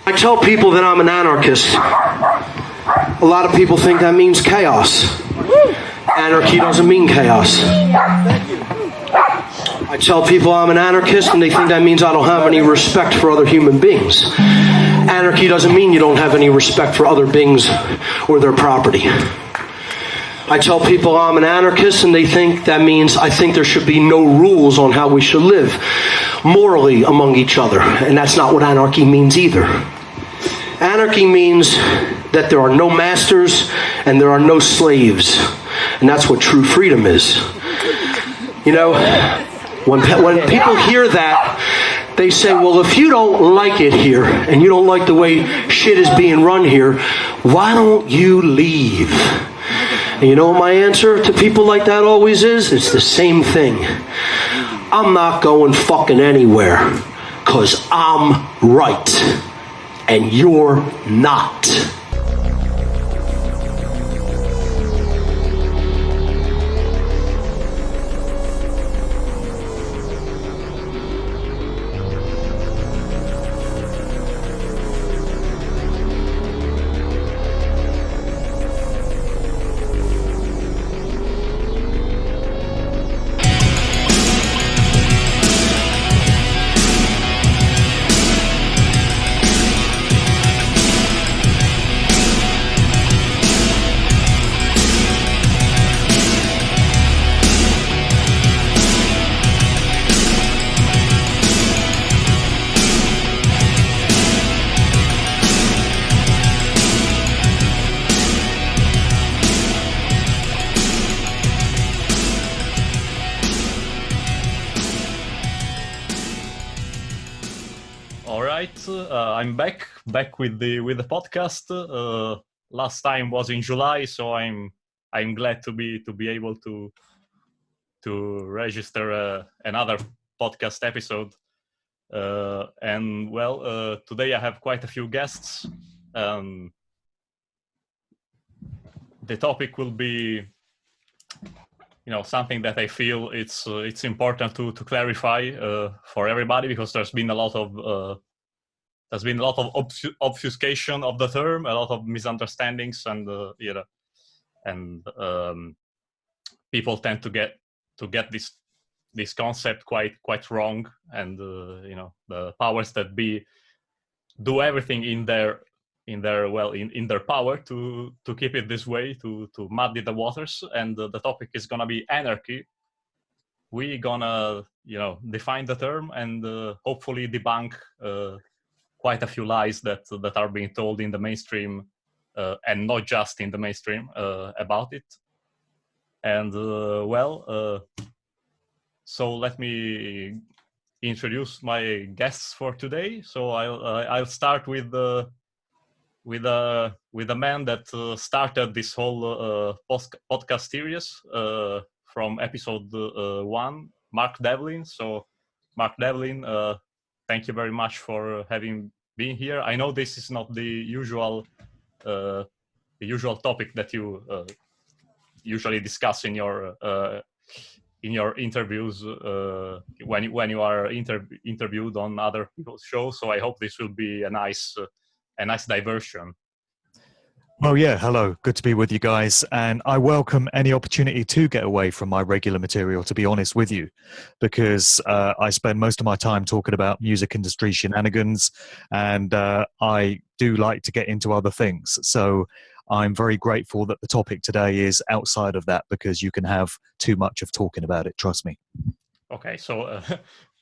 I tell people that I'm an anarchist. A lot of people think that means chaos. Anarchy doesn't mean chaos. I tell people I'm an anarchist and they think that means I don't have any respect for other human beings. Anarchy doesn't mean you don't have any respect for other beings or their property. I tell people I'm an anarchist and they think that means I think there should be no rules on how we should live morally among each other. And that's not what anarchy means either. Anarchy means that there are no masters and there are no slaves. And that's what true freedom is. You know, when people hear that, they say, well, if you don't like it here and you don't like the way shit is being run here, why don't you leave? And you know what my answer to people like that always is? It's the same thing. I'm not going fucking anywhere because I'm right and you're not. I'm back with the podcast. Last time was in July, so I'm glad to be able to register another podcast episode. And well, today I have quite a few guests. The topic will be, something that I feel it's important to clarify for everybody, because there's been a lot of obfuscation of the term, a lot of misunderstandings, and people tend to get this concept quite wrong. And the powers that be do everything in their power to keep it this way, to muddy the waters. And the topic is gonna be anarchy. We're gonna define the term and hopefully debunk quite a few lies that are being told in the mainstream, and not just in the mainstream, about it. And so let me introduce my guests for today. So I'll start with the man that started this whole podcast series from episode 1, Mark Devlin. So Mark Devlin, thank you very much for having been here. I know this is not the usual topic that you usually discuss in your interviews when you are interviewed on other people's shows. So I hope this will be a nice diversion. Well, yeah, hello. Good to be with you guys. And I welcome any opportunity to get away from my regular material, to be honest with you, because I spend most of my time talking about music industry shenanigans, and I do like to get into other things. So I'm very grateful that the topic today is outside of that, because you can have too much of talking about it. Trust me. Okay. So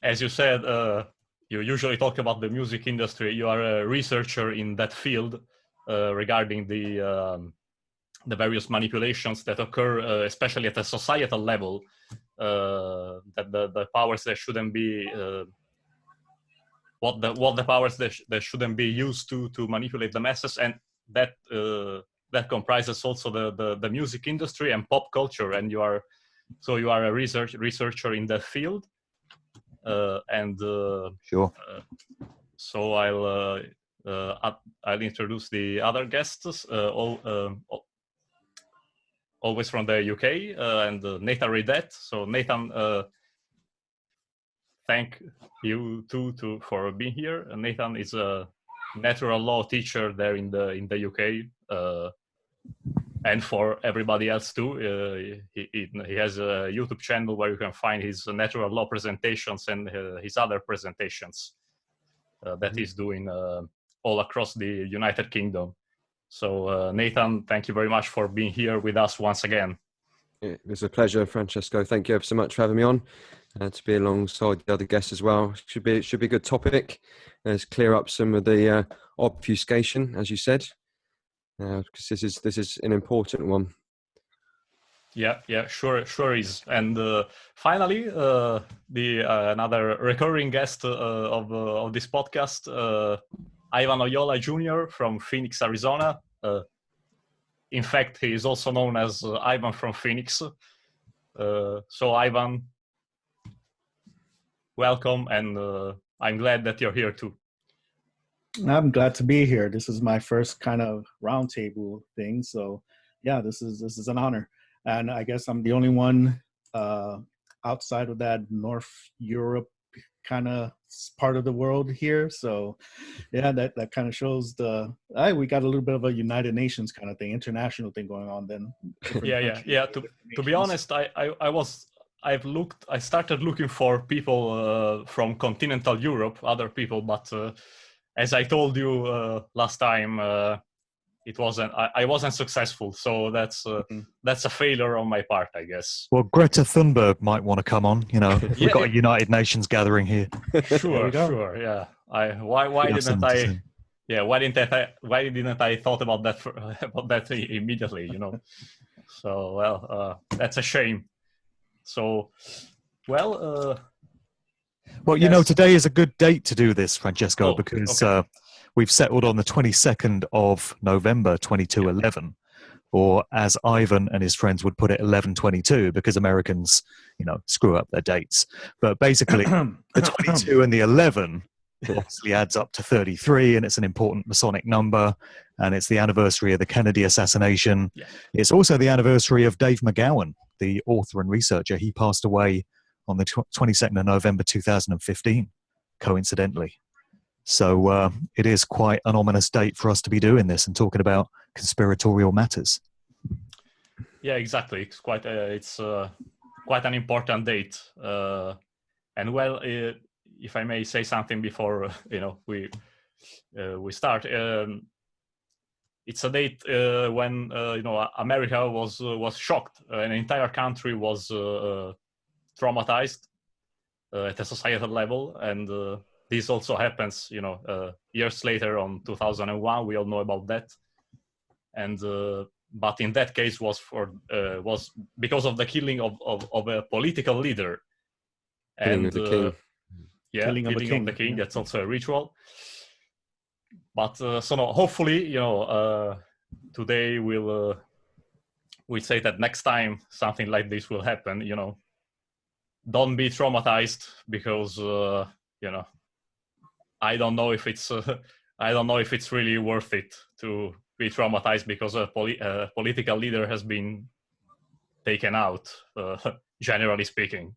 as you said, you usually talk about the music industry. You are a researcher in that field. Regarding the various manipulations that occur, especially at a societal level, that the powers that shouldn't be, what the powers that shouldn't be used to manipulate the masses, and that comprises also the music industry and pop culture. And you are a researcher in that field, and sure. So I'll introduce the other guests, always from the UK, and Nathan Riddett. So Nathan, thank you too for being here. Nathan is natural law teacher there in the UK, and for everybody else too. He has a YouTube channel where you can find his natural law presentations and his other presentations that he's doing all across the United Kingdom. So Nathan, thank you very much for being here with us once again. It was a pleasure, Francesco. Thank you ever so much for having me on, to be alongside the other guests as well. Should be a good topic. Let's clear up some of the obfuscation, as you said, because this is an important one. Yeah, sure is. And finally, another recurring guest of this podcast, Ivan Oyola Jr. from Phoenix, Arizona. In fact, he is also known as Ivan from Phoenix. So Ivan, welcome, and I'm glad that you're here too. I'm glad to be here. This is my first kind of roundtable thing. So yeah, this is an honor. And I guess I'm the only one outside of that North Europe kind of part of the world here. So yeah, that kind of shows we got a little bit of a United Nations kind of thing, international thing going on then. Yeah. To be honest, I started looking for people from continental Europe, other people, but as I told you last time, I wasn't successful, so that's a failure on my part, I guess. Well, Greta Thunberg might want to come on. We've got a United Nations gathering here. Sure, yeah. Why didn't I thought about that immediately? So well, that's a shame. So well. Well, yes. Today is a good date to do this, Francesco, because okay. We've settled on the 22nd of November, 2211, or as Ivan and his friends would put it, 1122, because Americans, screw up their dates. But basically, the 22 and the 11 obviously adds up to 33, and it's an important Masonic number, and it's the anniversary of the Kennedy assassination. Yeah. It's also the anniversary of Dave McGowan, the author and researcher. He passed away on the 22nd of November 2015, coincidentally. So it is quite an ominous date for us to be doing this and talking about conspiratorial matters. Yeah, exactly. It's quite an important date. And well, if I may say something before we start, it's a date when America was shocked. An entire country was traumatized at a societal level, and this also happens, years later on 2001. We all know about that, and but in that case was because of the killing of a political leader, Killing of the king. Yeah, killing of the king. That's also a ritual. But hopefully, today we'll say that next time something like this will happen, don't be traumatized because I don't know if it's really worth it to be traumatized because a political leader has been taken out, generally speaking.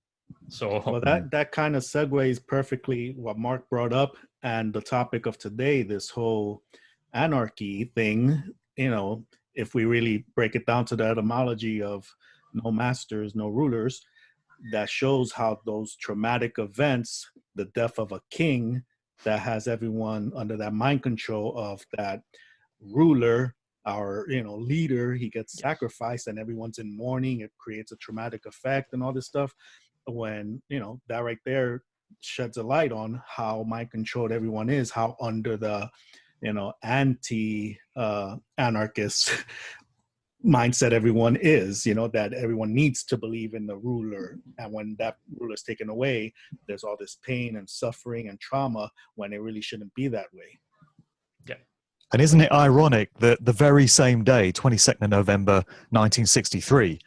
So well, that kind of segues perfectly what Mark brought up and the topic of today, this whole anarchy thing. If we really break it down to the etymology of no masters, no rulers, that shows how those traumatic events, the death of a king that has everyone under that mind control of that ruler, our leader, he gets sacrificed and everyone's in mourning. It creates a traumatic effect and all this stuff. When that right there sheds a light on how mind controlled everyone is, how under the anti anarchist mindset everyone is, that everyone needs to believe in the ruler, and when that ruler is taken away, there's all this pain and suffering and trauma when it really shouldn't be that way. Yeah. And isn't it ironic that the very same day, 22nd of November 1963,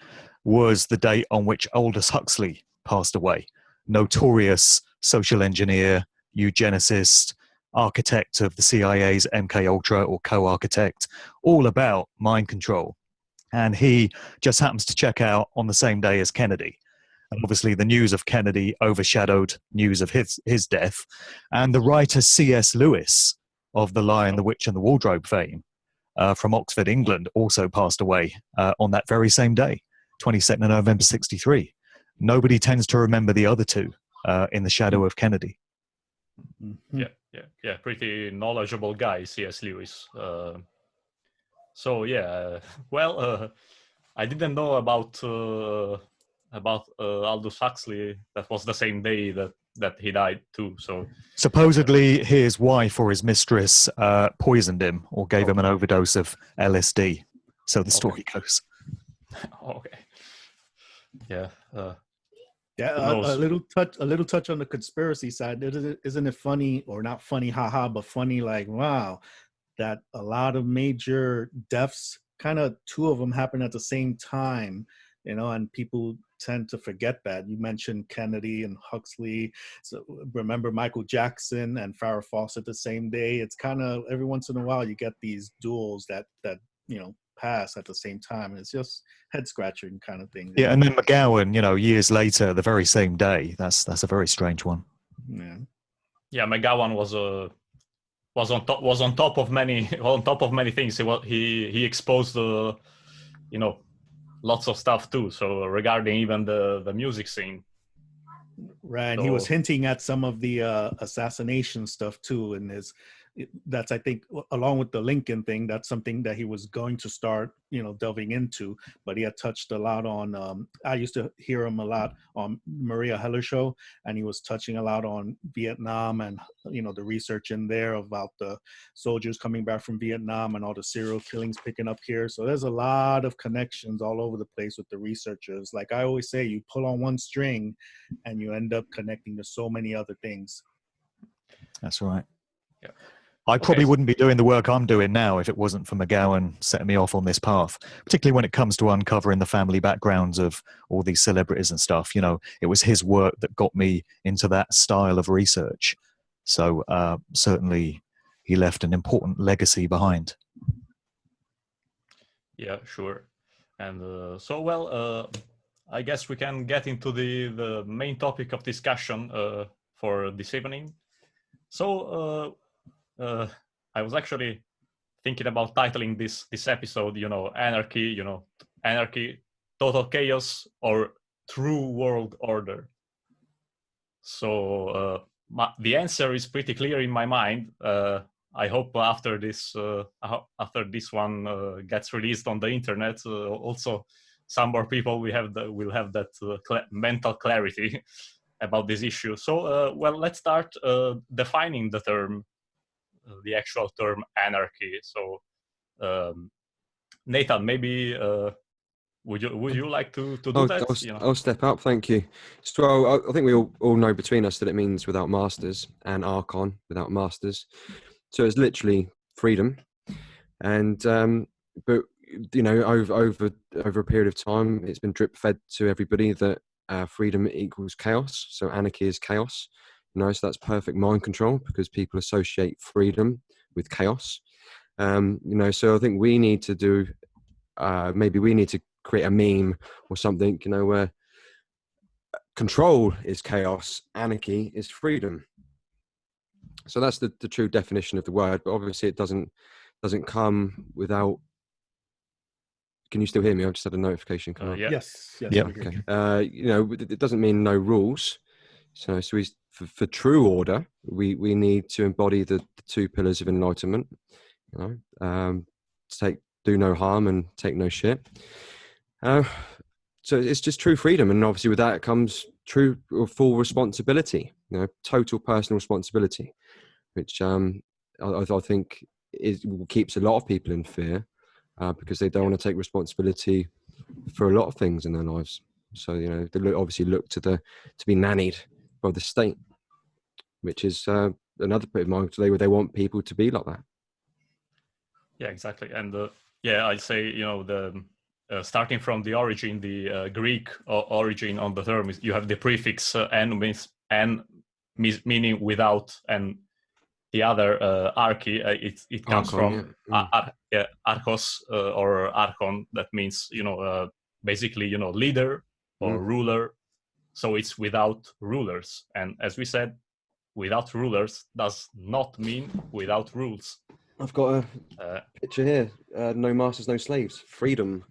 was the date on which Aldous Huxley passed away, notorious social engineer, eugenicist, architect of the CIA's MK Ultra, or co-architect, all about mind control. And he just happens to check out on the same day as Kennedy. And obviously the news of Kennedy overshadowed news of his death. And the writer C.S. Lewis of The Lion, the Witch, and the Wardrobe fame, from Oxford, England, also passed away on that very same day, 22nd of November 63. Nobody tends to remember the other two in the shadow of Kennedy. Mhm. Yeah. Pretty knowledgeable guy, C.S. Lewis. I didn't know about Aldous Huxley. That was the same day that he died too. So Supposedly, his wife or his mistress poisoned him or gave him an overdose of LSD. So the story goes. okay. Yeah. Yeah, Who a knows? little touch on the conspiracy side. Isn't it funny, or not funny, haha, but funny, like, wow, that a lot of major deaths, kind of two of them happen at the same time, and people tend to forget that. You mentioned Kennedy and Huxley. So remember Michael Jackson and Farrah Fawcett the same day. It's kind of every once in a while you get these duels that pass at the same time. And it's just head scratching kind of thing. Yeah, and then McGowan, years later, the very same day. That's a very strange one. Yeah. Yeah, McGowan was on top of many things. He exposed lots of stuff too. So regarding even the music scene. Right, and he was hinting at some of the assassination stuff too, and that's, I think, along with the Lincoln thing, that's something that he was going to start, delving into. But he had touched a lot on. I used to hear him a lot on Maria Heller show, and he was touching a lot on Vietnam and the research in there about the soldiers coming back from Vietnam and all the serial killings picking up here. So there's a lot of connections all over the place with the researchers. Like I always say, you pull on one string, and you end up connecting to so many other things. That's right. Yeah. I probably wouldn't be doing the work I'm doing now if it wasn't for McGowan setting me off on this path, particularly when it comes to uncovering the family backgrounds of all these celebrities and stuff. It was his work that got me into that style of research. So certainly he left an important legacy behind. Yeah, sure. And I guess we can get into the main topic of discussion for this evening. So I was actually thinking about titling this episode, Anarchy, Anarchy, Total Chaos, or True World Order. So the answer is pretty clear in my mind. I hope after this one gets released on the internet, also some more people will have that mental clarity about this issue. So, let's start defining the term, the actual term anarchy. So, Nathan, maybe would you like to do that? I'll step up. Thank you. So I think we all know between us that it means without masters, and Archon without masters. So it's literally freedom, and but over a period of time, it's been drip fed to everybody that freedom equals chaos. So anarchy is chaos. So that's perfect mind control because people associate freedom with chaos. So I think we need to do. Maybe we need to create a meme or something. Where control is chaos, anarchy is freedom. So that's the true definition of the word, but obviously it doesn't come without. Can you still hear me? I've just had a notification come up. Yeah. Yes. Yeah. Okay. It doesn't mean no rules. So for true order, we need to embody the two pillars of enlightenment. Do no harm and take no shit. So it's just true freedom, and obviously with that comes true or full responsibility. Total personal responsibility, which I think keeps a lot of people in fear because they don't want to take responsibility for a lot of things in their lives. So they obviously look to be nannied by the state, which is another bit of mind. They want people to be like that. Yeah, exactly. And I'd say the starting from the origin, the Greek origin on the term is you have the prefix "an" meaning without, and the other archy, it comes Archon, from archos or archon. That means basically leader or ruler. So it's without rulers. And as we said, without rulers does not mean without rules. I've got a picture here. No masters, no slaves. Freedom.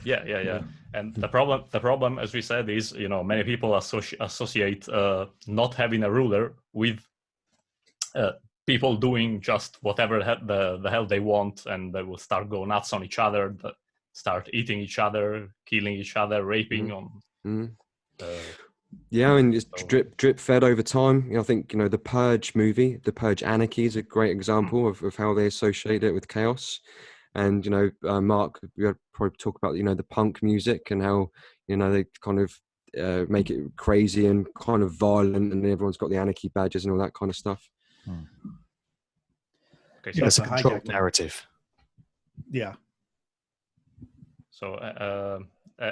Yeah. And the problem, as we said, is many people associate not having a ruler with people doing just whatever the hell they want, and they will start going nuts on each other, start eating each other, killing each other, raping Yeah, and it's drip fed over time. I think the Purge movie, The Purge Anarchy, is a great example of how they associate it with chaos. And Mark, we had probably talk about the punk music and how they kind of make it crazy and kind of violent, and everyone's got the anarchy badges and all that kind of stuff. Okay, so it's a controlled narrative. Yeah. So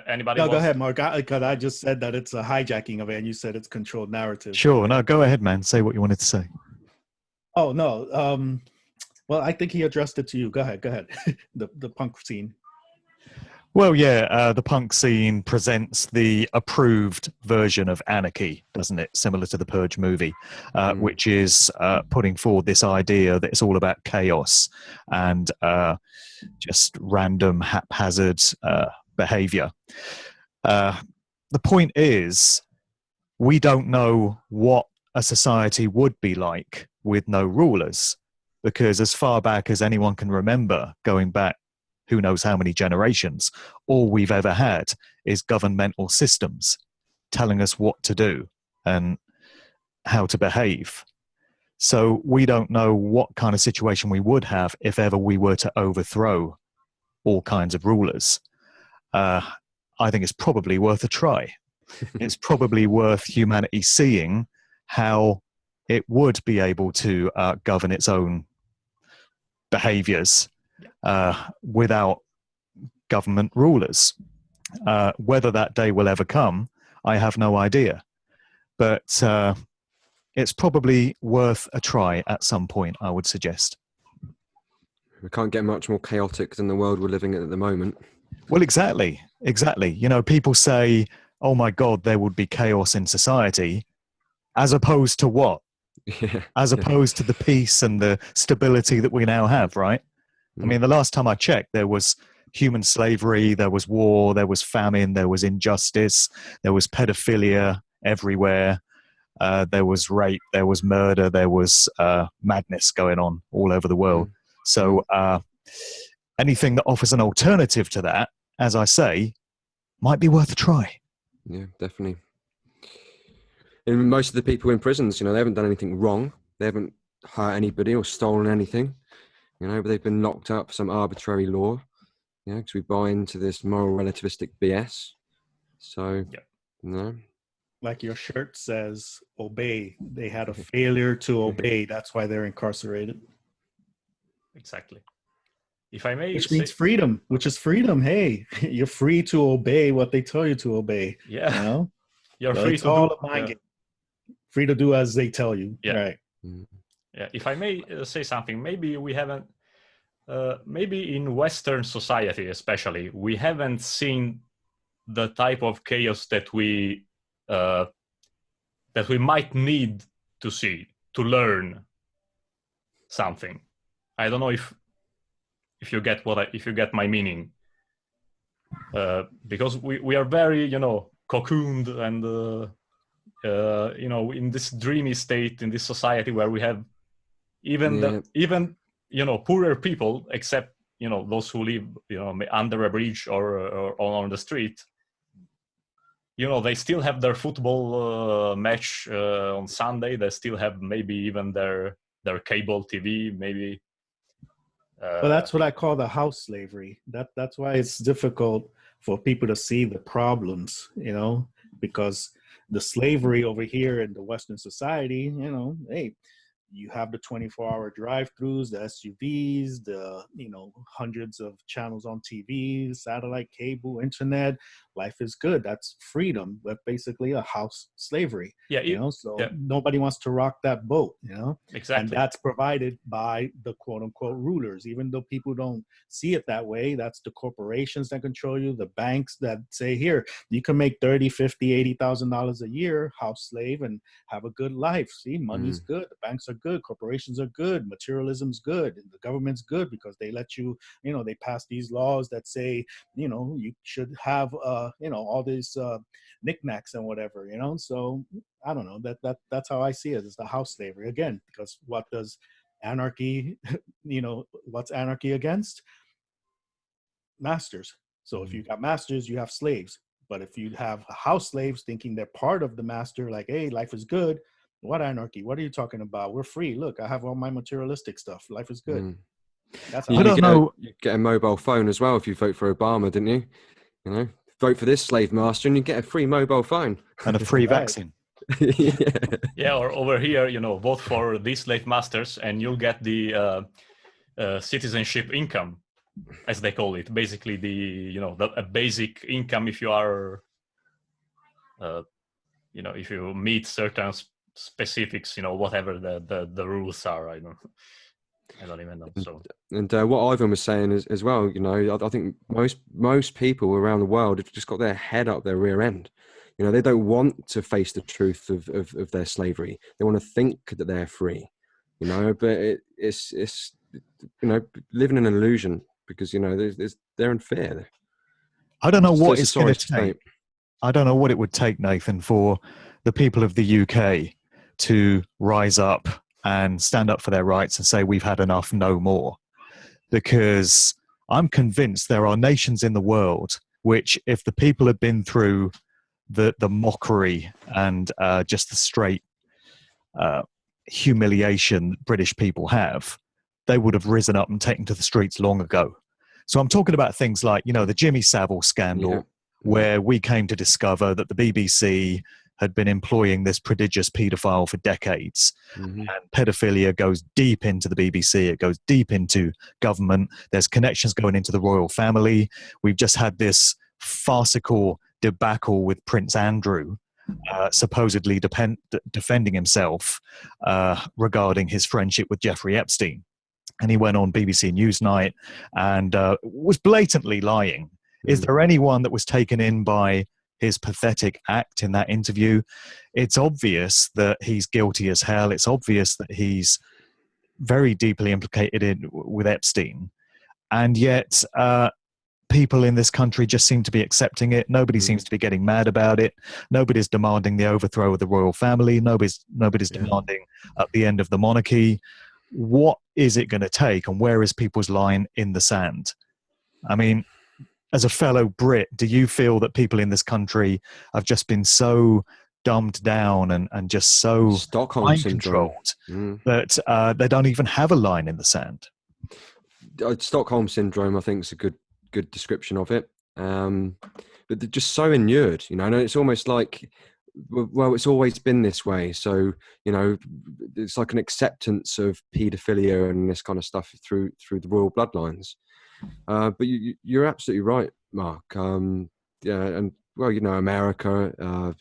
anybody? No, go ahead, Mark. Because I just said that it's a hijacking of it, and you said it's controlled narrative. Sure. No, go ahead, man. Say what you wanted to say. Oh no. Well, I think he addressed it to you. Go ahead. the punk scene. Well, yeah, the punk scene presents the approved version of anarchy, doesn't it? Similar to the Purge movie, which is putting forward this idea that it's all about chaos and just random, haphazard behavior. The point is, we don't know what a society would be like with no rulers, because as far back as anyone can remember, going back who knows how many generations, all we've ever had is governmental systems telling us what to do and how to behave. So we don't know what kind of situation we would have if ever we were to overthrow all kinds of rulers. I think it's probably worth a try. It's probably worth humanity seeing how it would be able to govern its own behaviors without government rulers. Whether that day will ever come, I have no idea. But it's probably worth a try at some point, I would suggest. We can't get much more chaotic than the world we're living in at the moment. Well, exactly. People say, oh my God, there would be chaos in society, as opposed to what? Yeah. As opposed to the peace and the stability that we now have, right? I mean, the last time I checked, there was human slavery, there was war, there was famine, there was injustice, there was pedophilia everywhere, there was rape, there was murder, there was madness going on all over the world. So anything that offers an alternative to that, as I say, might be worth a try. Yeah, definitely. And most of the people in prisons, they haven't done anything wrong. They haven't hurt anybody or stolen anything. But they've been locked up for some arbitrary law, because we buy into this moral relativistic BS. So, Like your shirt says, obey. They had a failure to obey. That's why they're incarcerated. Exactly. If I may, which means freedom, which is freedom. Hey, you're free to obey what they tell you to obey. Yeah. You're so free it's to all do, a mind game. Free to do as they tell you. Yeah. Right. Yeah. If I may say something, maybe we haven't, maybe in Western society especially, we haven't seen the type of chaos that we might need to see to learn something. I don't know if you get if you get my meaning, because we are very cocooned and in this dreamy state in this society where we have even poorer people, except those who live under a bridge or on the street. They still have their football match on Sunday. They still have maybe even their cable TV, maybe. Well, that's what I call the house slavery. That's why it's difficult for people to see the problems, because the slavery over here in the Western society, hey, You have the 24-hour drive-throughs, the SUVs, the hundreds of channels on TV, satellite, cable, internet. Life is good. That's freedom, but basically a house slavery. Yeah, so nobody wants to rock that boat. exactly. And that's provided by the quote-unquote rulers. Even though people don't see it that way, that's the corporations that control you, the banks that say, here, you can make $30,000, $50,000, $80,000 a year, house slave, and have a good life. See, money's good, the banks are good, corporations are good, materialism's good, the government's good because they let you, they pass these laws that say, you should have, all these knickknacks and whatever, So I don't know, that's how I see it, is the house slavery again. Because what does anarchy, what's anarchy against? Masters. So if you got masters, you have slaves. But if you have house slaves thinking they're part of the master, like, hey, life is good. What anarchy? What are you talking about? We're free. Look, I have all my materialistic stuff. Life is good. That's how I don't know. You get a mobile phone as well if you vote for Obama, didn't you? Vote for this slave master and you get a free mobile phone. And a free vaccine. Yeah, or over here, vote for these slave masters and you'll get the citizenship income, as they call it. Basically, a basic income if you are, if you meet certain specifics, whatever the rules are. I don't even know. So, and what Ivan was saying is, as well, I think most people around the world have just got their head up their rear end. They don't want to face the truth of their slavery. They want to think that they're free, but it's living in an illusion because, they're in fear. I don't know what it's going to take. I don't know what it would take, Nathan, for the people of the UK to rise up and stand up for their rights and say, we've had enough, no more. Because I'm convinced there are nations in the world which, if the people had been through the mockery and just the straight humiliation British people have, they would have risen up and taken to the streets long ago. So I'm talking about things like, the Jimmy Savile scandal, where we came to discover that the BBC had been employing this prodigious paedophile for decades. And pedophilia goes deep into the BBC. It goes deep into government. There's connections going into the royal family. We've just had this farcical debacle with Prince Andrew, supposedly defending himself regarding his friendship with Jeffrey Epstein. And he went on BBC Newsnight and was blatantly lying. Is there anyone that was taken in by his pathetic act in that interview? It's obvious that he's guilty as hell. It's obvious that he's very deeply implicated with Epstein. And yet people in this country just seem to be accepting it. Nobody seems to be getting mad about it. Nobody's demanding the overthrow of the royal family. Nobody's demanding at the end of the monarchy. What is it going to take, and where is people's line in the sand? I mean, as a fellow Brit, do you feel that people in this country have just been so dumbed down and just so Stockholm syndrome that they don't even have a line in the sand? Stockholm syndrome, I think, is a good description of it. But they're just so inured, and it's almost like, well, it's always been this way. So, it's like an acceptance of paedophilia and this kind of stuff through the royal bloodlines. But you're absolutely right, Mark. And well, America, and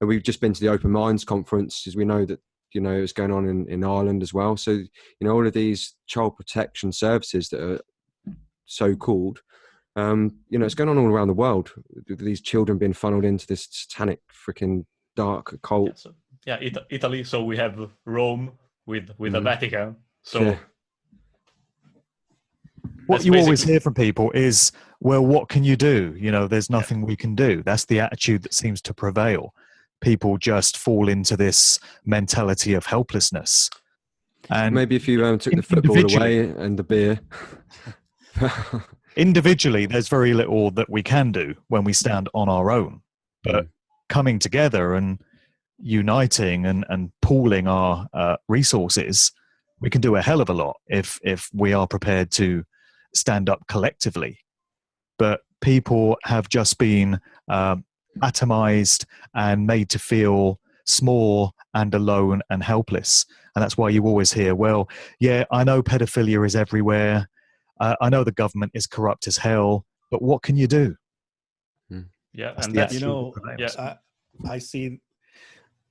we've just been to the Open Minds conference, as we know that, it's going on in Ireland as well. So, all of these child protection services that are so-called, it's going on all around the world. These children being funneled into this satanic, freaking dark occult. Italy. So we have Rome with the Vatican. So what you always hear from people is, well, what can you do? There's nothing we can do. That's the attitude that seems to prevail. People just fall into this mentality of helplessness. And maybe if you took the football away and the beer. Individually, there's very little that we can do when we stand on our own. But coming together and uniting and pooling our resources, we can do a hell of a lot if we are prepared to stand up collectively. But people have just been atomized and made to feel small and alone and helpless. And that's why you always hear, well, yeah, I know pedophilia is everywhere. I know the government is corrupt as hell, but what can you do? Yeah, That's and the that's attitude that prevails. I see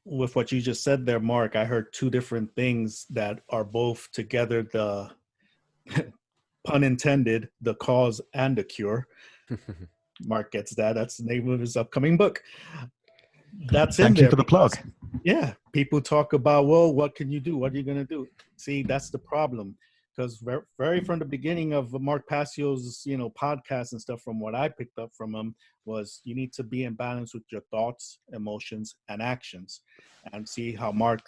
with what you just said there, Mark, I heard two different things that are both together the pun intended, the cause and the cure. Mark gets that. That's the name of his upcoming book. That's in Thank there. you for the plug. Yeah, people talk about, well, what can you do? What are you going to do? See, that's the problem. Because very from the beginning of Mark Passio's, podcast and stuff, from what I picked up from him, was you need to be in balance with your thoughts, emotions, and actions. And see how Mark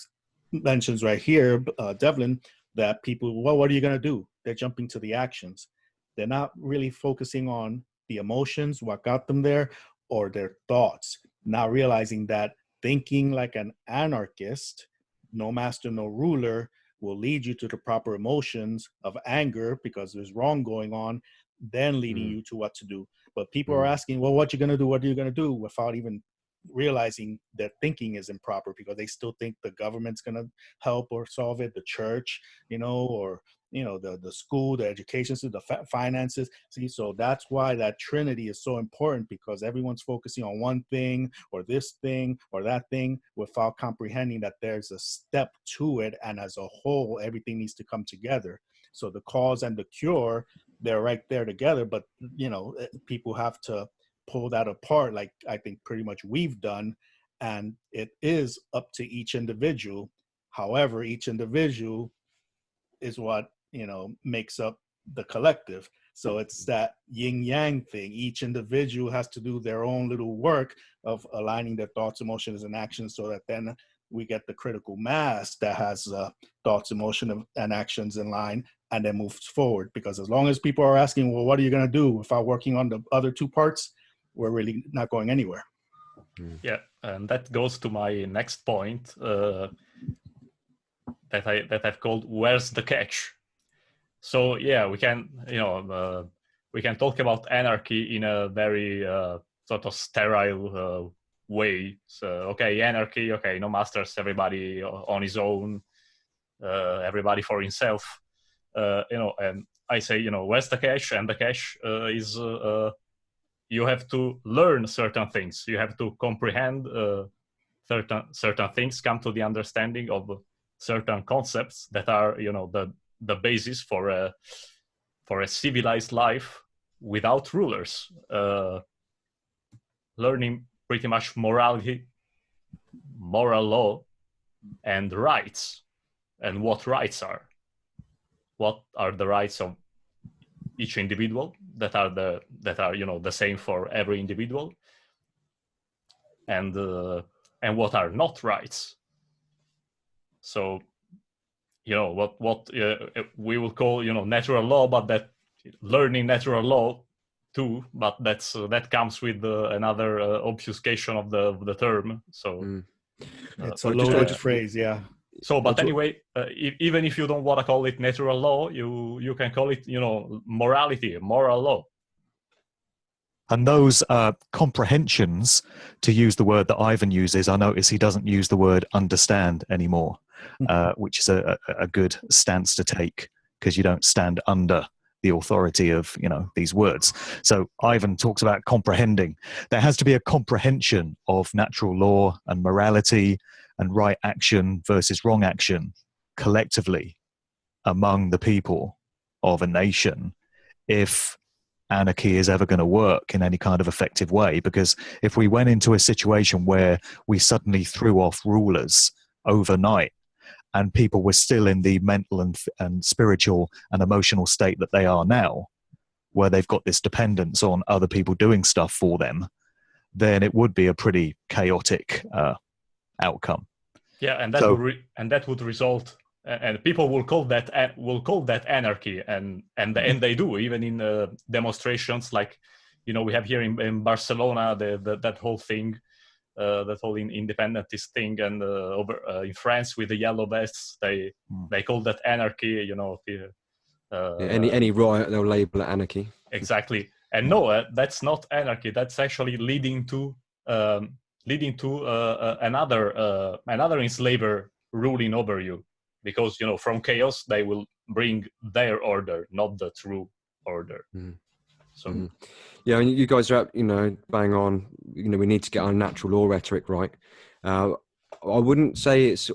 mentions right here, Devlin, that people, well, what are you going to do? They're jumping to the actions. They're not really focusing on the emotions, what got them there, or their thoughts, not realizing that thinking like an anarchist, no master, no ruler, will lead you to the proper emotions of anger because there's wrong going on, then leading you to what to do. But people are asking, well, what you going to do? What are you going to do? Without even realizing their thinking is improper, because they still think the government's going to help or solve it, the church, or the school, the education system, the finances. See, so that's why that trinity is so important, because everyone's focusing on one thing or this thing or that thing without comprehending that there's a step to it, and as a whole everything needs to come together. So the cause and the cure, they're right there together, but people have to pull that apart, like I think pretty much we've done, and it is up to each individual. However, each individual is what makes up the collective. So it's that yin yang thing. Each individual has to do their own little work of aligning their thoughts, emotions, and actions, so that then we get the critical mass that has thoughts, emotion, and actions in line, and then moves forward. Because as long as people are asking, well, what are you going to do without working on the other two parts, we're really not going anywhere. Yeah, and that goes to my next point that I've called "Where's the catch?" So yeah, we can talk about anarchy in a very sort of sterile way. So okay, anarchy, okay, no masters, everybody on his own, everybody for himself. And I say, where's the catch? And the catch is you have to learn certain things. You have to comprehend certain things, come to the understanding of certain concepts that are, the basis for a civilized life without rulers. Learning pretty much morality, moral law, and rights, and what rights are. What are the rights of each individual that are the same for every individual, and what are not rights. So what we will call natural law, but that learning natural law too, but that comes with another obfuscation of the term. So it's a loaded phrase, yeah. So, but anyway, even if you don't want to call it natural law, you can call it, morality, moral law. And those comprehensions, to use the word that Ivan uses, I notice he doesn't use the word understand anymore, which is a good stance to take, because you don't stand under the authority of, these words. So Ivan talks about comprehending. There has to be a comprehension of natural law and morality and right action versus wrong action collectively among the people of a nation, if anarchy is ever going to work in any kind of effective way. Because if we went into a situation where we suddenly threw off rulers overnight, and people were still in the mental and spiritual and emotional state that they are now, where they've got this dependence on other people doing stuff for them, then it would be a pretty chaotic outcome. Yeah, and that would result, and people will call that anarchy, and they do, even in demonstrations like we have here in Barcelona, that whole thing, that whole independentist thing, and over in France with the yellow vests, they call that anarchy. Any riot, they'll label it anarchy. Exactly, and no, that's not anarchy. That's actually leading to leading to another enslaver ruling over you, because from chaos they will bring their order, not the true order. So yeah, and you guys are bang on. We need to get our natural law rhetoric right. I wouldn't say it's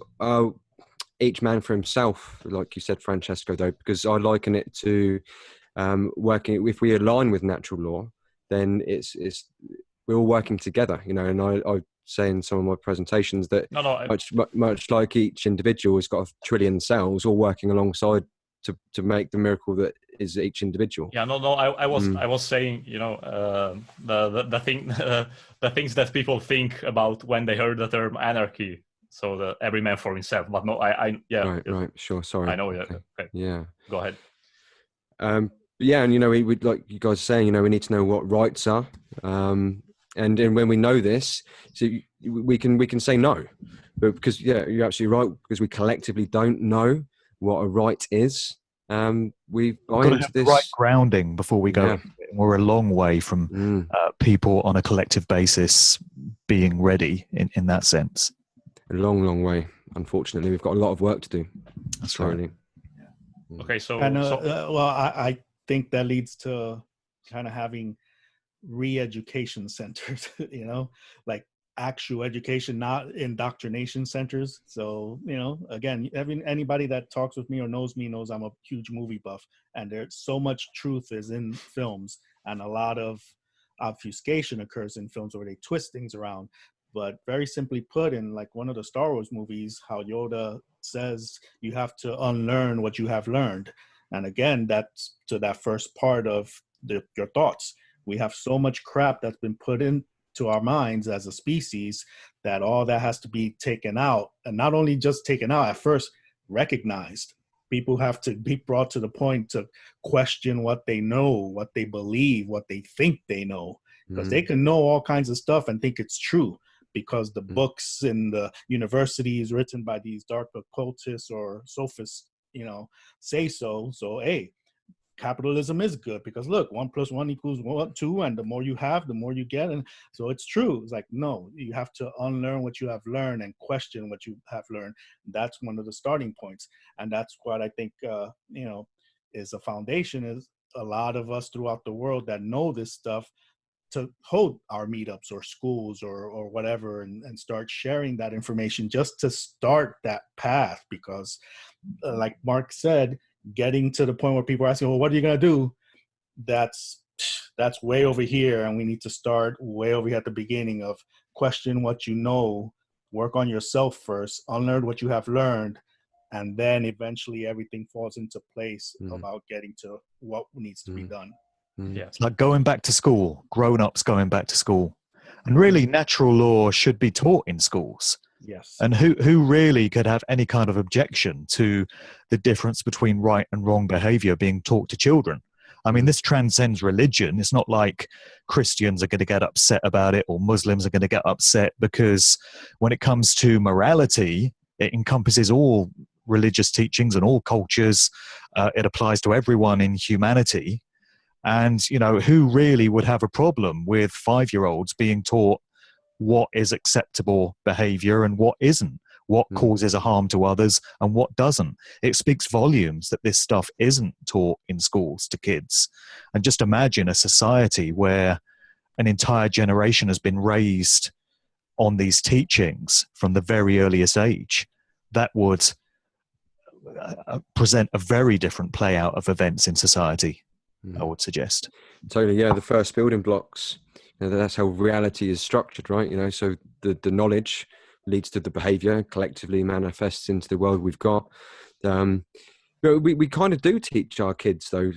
each man for himself, like you said, Francesco, though, because I liken it to working. If we align with natural law, then it's we're all working together, and I say in some of my presentations that much like each individual has got a trillion cells all working alongside to make the miracle that is each individual. Yeah, I was saying, the thing, the things that people think about when they heard the term anarchy. So every man for himself, but no, yeah. Right, sure, sorry. I know, yeah. Okay. Yeah. Go ahead. Yeah, and we like you guys saying, we need to know what rights are, and when we know this, so we can say no, but because you're absolutely right, because we collectively don't know what a right is. We've got to have the right grounding before we go. We're a long way from people on a collective basis being ready in that sense. A long way. Unfortunately, we've got a lot of work to do. That's right. Okay, so I think that leads to kind of having re-education centers, like actual education, not indoctrination centers. So, again, anybody that talks with me or knows me knows I'm a huge movie buff, and there's so much truth is in films, and a lot of obfuscation occurs in films where they twist things around. But very simply put, in like one of the Star Wars movies, how Yoda says you have to unlearn what you have learned. And again, that's to that first part of your thoughts. We have so much crap that's been put into our minds as a species that all that has to be taken out. And not only just taken out, at first recognized. People have to be brought to the point to question what they know, what they believe, what they think they know. Because they can know all kinds of stuff and think it's true, because the books in the universities written by these dark occultists or sophists, say so. So, hey, capitalism is good because look, 1 + 1 = 2, and the more you have, the more you get, and so it's true. It's like, no, you have to unlearn what you have learned and question what you have learned. That's one of the starting points, and that's what I think is a foundation. Is a lot of us throughout the world that know this stuff to hold our meetups or schools or whatever, and start sharing that information just to start that path. Because like Mark said, getting to the point where people are asking, well, what are you going to do? That's way over here. And we need to start way over here at the beginning of question what you know, work on yourself first, unlearn what you have learned, and then eventually everything falls into place about getting to what needs to be done. Yeah. It's like going back to school, grown-ups going back to school. And really, natural law should be taught in schools. Yes. And who really could have any kind of objection to the difference between right and wrong behavior being taught to children? I mean, this transcends religion. It's not like Christians are going to get upset about it or Muslims are going to get upset, because when it comes to morality, it encompasses all religious teachings and all cultures. It applies to everyone in humanity. And, who really would have a problem with 5-year-olds being taught what is acceptable behavior and what isn't, what causes a harm to others and what doesn't? It speaks volumes that this stuff isn't taught in schools to kids. And just imagine a society where an entire generation has been raised on these teachings from the very earliest age. That would present a very different play out of events in society, I would suggest. Totally, yeah. The first building blocks, that's how reality is structured, right? So the knowledge leads to the behavior, collectively manifests into the world we've got. But we kind of do teach our kids, though,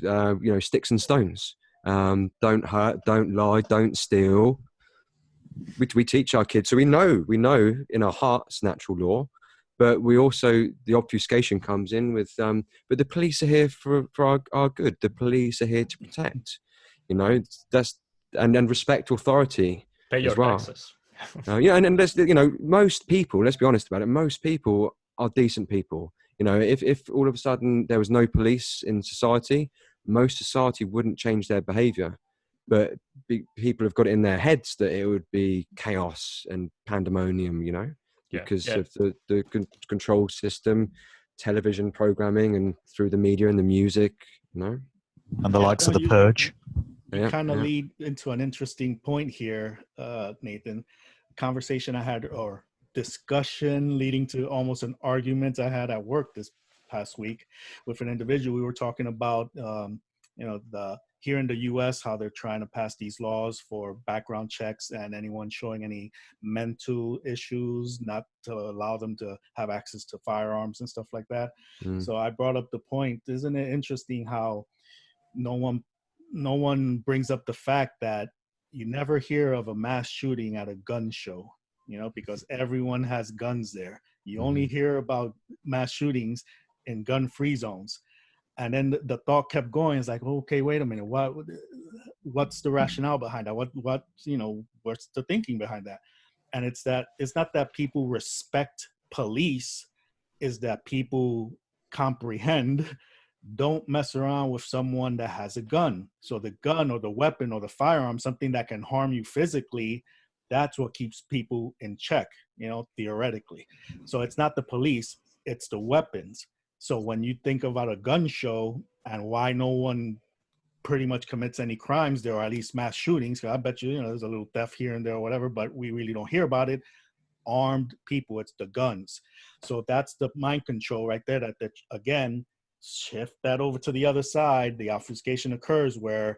sticks and stones. Don't hurt, don't lie, don't steal. We teach our kids, so we know in our hearts natural law. But we also, the obfuscation comes in with, but the police are here for our good. The police are here to protect, that's, and respect authority. Pay your as well. taxes. And there's, most people, let's be honest about it, most people are decent people. If all of a sudden there was no police in society, most society wouldn't change their behavior. but people have got it in their heads that it would be chaos and pandemonium, because of the control system, television programming, and through the media and the music, and the likes of the Purge. You kind of lead into an interesting point here, Nathan. Conversation I had, or discussion leading to almost an argument I had at work this past week with an individual. We were talking about, here in the U.S., how they're trying to pass these laws for background checks and anyone showing any mental issues, not to allow them to have access to firearms and stuff like that. So I brought up the point, isn't it interesting how no one brings up the fact that you never hear of a mass shooting at a gun show, because everyone has guns there. You only hear about mass shootings in gun-free zones. And then the thought kept going. It's like, okay, wait a minute. What's the rationale behind that? What's the thinking behind that? And it's not that people respect police, is that people comprehend. Don't mess around with someone that has a gun. So the gun or the weapon or the firearm, something that can harm you physically, that's what keeps people in check, theoretically. So it's not the police, it's the weapons. So when you think about a gun show and why no one pretty much commits any crimes there, or at least mass shootings, because I bet you, there's a little theft here and there or whatever, but we really don't hear about it. Armed people, it's the guns. So that's the mind control right there, that again, shift that over to the other side. The obfuscation occurs where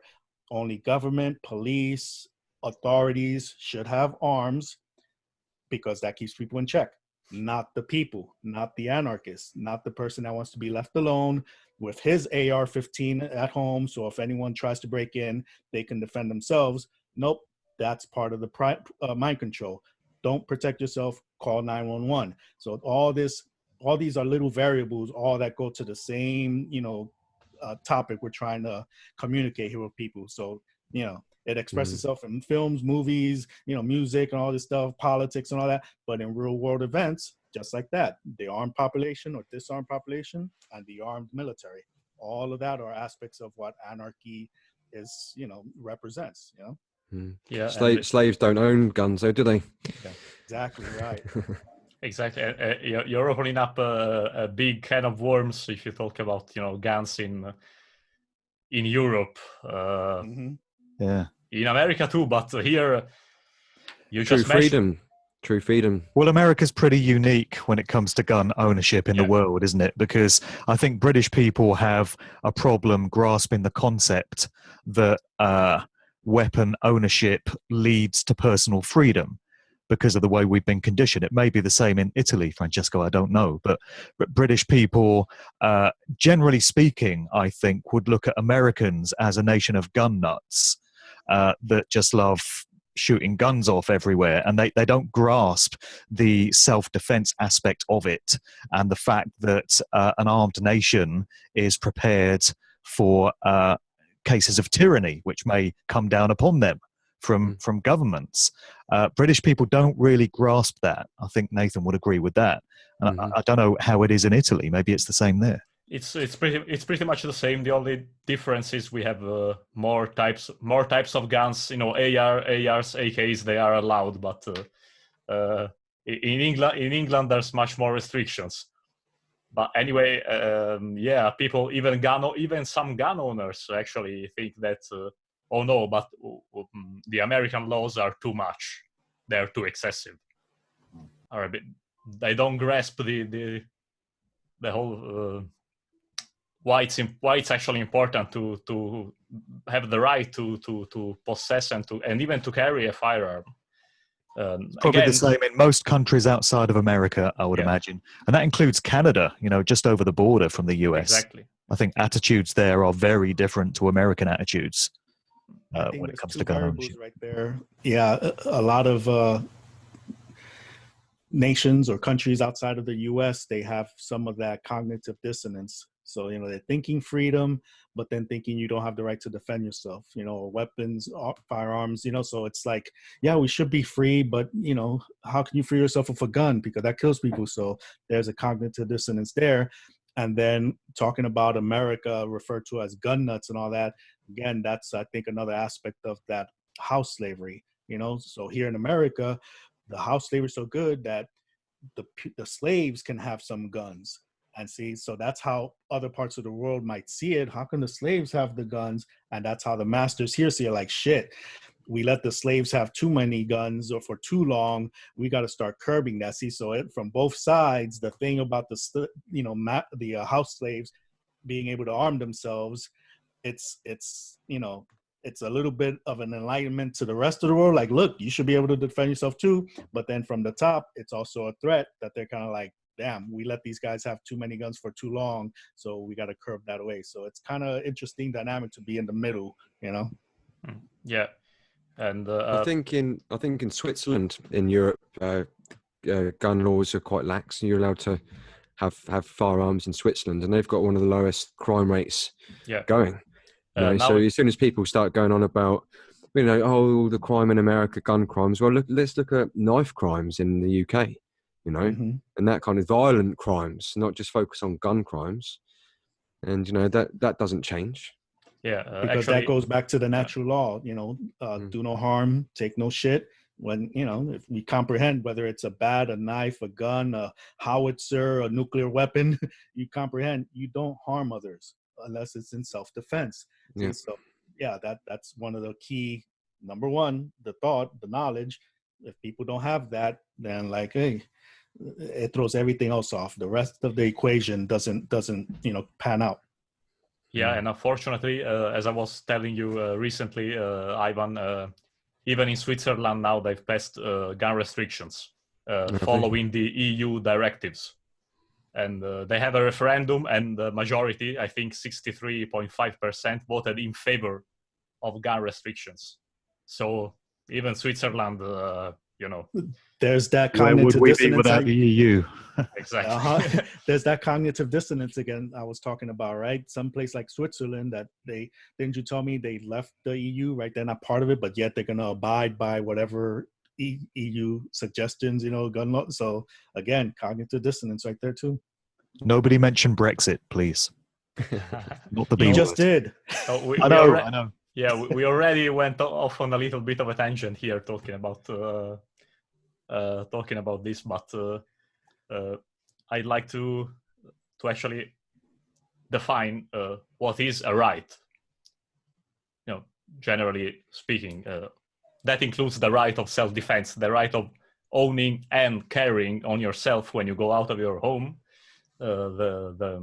only government, police, authorities should have arms, because that keeps people in check. Not the people, not the anarchist, not the person that wants to be left alone with his AR-15 at home. So if anyone tries to break in, they can defend themselves. Nope, that's part of the mind control. Don't protect yourself, call 911. So all these are little variables, all that go to the same, topic we're trying to communicate here with people. So, it expresses itself in films, movies, music and all this stuff, politics and all that. But in real world events, just like that, the armed population or disarmed population and the armed military, all of that are aspects of what anarchy is, represents, Yeah. Slaves don't own guns, though, do they? Yeah. Exactly right. Exactly. You're opening up a big can of worms if you talk about, guns in Europe. Yeah. In America too, but here you True just freedom. True freedom. Well, America's pretty unique when it comes to gun ownership in the world, isn't it? Because I think British people have a problem grasping the concept that weapon ownership leads to personal freedom because of the way we've been conditioned. It may be the same in Italy, Francesco, I don't know. But British people, generally speaking, I think, would look at Americans as a nation of gun nuts that just love shooting guns off everywhere, and they don't grasp the self-defense aspect of it and the fact that an armed nation is prepared for cases of tyranny which may come down upon them from governments. British people don't really grasp that. I think Nathan would agree with that. And I don't know how it is in Italy. Maybe it's the same there. It's pretty much the same. The only difference is we have more types of guns. ARs, AKs, they are allowed, but in England there's much more restrictions. But anyway, people, even some gun owners actually think that oh no, but the American laws are too much. They're too excessive. They don't grasp the whole. Why it's actually important to have the right to possess and even to carry a firearm. Probably the same in most countries outside of America, I would imagine, and that includes Canada. Just over the border from the US. Exactly. I think attitudes there are very different to American attitudes when it comes to gun ownership. Right there, a lot of nations or countries outside of the US, they have some of that cognitive dissonance. So, they're thinking freedom, but then thinking you don't have the right to defend yourself, weapons, firearms, so it's like, we should be free, but, how can you free yourself with a gun? Because that kills people. So there's a cognitive dissonance there. And then talking about America referred to as gun nuts and all that, again, that's, I think, another aspect of that house slavery, So here in America, the house slavery is so good that the slaves can have some guns. And see, so that's how other parts of the world might see it. How can the slaves have the guns? And that's how the masters here see it, like, shit, we let the slaves have too many guns or for too long. We got to start curbing that. See, so from both sides, the thing about the house slaves being able to arm themselves, it's it's a little bit of an enlightenment to the rest of the world. Like, look, you should be able to defend yourself too. But then from the top, it's also a threat that they're kind of like, damn, we let these guys have too many guns for too long, so we got to curb that away. So it's kind of interesting dynamic to be in the middle, Yeah. And I think in Switzerland, in Europe, gun laws are quite lax. You're allowed to have firearms in Switzerland, and they've got one of the lowest crime rates going. So as soon as people start going on about, the crime in America, gun crimes, well, let's look at knife crimes in the UK, and that kind of violent crimes, not just focus on gun crimes, and that doesn't change. Yeah, because that goes back to the natural law, do no harm, take no shit. When, if we comprehend whether it's a bat, a knife, a gun, a howitzer, a nuclear weapon, you comprehend you don't harm others unless it's in self-defense. Yeah. So, that's one of the key, number one, the thought, the knowledge. If people don't have that, then like, hey, it throws everything else off. The rest of the equation doesn't pan out. Yeah, and unfortunately, as I was telling you recently, Ivan, even in Switzerland now they've passed gun restrictions following the EU directives. And they have a referendum, and the majority, I think 63.5%, voted in favor of gun restrictions. So even Switzerland, there's that where would cognitive we be dissonance. without the EU? Exactly. There's that cognitive dissonance again I was talking about, right? Some place like Switzerland that didn't you tell me they left the EU, right? They're not part of it, but yet they're going to abide by whatever EU suggestions, gun law. So again, cognitive dissonance right there too. Nobody mentioned Brexit, please. Not the B You word. just did. Oh, I know. Yeah, we already went off on a little bit of a tangent here talking about this, but I'd like to actually define what is a right. Generally speaking, that includes the right of self-defense, the right of owning and carrying on yourself when you go out of your home, the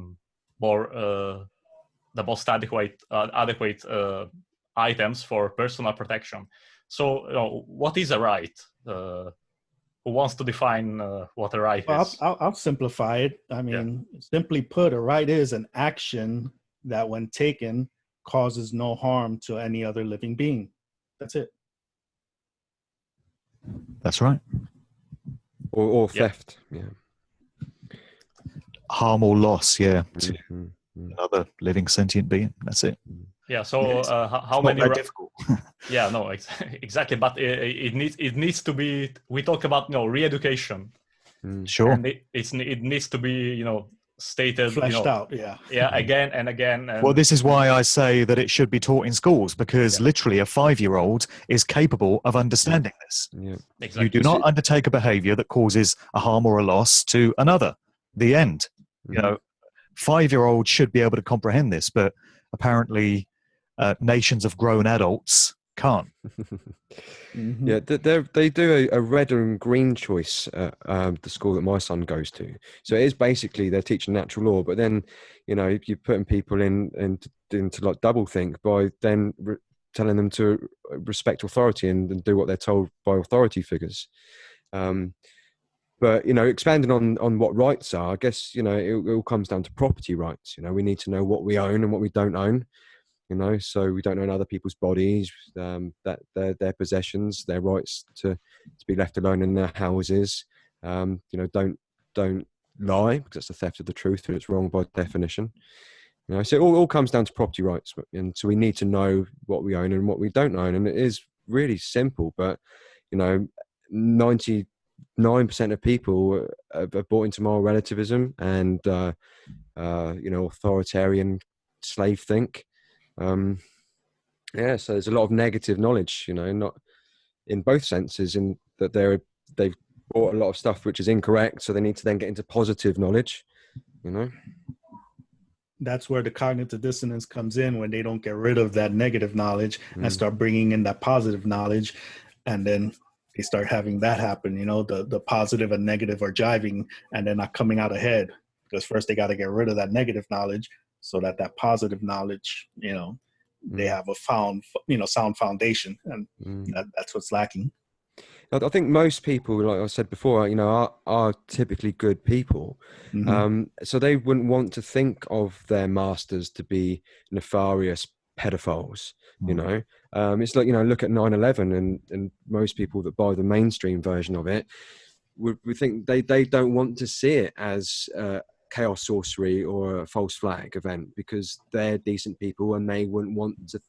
most adequate items for personal protection. So, what is a right? Who wants to define what a right is? I'll simplify it. I mean, simply put, a right is an action that, when taken, causes no harm to any other living being. That's it. That's right. Or theft. Yeah. Harm or loss, to another living sentient being. That's it. Yeah. So how many? Not that difficult. Yeah. No. Exactly. But it needs to be. We talk about re-education. Sure. And it needs to be stated, fleshed out. Yeah. Again and again. And well, this is why I say that it should be taught in schools, because literally a 5-year-old is capable of understanding this. Yeah. Exactly. You do not undertake a behavior that causes a harm or a loss to another. The end. 5-year-olds should be able to comprehend this, but apparently nations of grown adults can't. Yeah, they do a red and green choice at the school that my son goes to. So it is basically they're teaching natural law, but then you're putting people into like double think by then telling them to respect authority and do what they're told by authority figures. But expanding on what rights are, I guess it all comes down to property rights. We need to know what we own and what we don't own. So we don't own other people's bodies, that their possessions, their rights to be left alone in their houses. Don't lie, because it's a theft of the truth and it's wrong by definition. So it all comes down to property rights, and so we need to know what we own and what we don't own. And it is really simple, but 90% 9% of people have bought into moral relativism and authoritarian slave think. So there's a lot of negative knowledge, not in both senses, in that they've bought a lot of stuff which is incorrect, so they need to then get into positive knowledge. That's where the cognitive dissonance comes in, when they don't get rid of that negative knowledge and start bringing in that positive knowledge, and then they start having that happen. The positive and negative are jiving, and they're not coming out ahead, because first they got to get rid of that negative knowledge so that positive knowledge, they have a sound foundation, and that's what's lacking. I think most people, like I said before, are typically good people. So they wouldn't want to think of their masters to be nefarious pedophiles. It's like, look at 9/11, and most people that buy the mainstream version of it would think they don't want to see it as chaos sorcery or a false flag event, because they're decent people and they wouldn't do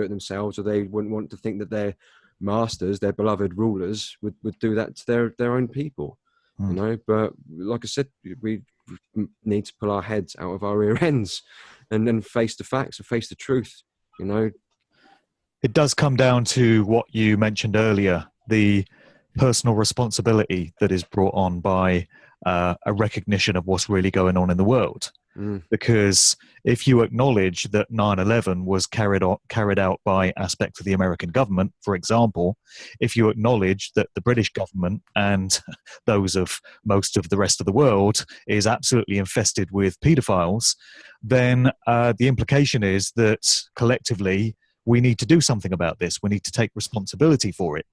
it themselves, or they wouldn't want to think that their masters, their beloved rulers, would do that to their own people. But like I said, we need to pull our heads out of our rear ends and then face the facts and face the truth. It does come down to what you mentioned earlier, the personal responsibility that is brought on by a recognition of what's really going on in the world. Because if you acknowledge that 9/11 was carried out by aspects of the American government, for example, if you acknowledge that the British government and those of most of the rest of the world is absolutely infested with paedophiles, then the implication is that collectively we need to do something about this. We need to take responsibility for it.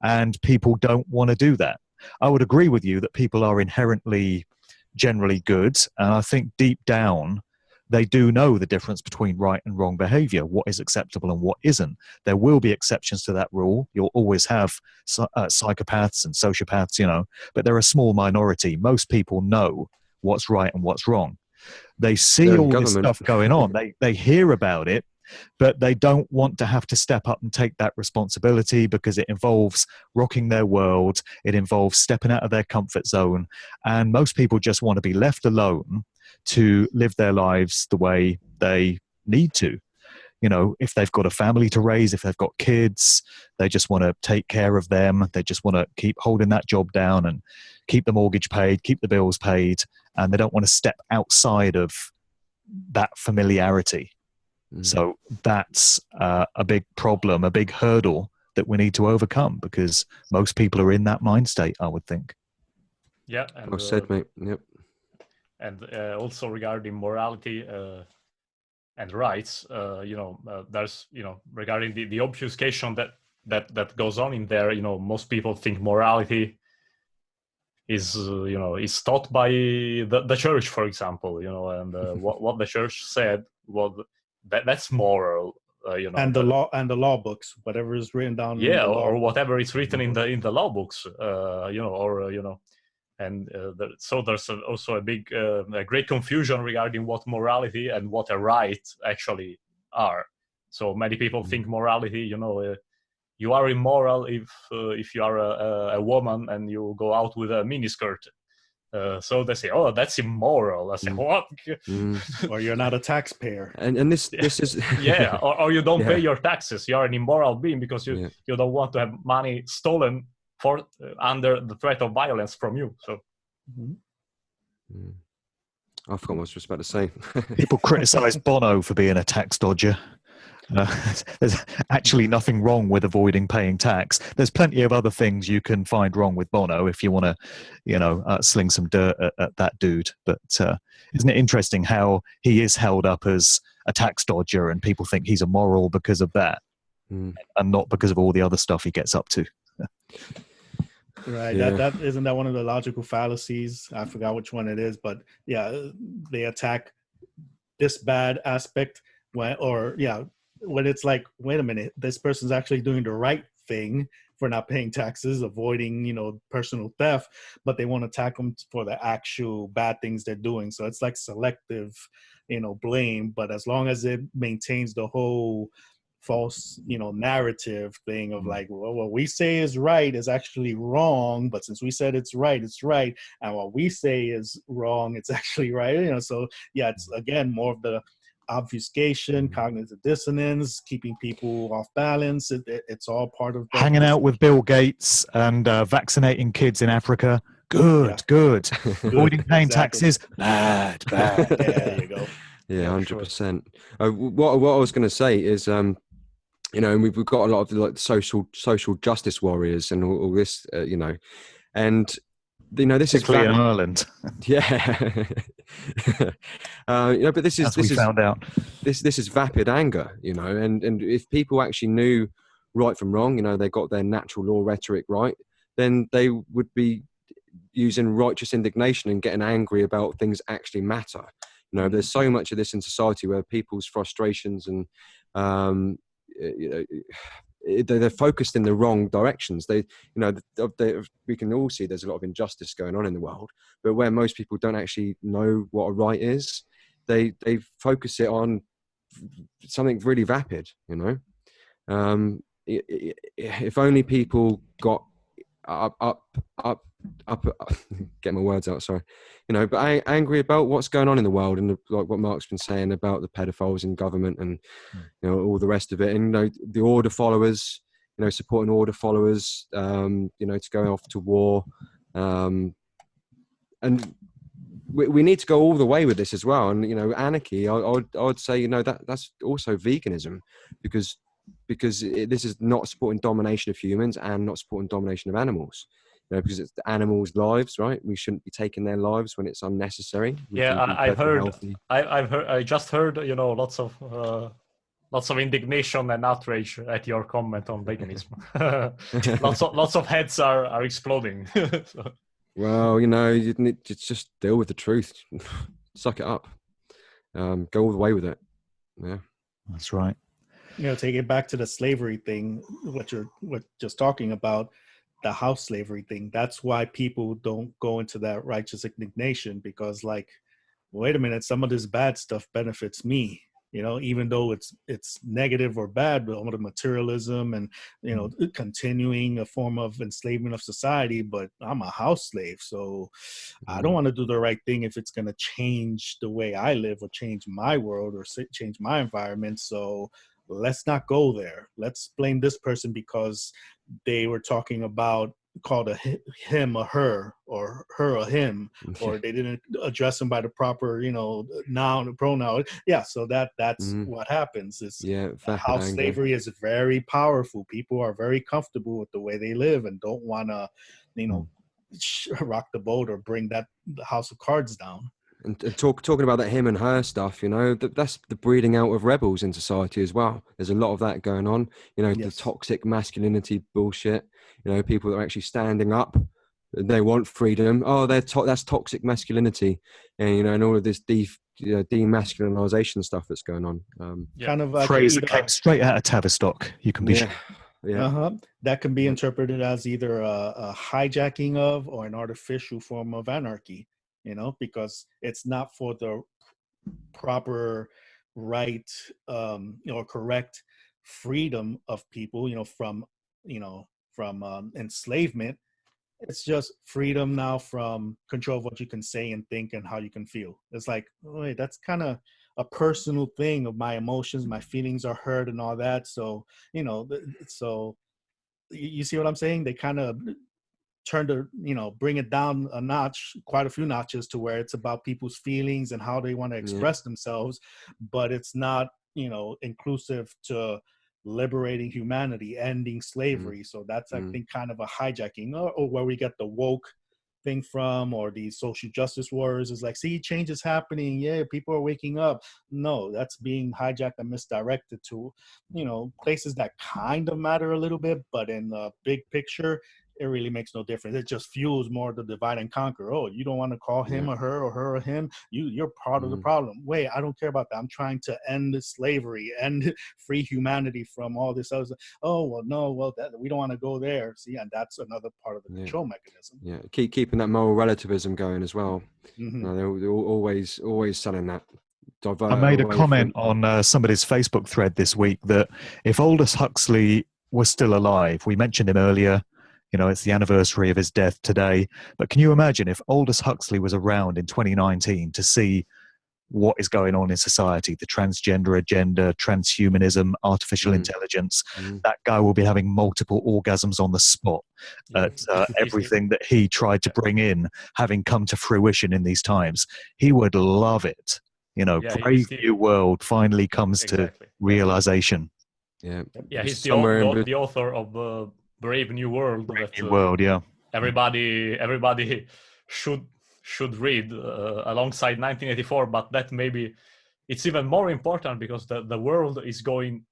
And people don't want to do that. I would agree with you that people are inherently generally good, and I think deep down they do know the difference between right and wrong behavior, what is acceptable and what isn't. There will be exceptions to that rule. You'll always have psychopaths and sociopaths, but they're a small minority. Most people know what's right and what's wrong. They see all this stuff going on. They hear about it, but they don't want to have to step up and take that responsibility, because it involves rocking their world. It involves stepping out of their comfort zone. And most people just want to be left alone to live their lives the way they need to. If they've got a family to raise, if they've got kids, they just want to take care of them. They just want to keep holding that job down and keep the mortgage paid, keep the bills paid. And they don't want to step outside of that familiarity. So that's a big problem, a big hurdle that we need to overcome, because most people are in that mind state, I would think. Yeah. And, well said, mate. Yep. And also regarding morality and rights, there's, regarding the obfuscation that goes on in there, most people think morality is taught by the church, for example, and what the church said was that's moral, and the law books, whatever is written down, or whatever is written in the law books, so there's also a great confusion regarding what morality and what a right actually are. So many people think morality, you are immoral if you are a woman and you go out with a miniskirt. So they say, "Oh, that's immoral." I say, "What?" Or you're not a taxpayer. And this is or you don't pay your taxes. You're an immoral being because you don't want to have money stolen for under the threat of violence from you. So I forgot what I was about to say. People criticize Bono for being a tax dodger. There's actually nothing wrong with avoiding paying tax. There's plenty of other things you can find wrong with Bono if you want to, sling some dirt at that dude. But isn't it interesting how he is held up as a tax dodger, and people think he's immoral because of that, and not because of all the other stuff he gets up to? Right. Yeah. That isn't that one of the logical fallacies? I forgot which one it is, but yeah, they attack this bad aspect when it's like, wait a minute, this person's actually doing the right thing for not paying taxes, avoiding, personal theft, but they want to attack them for the actual bad things they're doing. So it's like selective, blame. But as long as it maintains the whole false, narrative thing of like, well, what we say is right is actually wrong, but since we said it's right, and what we say is wrong, it's actually right. So yeah, it's again more of the obfuscation, cognitive dissonance, keeping people off balance. It's all part of hanging out with Bill Gates and vaccinating kids in Africa. Good. Avoiding paying taxes. Bad. There you go. Yeah, 100%. What I was going to say is, and we've got a lot of like social justice warriors and all this, and this is particularly in Ireland. Yeah. But this is found out. This is vapid anger, and if people actually knew right from wrong, they got their natural law rhetoric right, then they would be using righteous indignation and getting angry about things actually matter. There's so much of this in society where people's frustrations and they're focused in the wrong directions. We can all see there's a lot of injustice going on in the world, but where most people don't actually know what a right is, they focus it on something really vapid. If only people got up get my words out, sorry, but angry about what's going on in the world, and like what Mark's been saying about the pedophiles in government and all the rest of it, and the order followers, supporting order followers, to go off to war, and we need to go all the way with this as well. And anarchy, I would say that's also veganism, because this is not supporting domination of humans and not supporting domination of animals. Because it's the animals' lives, right? We shouldn't be taking their lives when it's unnecessary. I just heard, lots of indignation and outrage at your comment on veganism. lots of heads are exploding. So. Well, you need to just deal with the truth, suck it up, go all the way with it. Yeah, that's right. Take it back to the slavery thing, what just talking about. The house slavery thing. That's why people don't go into that righteous indignation, because like, wait a minute, some of this bad stuff benefits me, even though it's negative or bad, but all the materialism and, continuing a form of enslavement of society, but I'm a house slave. So I don't want to do the right thing if it's going to change the way I live or change my world or change my environment. So let's not go there. Let's blame this person because they were talking about called a him a her, or her a him, or they didn't address him by the proper noun pronoun. Yeah, so that's what happens. House slavery is very powerful. People are very comfortable with the way they live and don't want to rock the boat or bring the house of cards down. And talking about that him and her stuff, that's the breeding out of rebels in society as well. There's a lot of that going on. The toxic masculinity bullshit. People that are actually standing up, they want freedom. Oh, that's toxic masculinity, and and all of this demasculinization stuff that's going on. Kind of like phrase that came straight out of Tavistock. You can be sure. Yeah. That can be interpreted as either a hijacking of or an artificial form of anarchy. Because it's not for the proper right, or correct freedom of people, from enslavement. It's just freedom now from control of what you can say and think and how you can feel. It's like, wait, that's kind of a personal thing of my emotions, my feelings are hurt and all that. So, so you see what I'm saying? They kind of turn to bring it down a notch, quite a few notches, to where it's about people's feelings and how they want to express themselves, but it's not inclusive to liberating humanity, ending slavery. So that's I think kind of a hijacking, or where we get the woke thing from, or these social justice warriors is like, see, change is happening, people are waking up. No, that's being hijacked and misdirected to places that kind of matter a little bit, but in the big picture it really makes no difference. It just fuels more the divide and conquer. Oh, you don't want to call him or her or him. You're part of the problem. Wait, I don't care about that. I'm trying to end slavery, end free humanity from all this other stuff. Oh, well, no, we don't want to go there. See, and that's another part of the control mechanism. Yeah, keeping that moral relativism going as well. They're always selling that. divert I made a away comment from. on somebody's Facebook thread this week that if Aldous Huxley was still alive, we mentioned him earlier, it's the anniversary of his death today, but can you imagine if Aldous Huxley was around in 2019 to see what is going on in society, the transgender agenda, transhumanism, artificial intelligence? That guy will be having multiple orgasms on the spot at everything that he tried to bring in, having come to fruition in these times. He would love it. Brave New World finally comes to realization. Yeah, he's somewhere the author of Brave New World. Brave New World, yeah. Everybody should read alongside 1984, but that maybe it's even more important because the world is going.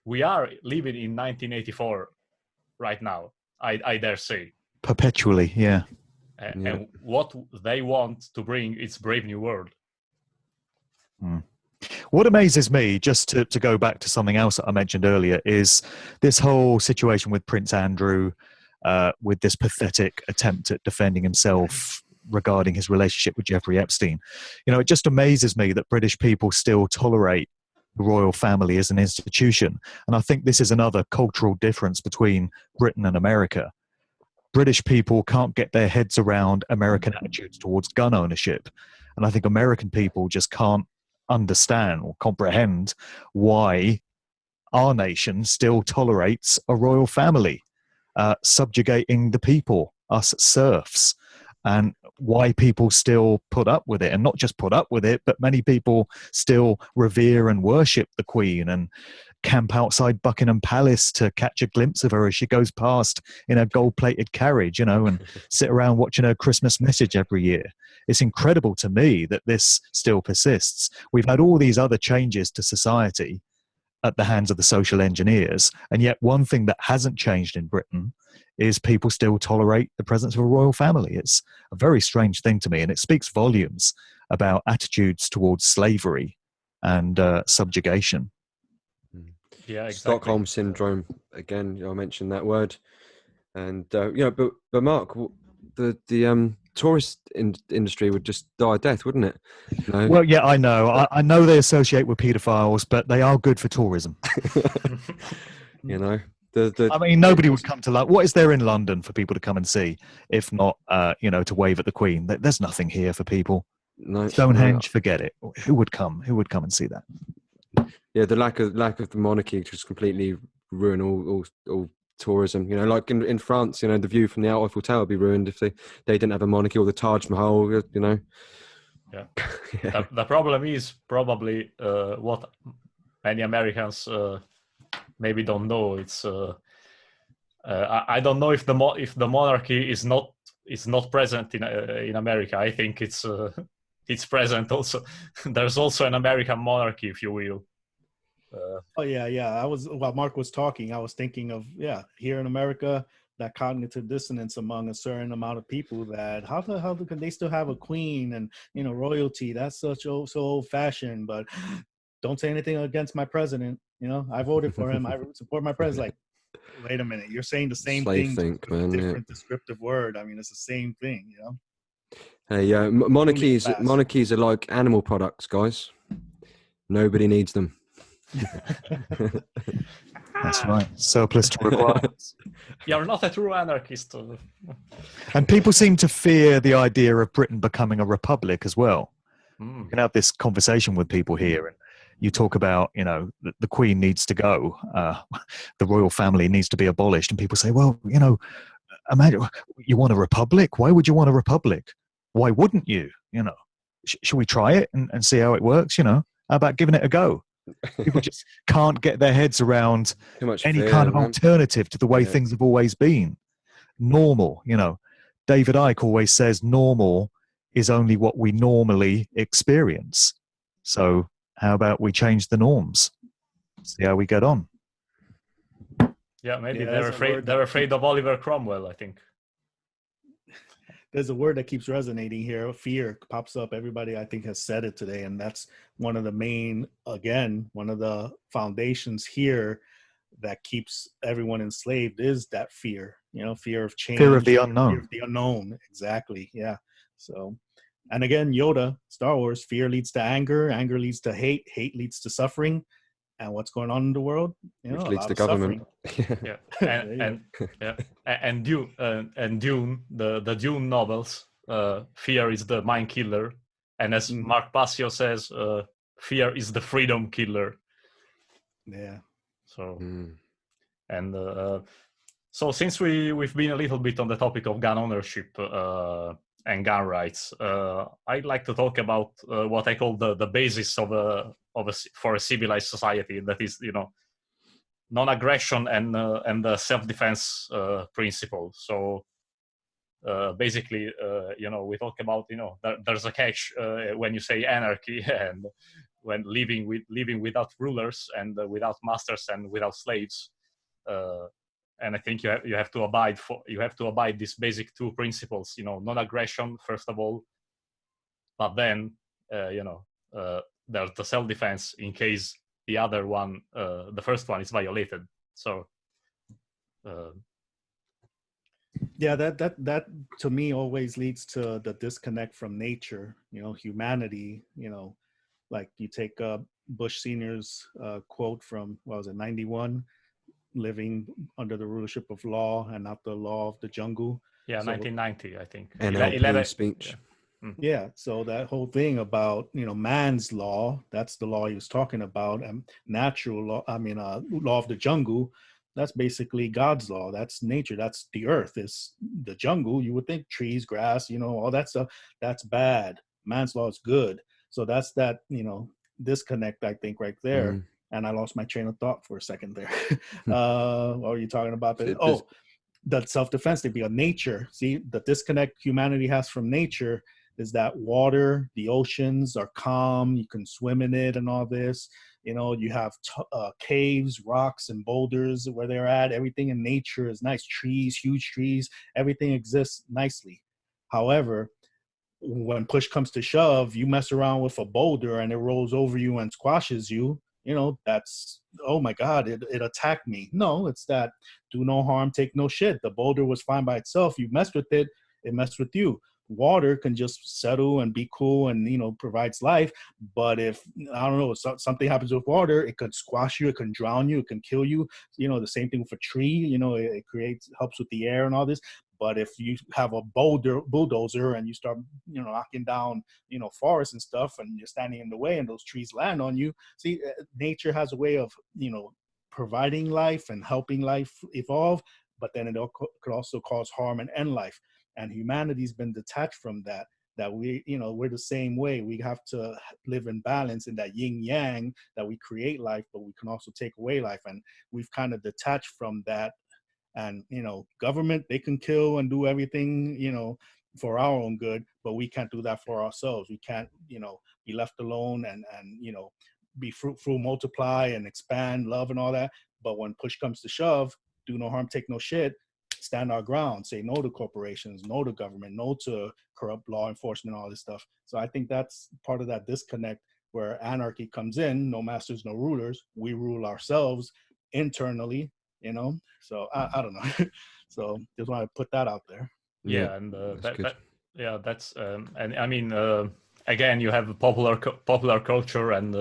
We are living in 1984 right now. I dare say. Perpetually, yeah. And what they want to bring is Brave New World. What amazes me, just to go back to something else that I mentioned earlier, is this whole situation with Prince Andrew, with this pathetic attempt at defending himself regarding his relationship with Jeffrey Epstein. It just amazes me that British people still tolerate the royal family as an institution. And I think this is another cultural difference between Britain and America. British people can't get their heads around American attitudes towards gun ownership. And I think American people just can't understand or comprehend why our nation still tolerates a royal family, subjugating the people, us serfs, and why people still put up with it. And not just put up with it, but many people still revere and worship the Queen and camp outside Buckingham Palace to catch a glimpse of her as she goes past in a gold-plated carriage, and sit around watching her Christmas message every year. It's incredible to me that this still persists. We've had all these other changes to society at the hands of the social engineers, and yet one thing that hasn't changed in Britain is people still tolerate the presence of a royal family. It's a very strange thing to me, and it speaks volumes about attitudes towards slavery and subjugation. Yeah, exactly. Stockholm syndrome again. I mentioned that word, and but Mark, the tourist industry would just die a death, wouldn't it? Well, yeah, I know. I know they associate with paedophiles, but they are good for tourism. I mean, nobody would come to London. What is there in London for people to come and see, if not, to wave at the Queen? There's nothing here for people. Stonehenge, forget it. Who would come? Who would come and see that? Yeah, the lack of the monarchy just completely ruin all tourism. Like in France, the view from the Eiffel Tower would be ruined if they didn't have a monarchy, or the Taj Mahal. Yeah. The problem is probably what many Americans maybe don't know. It's I don't know if the monarchy is not present in America. I think it's present also. There's also an American monarchy, if you will. While Mark was talking, I was thinking of here in America, that cognitive dissonance among a certain amount of people, that how the hell can they still have a queen and royalty? That's so old fashioned. But don't say anything against my president. I voted for him. I support my president. Like, wait a minute, you're saying the same thing, with a different descriptive word. I mean, it's the same thing. Hey, monarchies are like animal products, guys. Nobody needs them. That's right. Surplus to requirements. You're not a true anarchist. And people seem to fear the idea of Britain becoming a republic as well. You can have this conversation with people here, and you talk about, the Queen needs to go, the royal family needs to be abolished, and people say, well, imagine you want a republic. Why would you want a republic? Why wouldn't you? Should we try it and see how it works? How about giving it a go? People just can't get their heads around any kind of alternative to the way things have always been. Normal, David Icke always says normal is only what we normally experience. So how about we change the norms? See how we get on. Yeah, maybe they're afraid of Oliver Cromwell, I think. There's a word that keeps resonating here. Fear pops up. Everybody, I think, has said it today. And that's one of the foundations here that keeps everyone enslaved is that fear, fear of change. Fear of the unknown. Fear of the unknown, exactly, yeah. So, And again, Yoda, Star Wars, fear leads to anger, anger leads to hate, hate leads to suffering. And what's going on in the world? Which leads to government. Yeah, and Dune, the Dune novels. Fear is the mind killer, and as Mark Passio says, fear is the freedom killer. Yeah. So, and so since we've been a little bit on the topic of gun ownership and gun rights, I'd like to talk about what I call the basis for a civilized society. That is, non-aggression and the self-defense principle. So basically, we talk about, there's a catch when you say anarchy and when living without rulers and without masters and without slaves. And I think you have to abide these basic two principles, non-aggression first of all, but then there's the self-defense in case the other one, the first one, is violated. So yeah, that to me always leads to the disconnect from nature. Humanity. Like you take Bush Senior's quote from, what was it, 91, living under the rulership of law and not the law of the jungle. Yeah, so, 1990, I think. NLP speech. Yeah, so that whole thing about, man's law, that's the law he was talking about, and natural law, law of the jungle, that's basically God's law. That's nature. That's the earth. It's the jungle. You would think trees, grass, all that stuff, that's bad. Man's law is good. So that's that, disconnect, I think, right there. And I lost my train of thought for a second there. What were you talking about? The self-defense, they'd be on nature. See, the disconnect humanity has from nature is that water, the oceans are calm. You can swim in it and all this. You have caves, rocks, and boulders where they're at. Everything in nature is nice. Trees, huge trees, everything exists nicely. However, when push comes to shove, you mess around with a boulder and it rolls over you and squashes you. That's, oh my God, it attacked me. No, it's that do no harm, take no shit. The boulder was fine by itself. You messed with it, it messed with you. Water can just settle and be cool and, provides life. But if, I don't know, something happens with water, it could squash you, it can drown you, it can kill you. The same thing with a tree, it helps with the air and all this. But if you have a bulldozer and you start, knocking down, forests and stuff, and you're standing in the way and those trees land on you, see, nature has a way of, providing life and helping life evolve, but then it could also cause harm and end life. And humanity's been detached from that we, we're the same way. We have to live in balance in that yin yang, that we create life, but we can also take away life. And we've kind of detached from that. And, government, they can kill and do everything, for our own good, but we can't do that for ourselves. We can't, be left alone and, be fruitful, multiply and expand, love and all that. But when push comes to shove, do no harm, take no shit, stand our ground, say no to corporations, no to government, no to corrupt law enforcement, all this stuff. So I think that's part of that disconnect where anarchy comes in, no masters, no rulers. We rule ourselves internally, so I don't know. So just want to put that out there. Yeah, and that's and I mean, again, you have popular culture and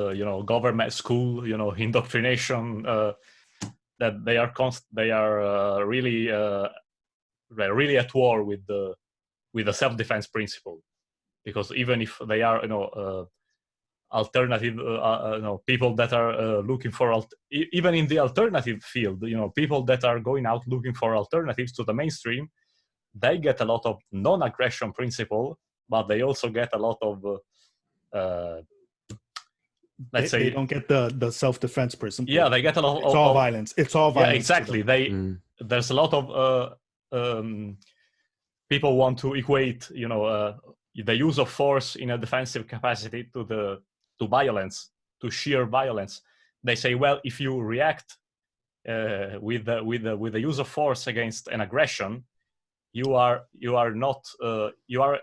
government school, indoctrination, that they are really at war with the self-defense principle, because even if they are alternative people that are looking for even in the alternative field, people that are going out looking for alternatives to the mainstream, they get a lot of non-aggression principle, but they also get a lot of they don't get the self-defense principle. Yeah, they get a lot. It's all violence. It's all violence. Yeah, exactly. There's a lot of people want to equate, the use of force in a defensive capacity to violence, to sheer violence. They say, well, if you react with the use of force against an aggression, you are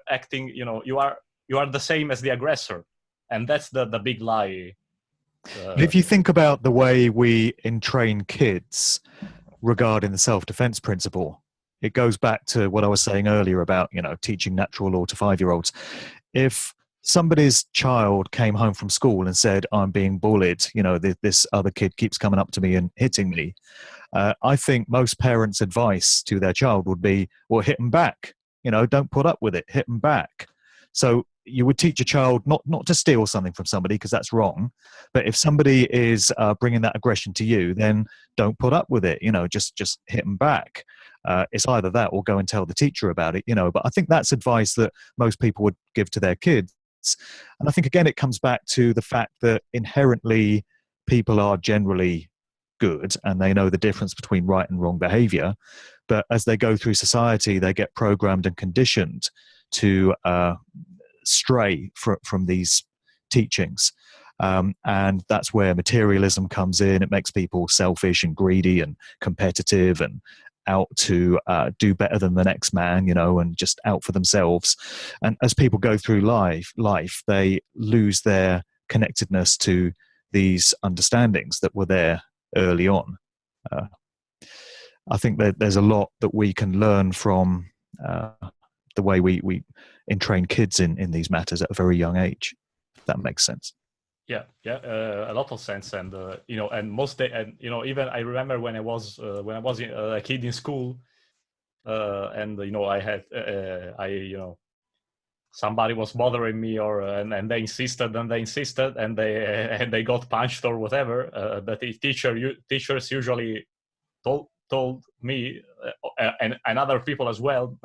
acting, you are the same as the aggressor. And that's the big lie. If you think about the way we entrain kids regarding the self-defense principle, it goes back to what I was saying earlier about, teaching natural law to 5-year-olds. if somebody's child came home from school and said, I'm being bullied, you know, this other kid keeps coming up to me and hitting me, I think most parents' advice to their child would be, well, hit them back. You know, don't put up with it, hit them back. So you would teach a child not to steal something from somebody, because that's wrong. But if somebody is bringing that aggression to you, then don't put up with it. You know, just hit them back. It's either that or go and tell the teacher about it. You know, but I think that's advice that most people would give to their kids. And I think, again, it comes back to the fact that inherently people are generally good and they know the difference between right and wrong behavior. But as they go through society, they get programmed and conditioned to stray from these teachings. And that's where materialism comes in. It makes people selfish and greedy and competitive and out to do better than the next man, you know, and just out for themselves. And as people go through life, they lose their connectedness to these understandings that were there early on. I think that there's a lot that we can learn from the way we entrain kids in these matters at a very young age, if that makes sense. Yeah, a lot of sense, and you know, and you know, even I remember when I was a kid in school, and you know, you know, somebody was bothering me, or and they insisted, and they got punched or whatever. But the teachers usually told me and other people as well,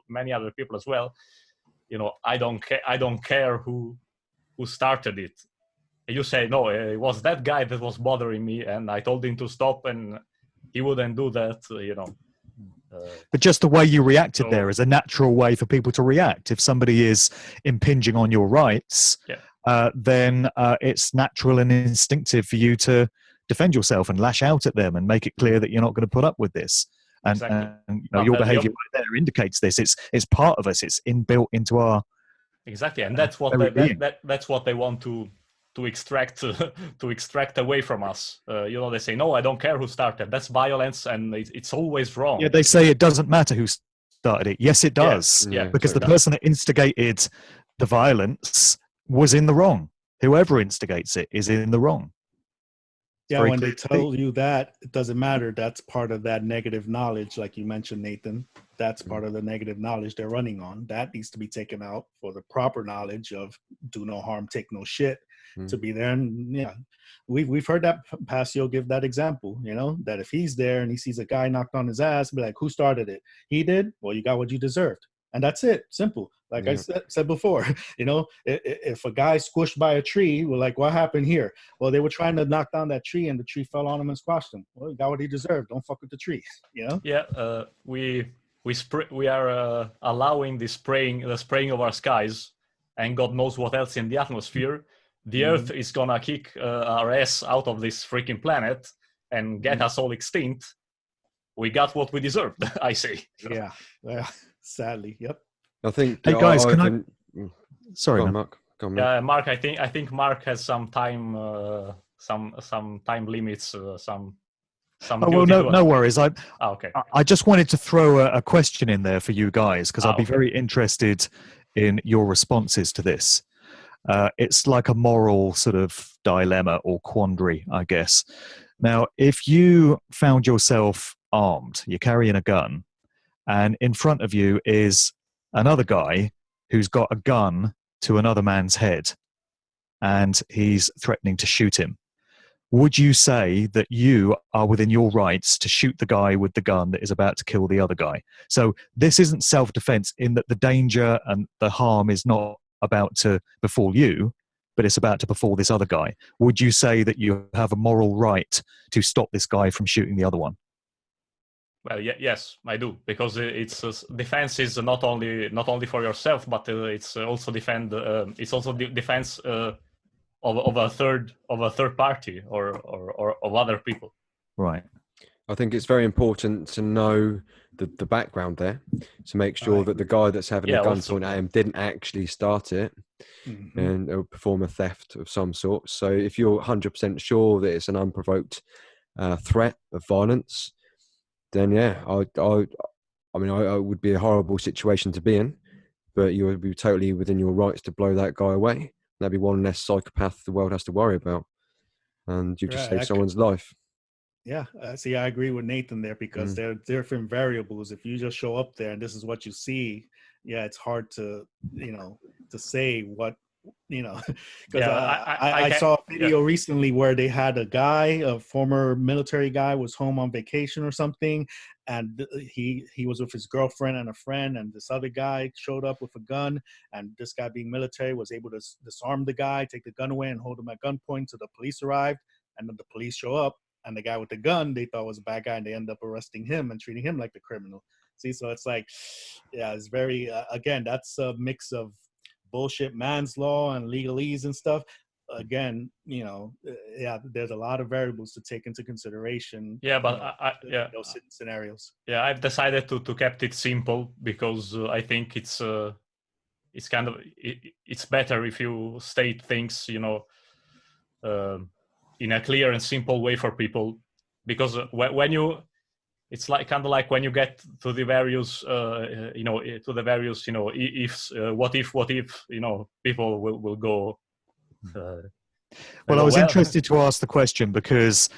many other people as well, you know, I don't care who started it. You say, no, it was that guy that was bothering me, and I told him to stop, and he wouldn't do that, you know. But just the way you reacted there is a natural way for people to react. If somebody is impinging on your rights, then it's natural and instinctive for you to defend yourself and lash out at them and make it clear that you're not going to put up with this. And, exactly. and you know, your behavior right there indicates this. It's part of us. It's inbuilt into our exactly, and that's what that's what they want to extract away from us. You know, they say, no, I don't care who started. That's violence, and it's always wrong. Yeah, they say it doesn't matter who started it. Yes, it does. Yeah, because the person that instigated the violence was in the wrong. Whoever instigates it is in the wrong. Yeah, when they tell you that, it doesn't matter. That's part of that negative knowledge, like you mentioned, Nathan. That's part of the negative knowledge they're running on. That needs to be taken out for the proper knowledge of do no harm, take no shit, to be there. And yeah, we've heard that Passio give that example, you know, that if he's there and he sees a guy knocked on his ass, be like, who started it? He did? Well, you got what you deserved. And that's it. Simple. Like I said before, you know, if a guy squished by a tree, we're like, what happened here? Well, they were trying to knock down that tree and the tree fell on him and squashed him. Well, he got what he deserved. Don't fuck with the tree, you know? Yeah, we are allowing the spraying of our skies, and God knows what else in the atmosphere. The Earth is gonna kick our ass out of this freaking planet and get us all extinct. We got what we deserved, I say. Yeah, sadly, yep. I think. Hey guys, sorry, Mark. Go on, yeah, Mark. I think Mark has some time, some time limits, some. Oh, well, no worries. Okay. I just wanted to throw a question in there for you guys, because I'd be very interested in your responses to this. It's like a moral sort of dilemma or quandary, I guess. Now, if you found yourself armed, you're carrying a gun, and in front of you is another guy who's got a gun to another man's head, and he's threatening to shoot him, would you say that you are within your rights to shoot the guy with the gun that is about to kill the other guy? So this isn't self-defense in that the danger and the harm is not about to befall you, but it's about to befall this other guy. Would you say that you have a moral right to stop this guy from shooting the other one? Well, yes, I do, because it's defense is not only for yourself, but it's also defense of a third party or of other people. Right. I think it's very important to know the background there, to make sure that the guy that's having a gun pointed at him didn't actually start it and perform a theft of some sort. So if you're 100% sure that it's an unprovoked threat of violence, then yeah, I mean, it would be a horrible situation to be in. but you would be totally within your rights to blow that guy away. That'd be one less psychopath the world has to worry about, and you've just saved someone's life. Yeah, see, I agree with Nathan there, because there are different variables. If you just show up there and this is what you see, yeah, it's hard to, to say what, because I saw a video recently where they had a former military guy, was home on vacation or something, and he was with his girlfriend and a friend, and this other guy showed up with a gun, and this guy, being military, was able to disarm the guy, take the gun away, and hold him at gunpoint. So the police arrived, and then the police show up, and the guy with the gun they thought was a bad guy, and they end up arresting him and treating him like the criminal. See, so it's like, yeah, it's very again, that's a mix of bullshit man's law and legalese and stuff. Again, there's a lot of variables to take into consideration. Yeah, but those scenarios. Yeah, I've decided to kept it simple, because I think it's kind of it's better if you state things, in a clear and simple way for people, because when you, it's like kind of like when you get to the various ifs, what if people will go. Well, I was interested to ask the question because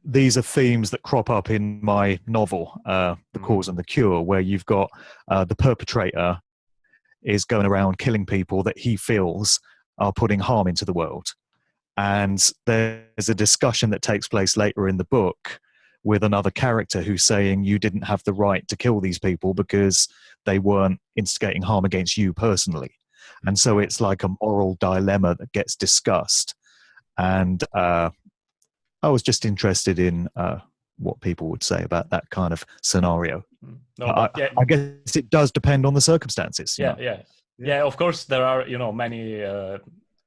these are themes that crop up in my novel, The Cause and the Cure, where you've got the perpetrator is going around killing people that he feels are putting harm into the world. And there's a discussion that takes place later in the book with another character who's saying you didn't have the right to kill these people because they weren't instigating harm against you personally. And so it's like a moral dilemma that gets discussed. And I was just interested in what people would say about that kind of scenario. I guess it does depend on the circumstances. Yeah, of course there are many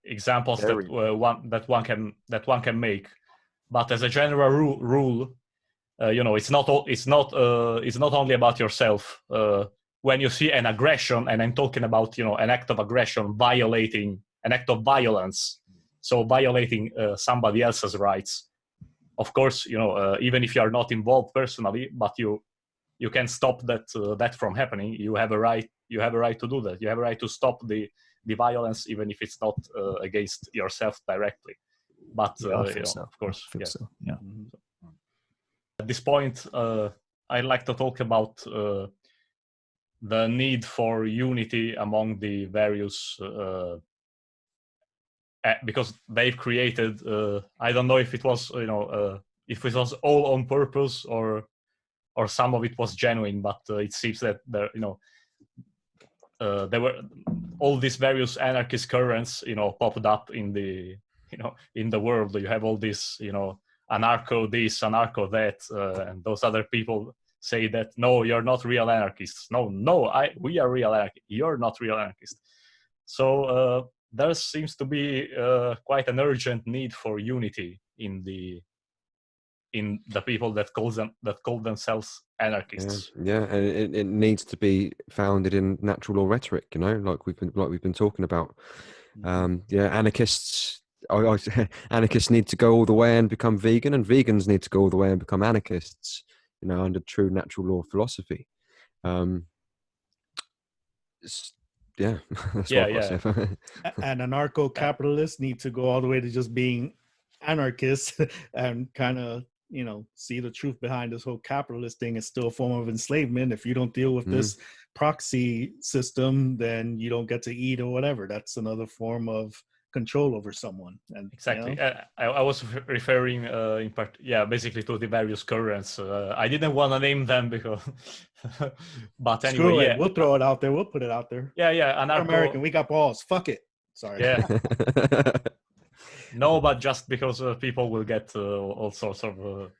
examples that one can make, but as a general rule, it's not only about yourself. When you see an aggression, and I'm talking about an act of aggression, violating an act of violence, so violating somebody else's rights, of course, even if you are not involved personally, but you can stop that from happening. You have a right to do that. You have a right to stop the violence, even if it's not against yourself directly. But of course, so. Yeah. At this point, I'd like to talk about the need for unity among the various, because they've created. I don't know if it was if it was all on purpose or some of it was genuine, but it seems that there were all these various anarchist currents popped up in the in the world. You have all this anarcho this, anarcho that, and those other people say that no, you're not real anarchists. We are real anarchists. You're not real anarchists. So there seems to be quite an urgent need for unity in the people that call themselves anarchists. Yeah, and it needs to be founded in natural law rhetoric, like we've been talking about. Anarchists. Anarchists need to go all the way and become vegan, and vegans need to go all the way and become anarchists. Under true natural law philosophy. And anarcho-capitalists need to go all the way to just being anarchists and kind of see the truth behind this whole capitalist thing. Is still a form of enslavement. If you don't deal with this proxy system, then you don't get to eat or whatever. That's another form of control over someone. And exactly, I was referring in part, basically to the various currents. I didn't want to name them because, but anyway, we'll throw it out there. We'll put it out there. We're American. We got balls. Fuck it. Sorry. Yeah. No, but just because people will get all sorts of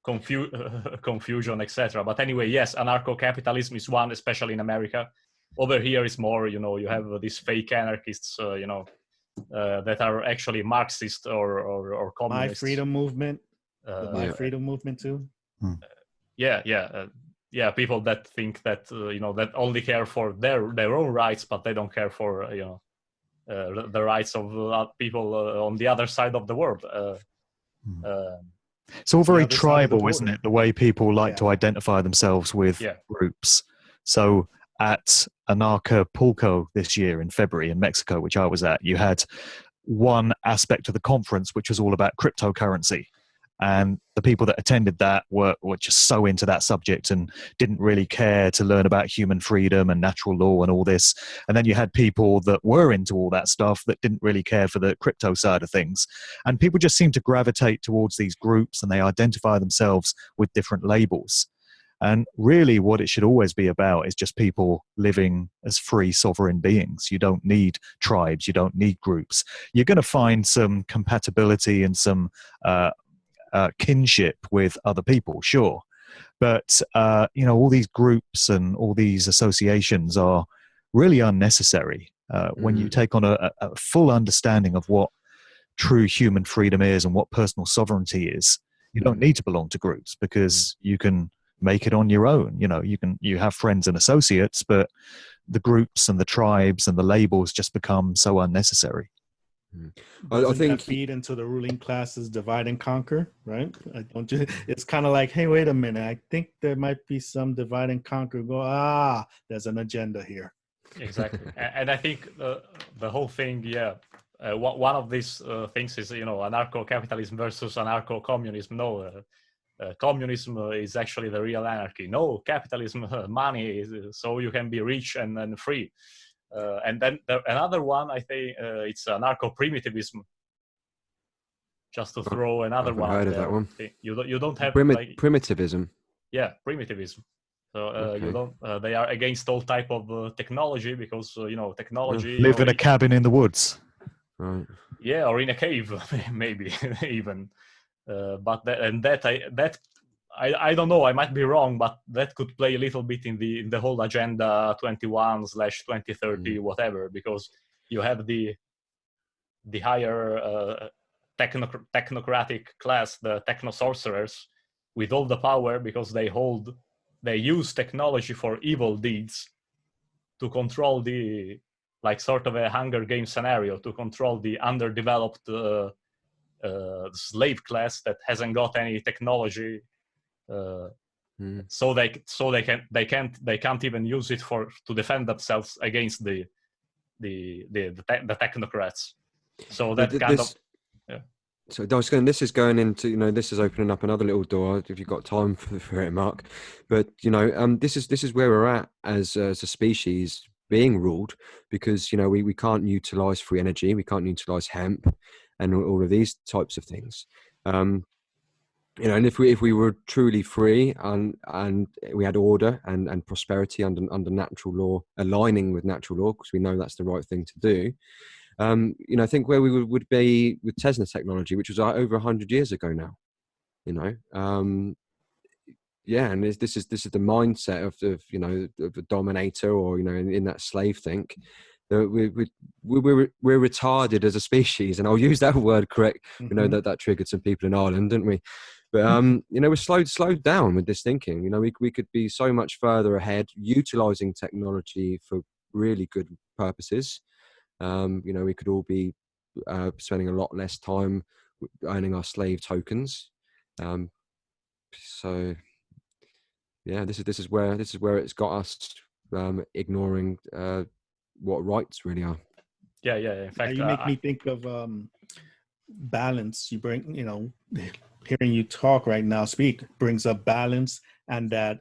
confusion, etc. But anyway, yes, anarcho-capitalism is one, especially in America. Over here is more, you have these fake anarchists, that are actually Marxist or communist. My freedom movement. Freedom movement too. People that think that that only care for their own rights, but they don't care for the rights of people on the other side of the world. It's all very tribal, isn't it? The way people like to identify themselves with groups. So at Anarchy this year in February in Mexico, which I was at, you had one aspect of the conference which was all about cryptocurrency. And the people that attended that were just so into that subject and didn't really care to learn about human freedom and natural law and all this. And then you had people that were into all that stuff that didn't really care for the crypto side of things. And people just seem to gravitate towards these groups, and they identify themselves with different labels. And really what it should always be about is just people living as free, sovereign beings. You don't need tribes. You don't need groups. You're going to find some compatibility and some kinship with other people, sure. But, all these groups and all these associations are really unnecessary. When you take on a full understanding of what true human freedom is and what personal sovereignty is, you don't need to belong to groups, because you can make it on your own. You have friends and associates, but the groups and the tribes and the labels just become so unnecessary. I think that feed into the ruling classes divide and conquer, right? It's kind of like, hey, wait a minute, I think there might be some divide and conquer. There's an agenda here. Exactly. And I think the whole thing, one of these things is, anarcho-capitalism versus anarcho-communism. No, communism is actually the real anarchy. No, capitalism, money is so you can be rich and free. And then another one, I think it's anarcho-primitivism. Just to throw another one. I've heard of that one. You don't have primitivism. Yeah, primitivism. So you don't. They are against all type of technology, because technology. Live in a cabin in the woods. Right. Yeah, or in a cave, maybe even. I don't know. I might be wrong, but that could play a little bit in the whole agenda 21/2030 whatever, because you have the higher technocratic class, the techno sorcerers, with all the power, because they use technology for evil deeds to control sort of a Hunger Games scenario, to control the underdeveloped slave class that hasn't got any technology. So they can't even use it to defend themselves against the technocrats. So that So this is going into, this is opening up another little door, if you've got time for it, Mark. But this is where we're at as a species being ruled, because we can't utilize free energy, we can't utilize hemp, and all of these types of things. And if we were truly free and we had order and prosperity under natural law, aligning with natural law, because we know that's the right thing to do. I think where we would be with Tesla technology, which was over 100 years ago now. And this is the mindset of the dominator, or in that slave think. We're retarded as a species, and I'll use that word correct. We know that triggered some people in Ireland, didn't we? But we're slowed down with this thinking. We could be so much further ahead, utilizing technology for really good purposes. We could all be spending a lot less time earning our slave tokens. So yeah, this is where it's got us ignoring what rights really are. Yeah. In fact, you make me think of balance. You bring, hearing you talk right now, speak, brings up balance and that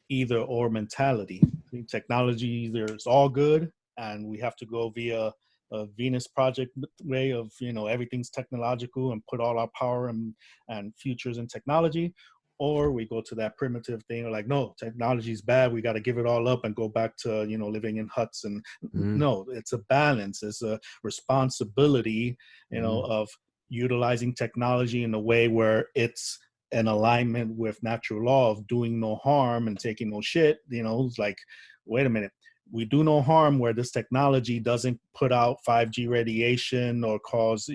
either or mentality. Technology either is all good and we have to go via a Venus project way of, everything's technological and put all our power and futures in technology, or we go to that primitive thing like, no, technology is bad, we got to give it all up and go back to, living in huts. And no, it's a balance. It's a responsibility, of utilizing technology in a way where it's an alignment with natural law of doing no harm and taking no shit. It's like, wait a minute, we do no harm where this technology doesn't put out 5G radiation or cause,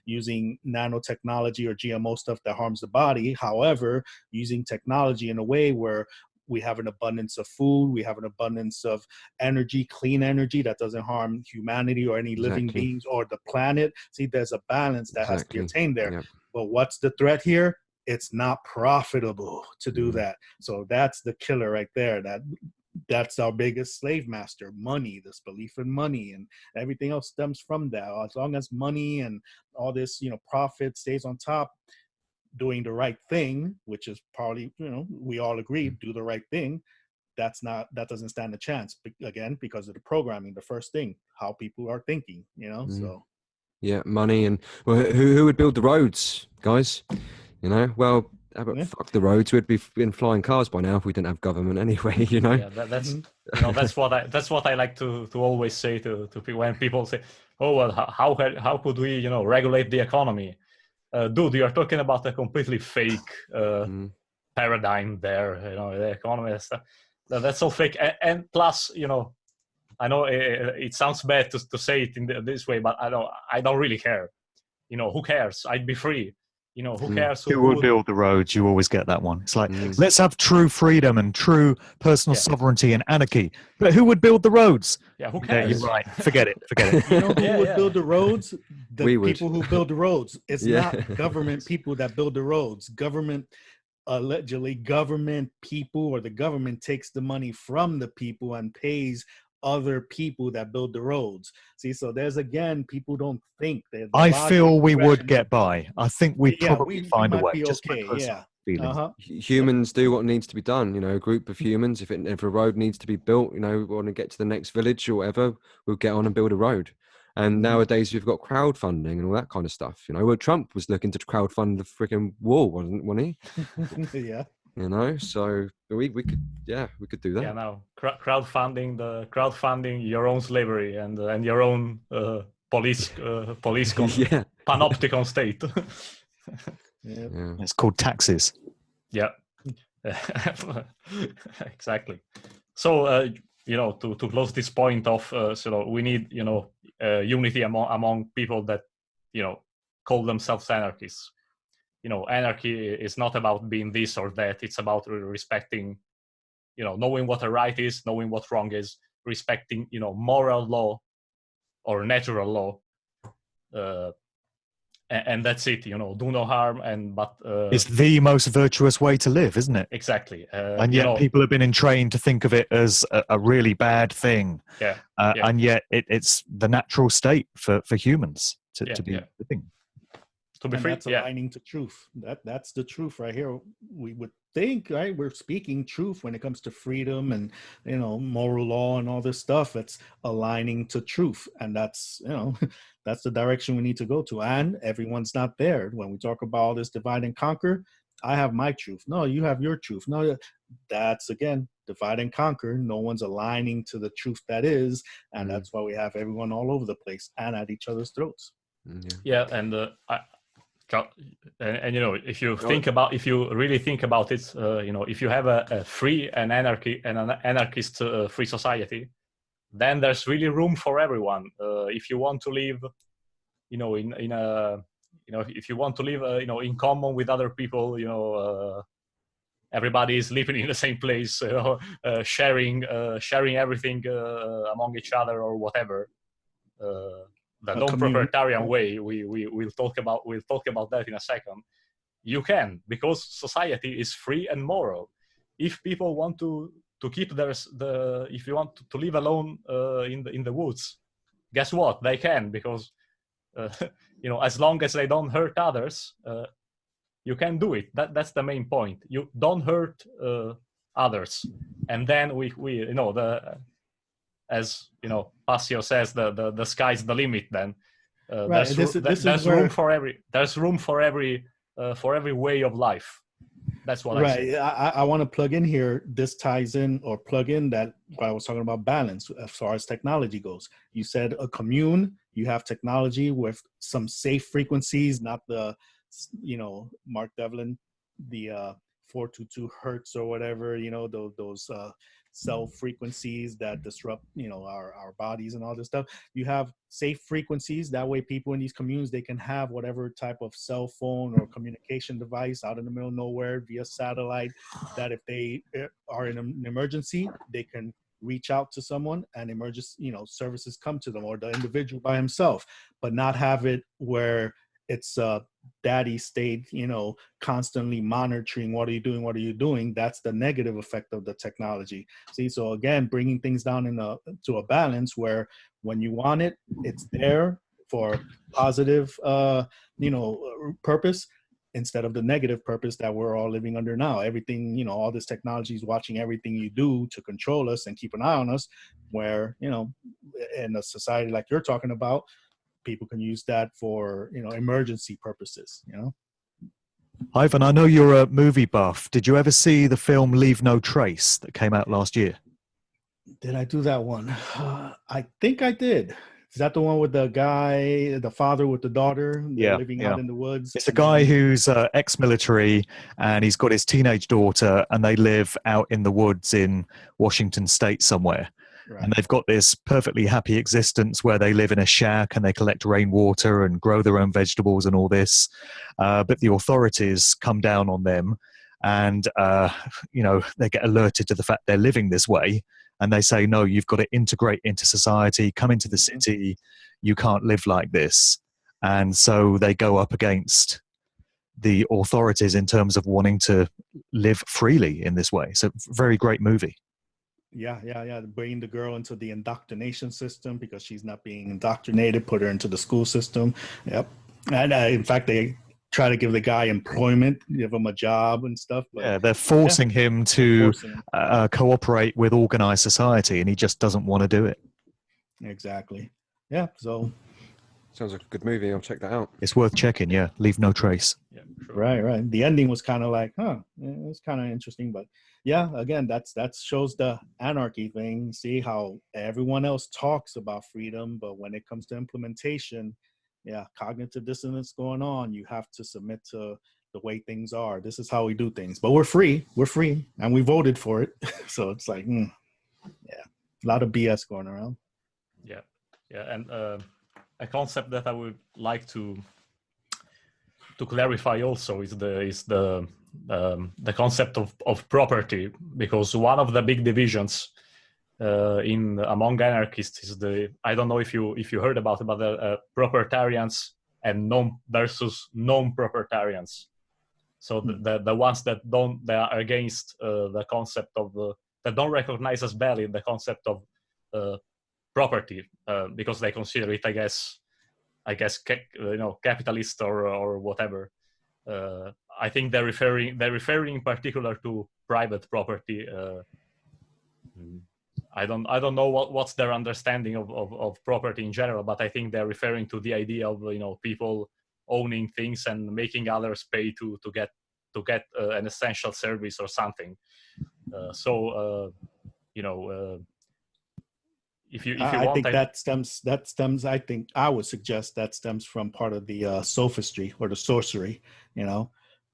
using nanotechnology or GMO stuff that harms the body. However, using technology in a way where we have an abundance of food, we have an abundance of energy, clean energy that doesn't harm humanity or any living beings or the planet. See, there's a balance that has to be attained there. Yep. But what's the threat here? It's not profitable to do that. So that's the killer right there, that that's our biggest slave master, money, this belief in money, and everything else stems from that. As long as money and all this, profit stays on top, doing the right thing, which is probably, we all agree, do the right thing, that doesn't stand a chance. Again, because of the programming, the first thing, how people are thinking, so. Yeah, money. And well, who would build the roads, guys? Well, how about fuck the roads? We'd be in flying cars by now if we didn't have government anyway. Yeah, that's what I like to always say to people when people say, "Oh well, how could we regulate the economy?" Dude, you're talking about a completely fake paradigm there. The economy that's so fake, and plus, I know it sounds bad to say it in this way, but I don't really care. Who cares? I'd be free. Who cares? Who will build the roads? You always get that one. It's like, let's have true freedom and true personal sovereignty and anarchy. But who would build the roads? Yeah, who cares? Yeah, you're right. Forget it. Who would build the roads? The We people who build the roads. It's not government people that build the roads. Allegedly government people, or the government takes the money from the people and pays other people that build the roads. See, so there's, again, people don't think. I feel we would get by. I think we'd probably find a way. Be just okay. Yeah. Humans do what needs to be done. A group of humans, if a road needs to be built, we want to get to the next village or whatever, we'll get on and build a road. And nowadays we've got crowdfunding and all that kind of stuff. Well, Trump was looking to crowdfund the freaking wall, wasn't he? Yeah. So we could do that. Yeah, now crowdfunding your own slavery and your own police panopticon state. Yeah. It's called taxes. Yeah. Exactly. So to close this point off, we need unity among people that call themselves anarchists. Anarchy is not about being this or that. It's about respecting, knowing what a right is, knowing what wrong is, respecting, moral law or natural law. And that's it, do no harm. It's the most virtuous way to live, isn't it? Exactly. And yet people have been entrained to think of it as a really bad thing. Yeah. And yet it's the natural state for humans to be living. To be free, that's aligning to truth. That's the truth right here. We would think, right? We're speaking truth when it comes to freedom and moral law and all this stuff. It's aligning to truth, and that's that's the direction we need to go to. And everyone's not there. When we talk about all this divide and conquer, I have my truth. No, you have your truth. No, that's again divide and conquer. No one's aligning to the truth that is, and that's why we have everyone all over the place and at each other's throats. Yeah, and if you really think about it, if you have a free and an anarchist free society, then there's really room for everyone. If you want to live, if you want to live, in common with other people, everybody is living in the same place, sharing everything among each other or whatever. The non-proprietarian way, we'll talk about that in a second. You can, because society is free and moral. If people want to keep if you want to live alone in the woods, guess what? They can, because as long as they don't hurt others, you can do it. That's the main point. You don't hurt others, and then as Passio says, the sky's the limit. Then there's room for every way of life. That's what I say. I want to plug in here. This ties in or plug in that I was talking about balance as far as technology goes. You said a commune. You have technology with some safe frequencies, not the Mark Devlin, the 422 hertz or whatever. Those cell frequencies that disrupt our bodies and all this stuff. You have safe frequencies, that way people in these communes, they can have whatever type of cell phone or communication device out in the middle of nowhere via satellite, that if they are in an emergency, they can reach out to someone and emergency services come to them, or the individual by himself, but not have it where it's daddy state, constantly monitoring, what are you doing? That's the negative effect of the technology. See, so again, bringing things down to a balance where when you want it, it's there for positive, purpose, instead of the negative purpose that we're all living under now. Everything, all this technology is watching everything you do to control us and keep an eye on us, where, in a society like you're talking about, people can use that for, emergency purposes, Ivan, I know you're a movie buff. Did you ever see the film Leave No Trace that came out last year? Did I do that one? I think I did. Is that the one with the guy, the father with the daughter, Yeah, living yeah. out in the woods? It's a guy who's ex-military, and he's got his teenage daughter, and they live out in the woods in Washington State somewhere. Right. And they've got this perfectly happy existence where they live in a shack and they collect rainwater and grow their own vegetables and all this. But the authorities come down on them, and they get alerted to the fact they're living this way. And they say, no, you've got to integrate into society, come into the city. You can't live like this. And so they go up against the authorities in terms of wanting to live freely in this way. So very great movie. Yeah. Bringing the girl into the indoctrination system because she's not being indoctrinated, put her into the school system. Yep. And in fact, they try to give the guy employment, give him a job and stuff. But yeah, they're forcing him to cooperate with organized society, and he just doesn't want to do it. Exactly. Yeah. So sounds like a good movie. I'll check that out. It's worth checking. Yeah, Leave No Trace. Yeah, sure. Right. The ending was kind of like, it's kind of interesting, but yeah, again, that shows the anarchy thing. See how everyone else talks about freedom, but when it comes to implementation, cognitive dissonance going on. You have to submit to the way things are. This is how we do things, but we're free, and we voted for it. So it's like, a lot of BS going around. Yeah, and a concept that I would like to clarify also is the concept of property, because one of the big divisions among anarchists is I don't know if you heard about the proprietarians and non-proprietarians. So the ones they are against the concept of that don't recognize as valid the concept of property because they consider it, I guess capitalist or whatever. I think they're referring in particular to private property. I don't know what's their understanding of property in general, but I think they're referring to the idea of people owning things and making others pay to get an essential service or something. If you I want, think that stems. I think I would suggest that stems from part of the sophistry or the sorcery.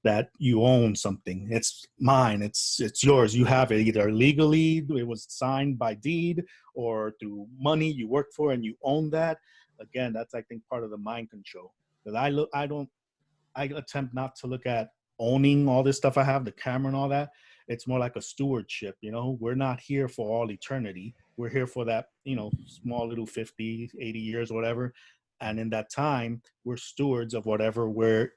That you own something. It's mine. It's yours. You have it either legally. It was signed by deed, or through money you work for and you own that. Again, that's, I think, part of the mind control. Because I attempt not to look at owning all this stuff I have, the camera and all that. It's more like a stewardship. We're not here for all eternity. We're here for that, small little 50, 80 years, whatever. And in that time, we're stewards of whatever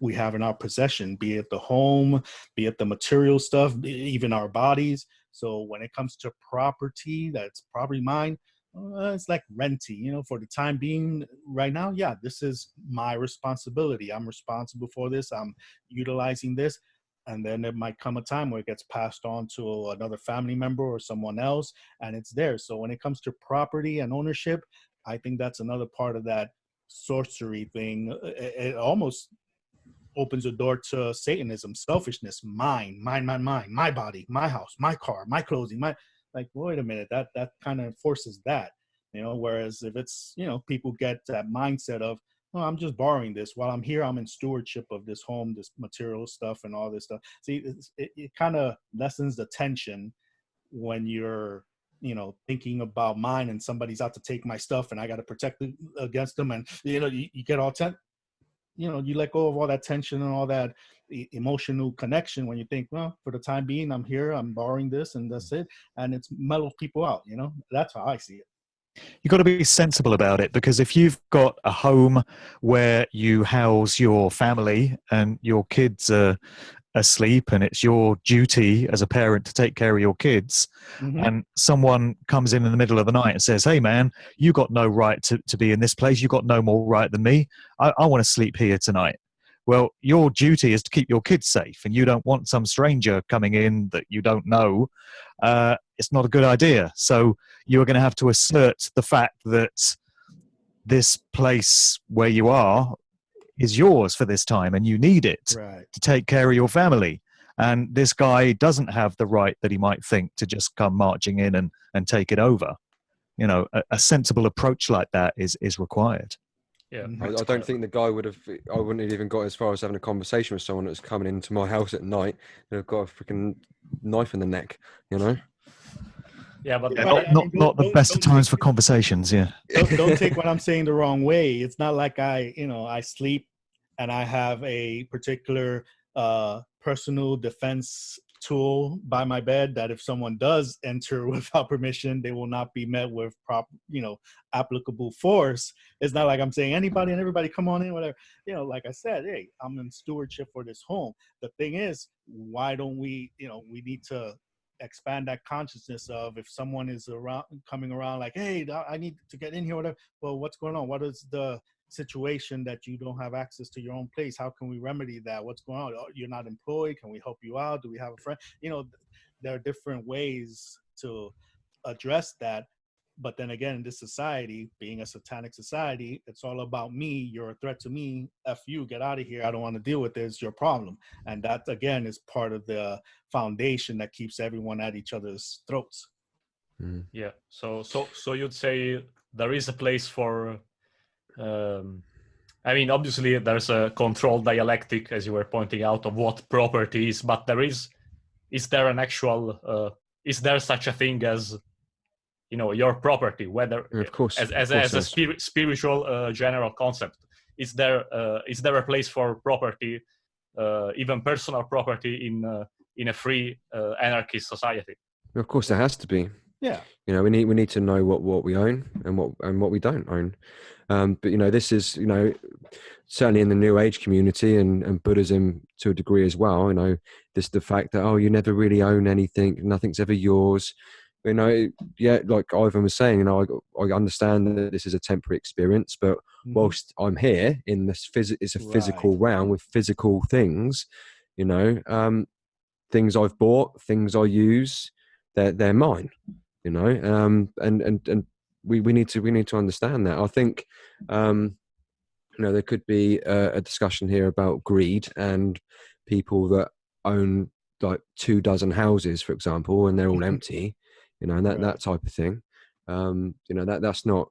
we have in our possession, be it the home, be it the material stuff, even our bodies. So when it comes to property, that's probably mine. It's like renty, for the time being right now. Yeah, this is my responsibility. I'm responsible for this. I'm utilizing this. And then there might come a time where it gets passed on to another family member or someone else, and it's there. So when it comes to property and ownership, I think that's another part of that sorcery thing. It almost opens a door to Satanism, selfishness, mine, my body, my house, my car, my clothing, wait a minute, that kind of forces that, whereas if it's, people get that mindset of, oh, I'm just borrowing this while I'm here, I'm in stewardship of this home, this material stuff and all this stuff. See, it kind of lessens the tension when you're, thinking about mine and somebody's out to take my stuff and I got to protect it against them. And, you get all you let go of all that tension and all that emotional connection when you think, well, for the time being, I'm here, I'm borrowing this and that's it. And it's mellows people out, that's how I see it. You've got to be sensible about it, because if you've got a home where you house your family and your kids are asleep and it's your duty as a parent to take care of your kids, Mm-hmm. and someone comes in the middle of the night and says, hey man, you got no right to be in this place, you got no more right than me, I want to sleep here tonight. Well, your duty is to keep your kids safe, and you don't want some stranger coming in that you don't know. It's not a good idea. So you're going to have to assert the fact that this place where you are is yours for this time, and you need it Right. to take care of your family. And this guy doesn't have the right that he might think to just come marching in and take it over. You know, a sensible approach like that is required. Yeah. I don't think the guy I wouldn't have even got as far as having a conversation with someone that's coming into my house at night and have got a freaking knife in the neck, you know? Yeah, but Yeah, Right. not the best of times for conversations. Yeah. Don't take what I'm saying the wrong way. It's not like I sleep and I have a particular personal defense tool by my bed that if someone does enter without permission, they will not be met with applicable force. It's not like I'm saying anybody and everybody come on in, whatever. Like I said, hey, I'm in stewardship for this home. The thing is, why don't we need to expand that consciousness of, if someone is coming around like, hey, I need to get in here, whatever. Well, what's going on? What is the situation that you don't have access to your own place? How can we remedy that? What's going on? You're not employed. Can we help you out? Do we have a friend? There are different ways to address that. But then again, in this society, being a satanic society, it's all about me. You're a threat to me. F you, get out of here. I don't want to deal with this. It's your problem. And that, again, is part of the foundation that keeps everyone at each other's throats. Yeah. So you'd say there is a place for, I mean, obviously there's a controlled dialectic, as you were pointing out, of what property is, but is there an actual, is there such a thing as, your property, whether Of course, as a spiritual general concept? Is there a place for property, even personal property, in a free anarchist society? Of course, there has to be. Yeah. We need to know what we own and what we don't own. But this is certainly in the New Age community and Buddhism to a degree as well. The fact that you never really own anything, nothing's ever yours. Like Ivan was saying, I understand that this is a temporary experience, but whilst I'm here in this it's a physical realm with physical things, things I've bought, things I use, they're mine, and we need to understand that. I think, there could be a discussion here about greed and people that own like 24 houses, for example, and they're all empty. And that type of thing. That's not,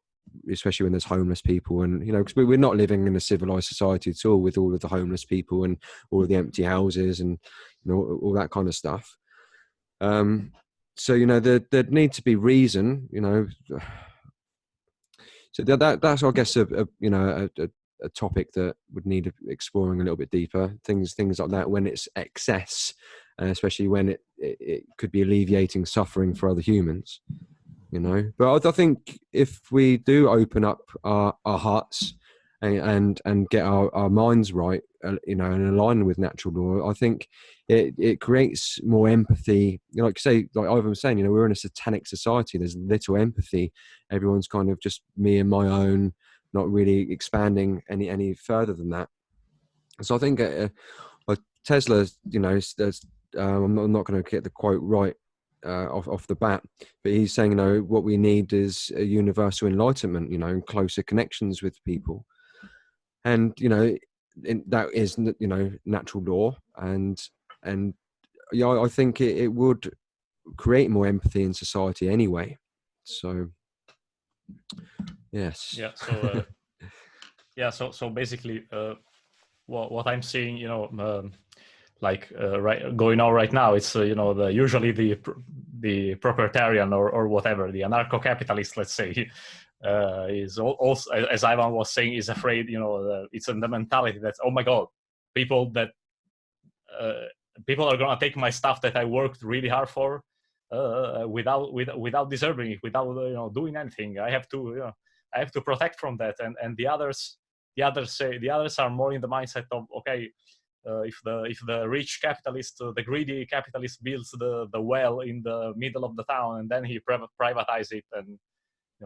especially when there's homeless people, and because we're not living in a civilized society at all with all of the homeless people and all of the empty houses and all that kind of stuff. So there need to be reason. So that's I guess a topic that would need exploring a little bit deeper. Things like that, when it's excess. Especially when it could be alleviating suffering for other humans, But I think if we do open up our hearts and get our minds right, and align with natural law, I think it creates more empathy. Like Ivan was saying, we're in a satanic society. There's little empathy. Everyone's kind of just me and my own, not really expanding any further than that. So I think Tesla, there's I'm not going to get the quote right off the bat, but he's saying, what we need is a universal enlightenment, and closer connections with people, and that is natural law, and I think it would create more empathy in society anyway. So yes, yeah. So basically, what I'm seeing, going on right now, it's usually the proprietarian or whatever, the anarcho-capitalist, let's say, is also, as Ivan was saying, is afraid. It's in the mentality that, oh my god, people are gonna take my stuff that I worked really hard for, without deserving it, without doing anything. I have to protect from that. And the others are more in the mindset of, okay, if the rich capitalist, the greedy capitalist builds the well in the middle of the town, and then he privatize it, and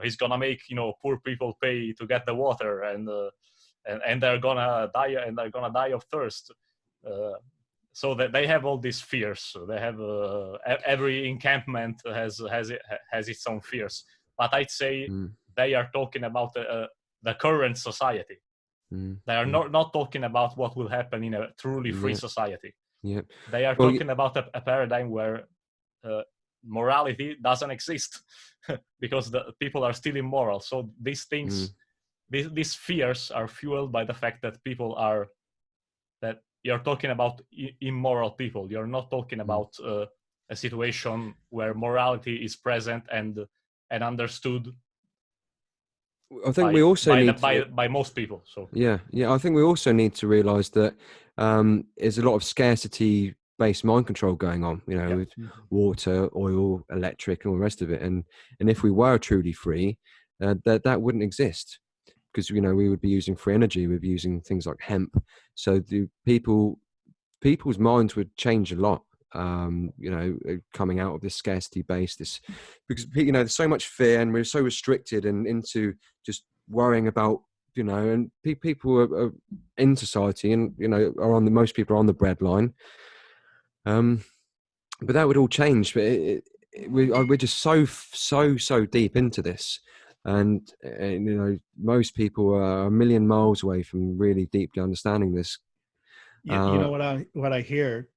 he's gonna make poor people pay to get the water, and they're gonna die of thirst. So that they have all these fears. So they have every encampment has its own fears. But I'd say they are talking about the current society. They are not talking about what will happen in a truly free society. They are talking about a paradigm where morality doesn't exist because the people are still immoral. So these things, these fears are fueled by the fact that that you're talking about immoral people. You're not talking about a situation where morality is present and understood. I think we also need by most people. So I think we also need to realise that there's a lot of scarcity-based mind control going on. With water, oil, electric, and all the rest of it. And if we were truly free, that wouldn't exist, because we would be using free energy. We'd be using things like hemp. So the people's minds would change a lot. Coming out of this scarcity base, because there's so much fear, and we're so restricted and into just worrying about and people are in society, and most people are on the breadline. But that would all change. But we're just so deep into this, and most people are a million miles away from really deeply understanding this. What I hear.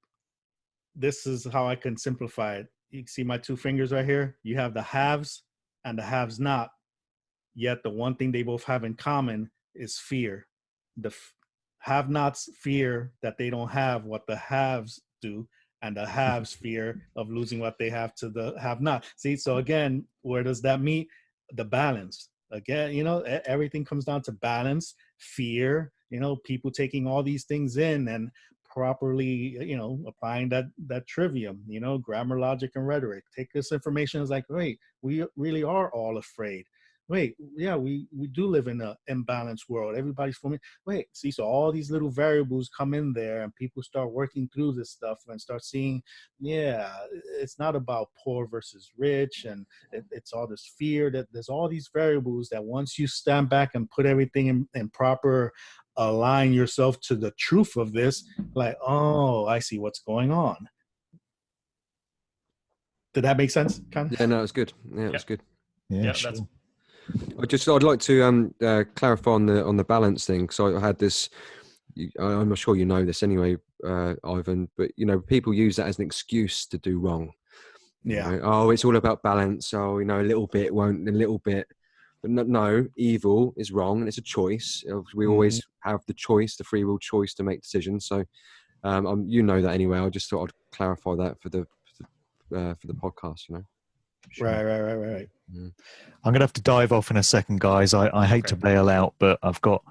This is how I can simplify it. You see my two fingers right here? You have the haves and the haves not. Yet the one thing they both have in common is fear. The have-nots fear that they don't have what the haves do, and the haves fear of losing what they have to the have-not. See, so again, where does that meet? The balance. Again, everything comes down to balance, fear, people taking all these things in and properly, applying that trivium, grammar, logic, and rhetoric. Take this information as like, wait, we really are all afraid. Wait, yeah, we do live in an imbalanced world. Everybody's for me. Wait, see, so all these little variables come in there, and people start working through this stuff and start seeing, it's not about poor versus rich, and it's all this fear that there's all these variables that once you stand back and put everything in proper, align yourself to the truth of this, like, oh, I see what's going on. Did that make sense? Kind of? Yeah, no, it's good. Yeah, it's good. Yeah, sure. I'd like to clarify on the balance thing. So I had this. I'm not sure you know this anyway, Ivan. But people use that as an excuse to do wrong. Yeah. Oh, it's all about balance. Oh, a little bit won't, a little bit. But no, evil is wrong, and it's a choice. We always have the choice, the free will choice to make decisions. So, that anyway. I just thought I'd clarify that for the podcast. Sure. Right. I'm going to have to dive off in a second, guys. I hate to bail out, but I've got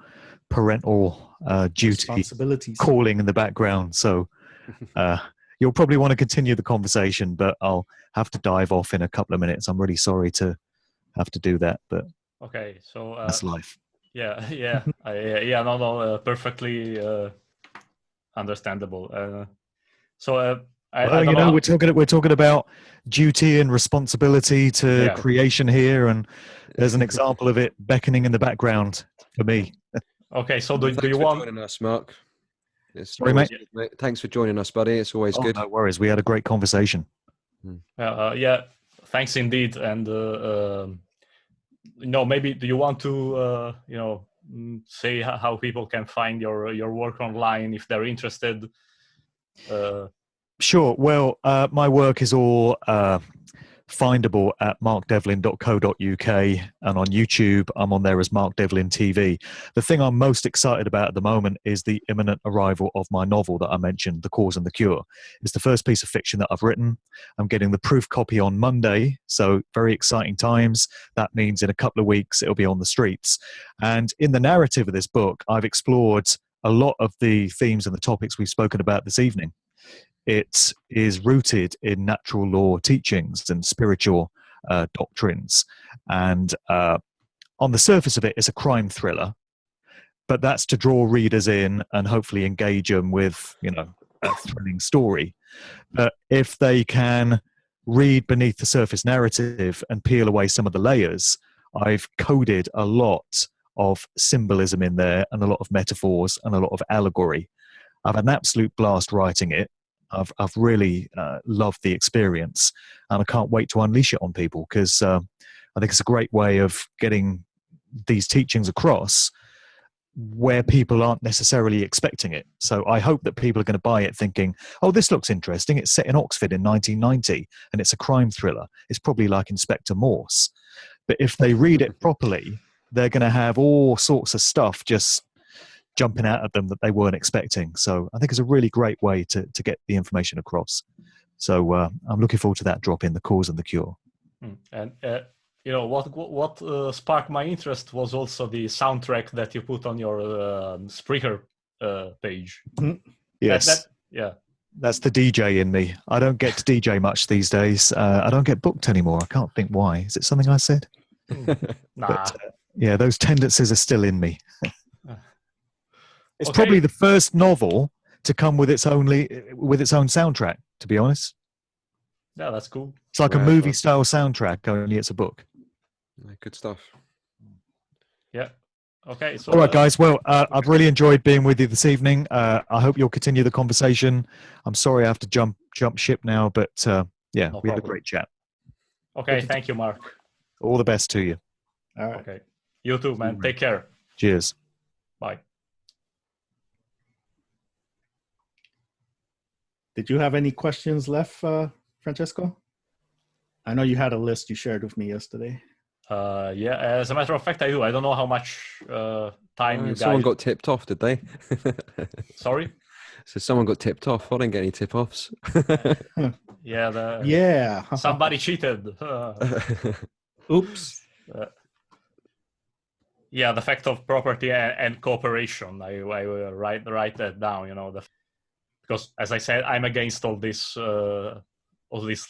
parental duty calling in the background. So you'll probably want to continue the conversation, but I'll have to dive off in a couple of minutes. I'm really sorry to have to do that, but okay, so that's life. Perfectly understandable. We're talking about duty and responsibility to creation here, and there's an example of it beckoning in the background for me. Okay, so do you want joining us, Mark? Sorry, mate. Thanks for joining us, buddy. It's always good. No worries. We had a great conversation. Thanks indeed. And maybe do you want to say how people can find your work online if they're interested? Sure. Well, my work is all findable at markdevlin.co.uk, and on YouTube I'm on there as Mark Devlin TV. The thing I'm most excited about at the moment is the imminent arrival of my novel that I mentioned, The Cause and the Cure. It's the first piece of fiction that I've written. I'm getting the proof copy on Monday, so very exciting times. That means in a couple of weeks it'll be on the streets. And in the narrative of this book, I've explored a lot of the themes and the topics we've spoken about this evening. it is rooted in natural law teachings and spiritual doctrines. And on the surface of it, it's a crime thriller, but that's to draw readers in and hopefully engage them with, a thrilling story. But if they can read beneath the surface narrative and peel away some of the layers, I've coded a lot of symbolism in there and a lot of metaphors and a lot of allegory. I've had an absolute blast writing it. I've really loved the experience, and I can't wait to unleash it on people, because I think it's a great way of getting these teachings across where people aren't necessarily expecting it. So I hope that people are going to buy it thinking, oh, this looks interesting. It's set in Oxford in 1990 and it's a crime thriller. It's probably like Inspector Morse. But if they read it properly, they're going to have all sorts of stuff just jumping out at them that they weren't expecting. So I think it's a really great way to get the information across. So I'm looking forward to that drop in The Cause and the Cure. And what sparked my interest was also the soundtrack that you put on your Spreaker page. Yes. That's the DJ in me. I don't get to DJ much these days. I don't get booked anymore. I can't think why. Is it something I said? Nah. But, yeah, those tendencies are still in me. It's probably the first novel to come with its own soundtrack, to be honest. Yeah, that's cool. It's like a movie-style soundtrack, only it's a book. Good stuff. Yeah. Okay. So, all right, guys. Well, I've really enjoyed being with you this evening. I hope you'll continue the conversation. I'm sorry I have to jump ship now, but yeah, we had a great chat. Okay. Thank you, Mark. All the best to you. All right. Okay. You too, man. Take care. Cheers. Bye. Did you have any questions left, Francesco? I know you had a list you shared with me yesterday. Yeah, as a matter of fact, I do. I don't know how much time you guys... Someone got tipped off, did they? Sorry? So someone got tipped off. I didn't get any tip-offs. Yeah. Somebody cheated. Oops. Yeah, the fact of property and cooperation. I will write that down, because as I said, I'm against all this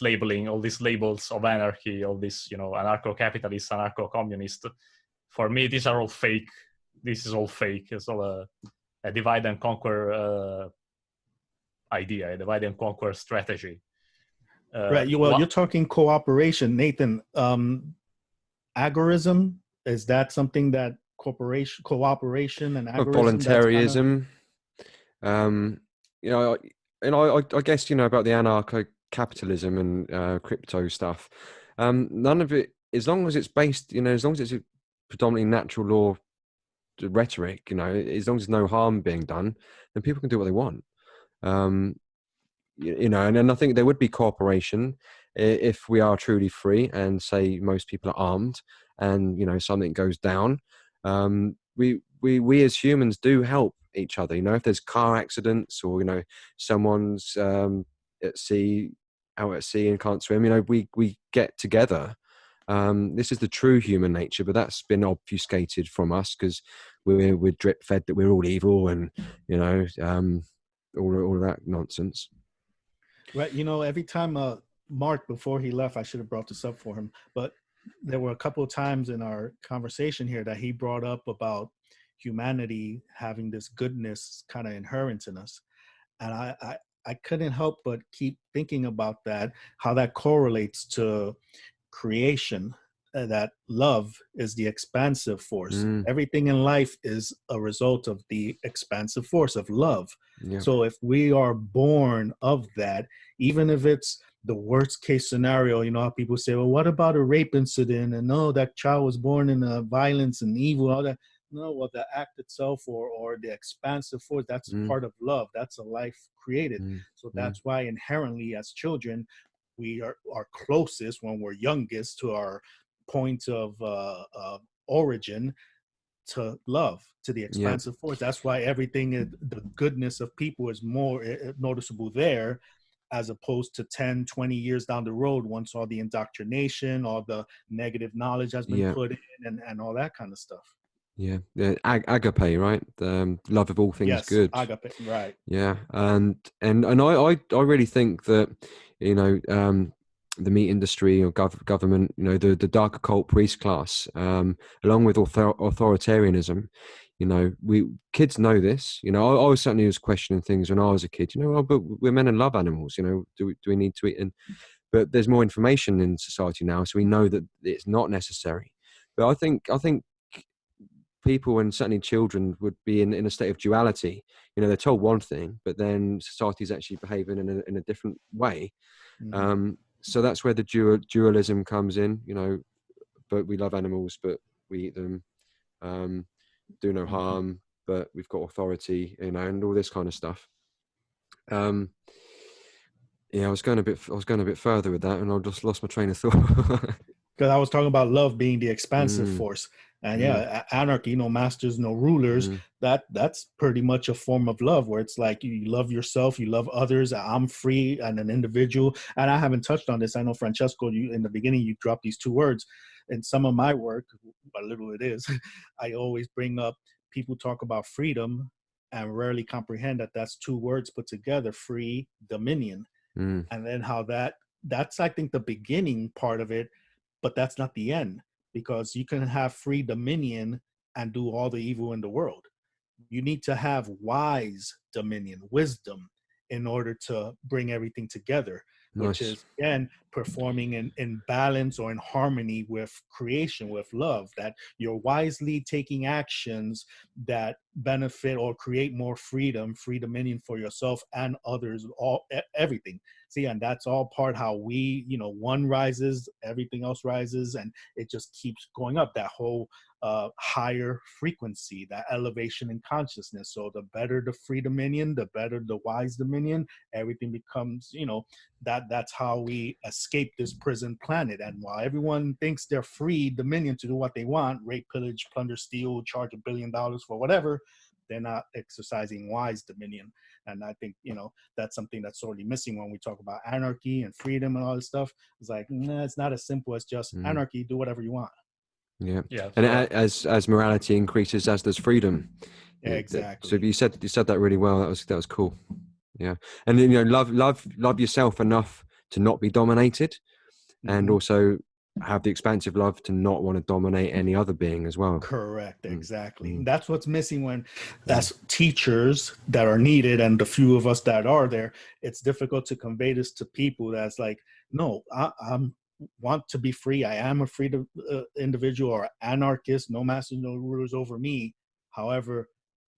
labeling, all these labels of anarchy, all this, anarcho-capitalist, anarcho-communist. For me, these are all fake. This is all fake. It's all a divide and conquer idea, a divide and conquer strategy. Right. You're talking cooperation, Nathan. Agorism, is that something that cooperation and agorism? Voluntarism. I guess about the anarcho-capitalism and crypto stuff. None of it, as long as it's based, as long as it's a predominantly natural law rhetoric, as long as there's no harm being done, then people can do what they want. And I think there would be cooperation if we are truly free and say most people are armed and something goes down. We as humans do help each other. If there's car accidents or someone's out at sea and can't swim, we get together. This is the true human nature, but that's been obfuscated from us because we're drip fed that we're all evil and all of that nonsense. Right. Every time Mark, before he left, I should have brought this up for him, but there were a couple of times in our conversation here that he brought up about humanity having this goodness kind of inherent in us. And I couldn't help but keep thinking about that, how that correlates to creation, that love is the expansive force. Everything in life is a result of the expansive force of love. Yeah. So if we are born of that, even if it's the worst case scenario, how people say, well, what about a rape incident? And no, that child was born in violence and evil, all that. No, well, the act itself or the expansive force, that's part of love. That's a life created. So that's why inherently as children, we are closest when we're youngest to our point of origin to love, to the expansive force. That's why everything, the goodness of people is more noticeable there, as opposed to 10, 20 years down the road, once all the indoctrination, all the negative knowledge has been put in and all that kind of stuff. Yeah, yeah, agape, right? Love of all things Yes, good. agape, right. Yeah, and I really think that, you know, the meat industry or government, you know, the dark occult priest class, along with authoritarianism, you know, kids know this. You know, I was certainly was questioning things when I was a kid. You know, oh, but we're meant to love animals. You know, do we need to eat? But there's more information in society now, so we know that it's not necessary. But I think people, and certainly children, would be in a state of duality. You know, they're told one thing, but then society is actually behaving in a different way. Mhm. So that's where the dualism comes in. You know, but we love animals, but we eat them. Do no Mhm. harm, but we've got authority. You know, and all this kind of stuff. Um, yeah, I was going a bit further with that, and I just lost my train of thought. Because I was talking about love being the expansive mm, force, and mm, yeah, anarchy, no masters, no rulers. mm, That's pretty much a form of love, where it's like you love yourself, you love others. I'm free and an individual. And I haven't touched on this. I know Francesco, you in the beginning you dropped these two words. In some of my work, what little it is, I always bring up people talk about freedom and rarely comprehend that that's two words put together: free dominion. mm. And then how that's I think the beginning part of it, but that's not the end, because you can have free dominion and do all the evil in the world. You need to have wise dominion, wisdom, in order to bring everything together, which Nice. is again performing in balance or in harmony with creation, with love, that you're wisely taking actions that benefit or create more freedom, free dominion for yourself and others, everything. See, and that's all part how we, one rises, everything else rises, and it just keeps going up, that whole higher frequency, that elevation in consciousness. So the better the free dominion, the better the wise dominion, everything becomes, that's how we escape this prison planet. And while everyone thinks they're free dominion to do what they want, rape, pillage, plunder, steal, charge $1 billion for whatever, they're not exercising wise dominion. And I think, that's something that's sorely missing when we talk about anarchy and freedom and all this stuff. It's like, nah, it's not as simple as just Mm. anarchy, do whatever you want. Yeah, Yeah. and So as morality increases, as does freedom. So Exactly. you said that really well. That was cool. Yeah, and then, you know, love yourself enough to not be dominated, and Mm-hmm. also have the expansive love to not want to dominate any other being as well. Correct, Mm, exactly. mm, That's what's missing when, as teachers that are needed, and the few of us that are there, it's difficult to convey this to people. That's like, no, I'm want to be free. I am a free individual or anarchist. No masters, no rulers over me. However,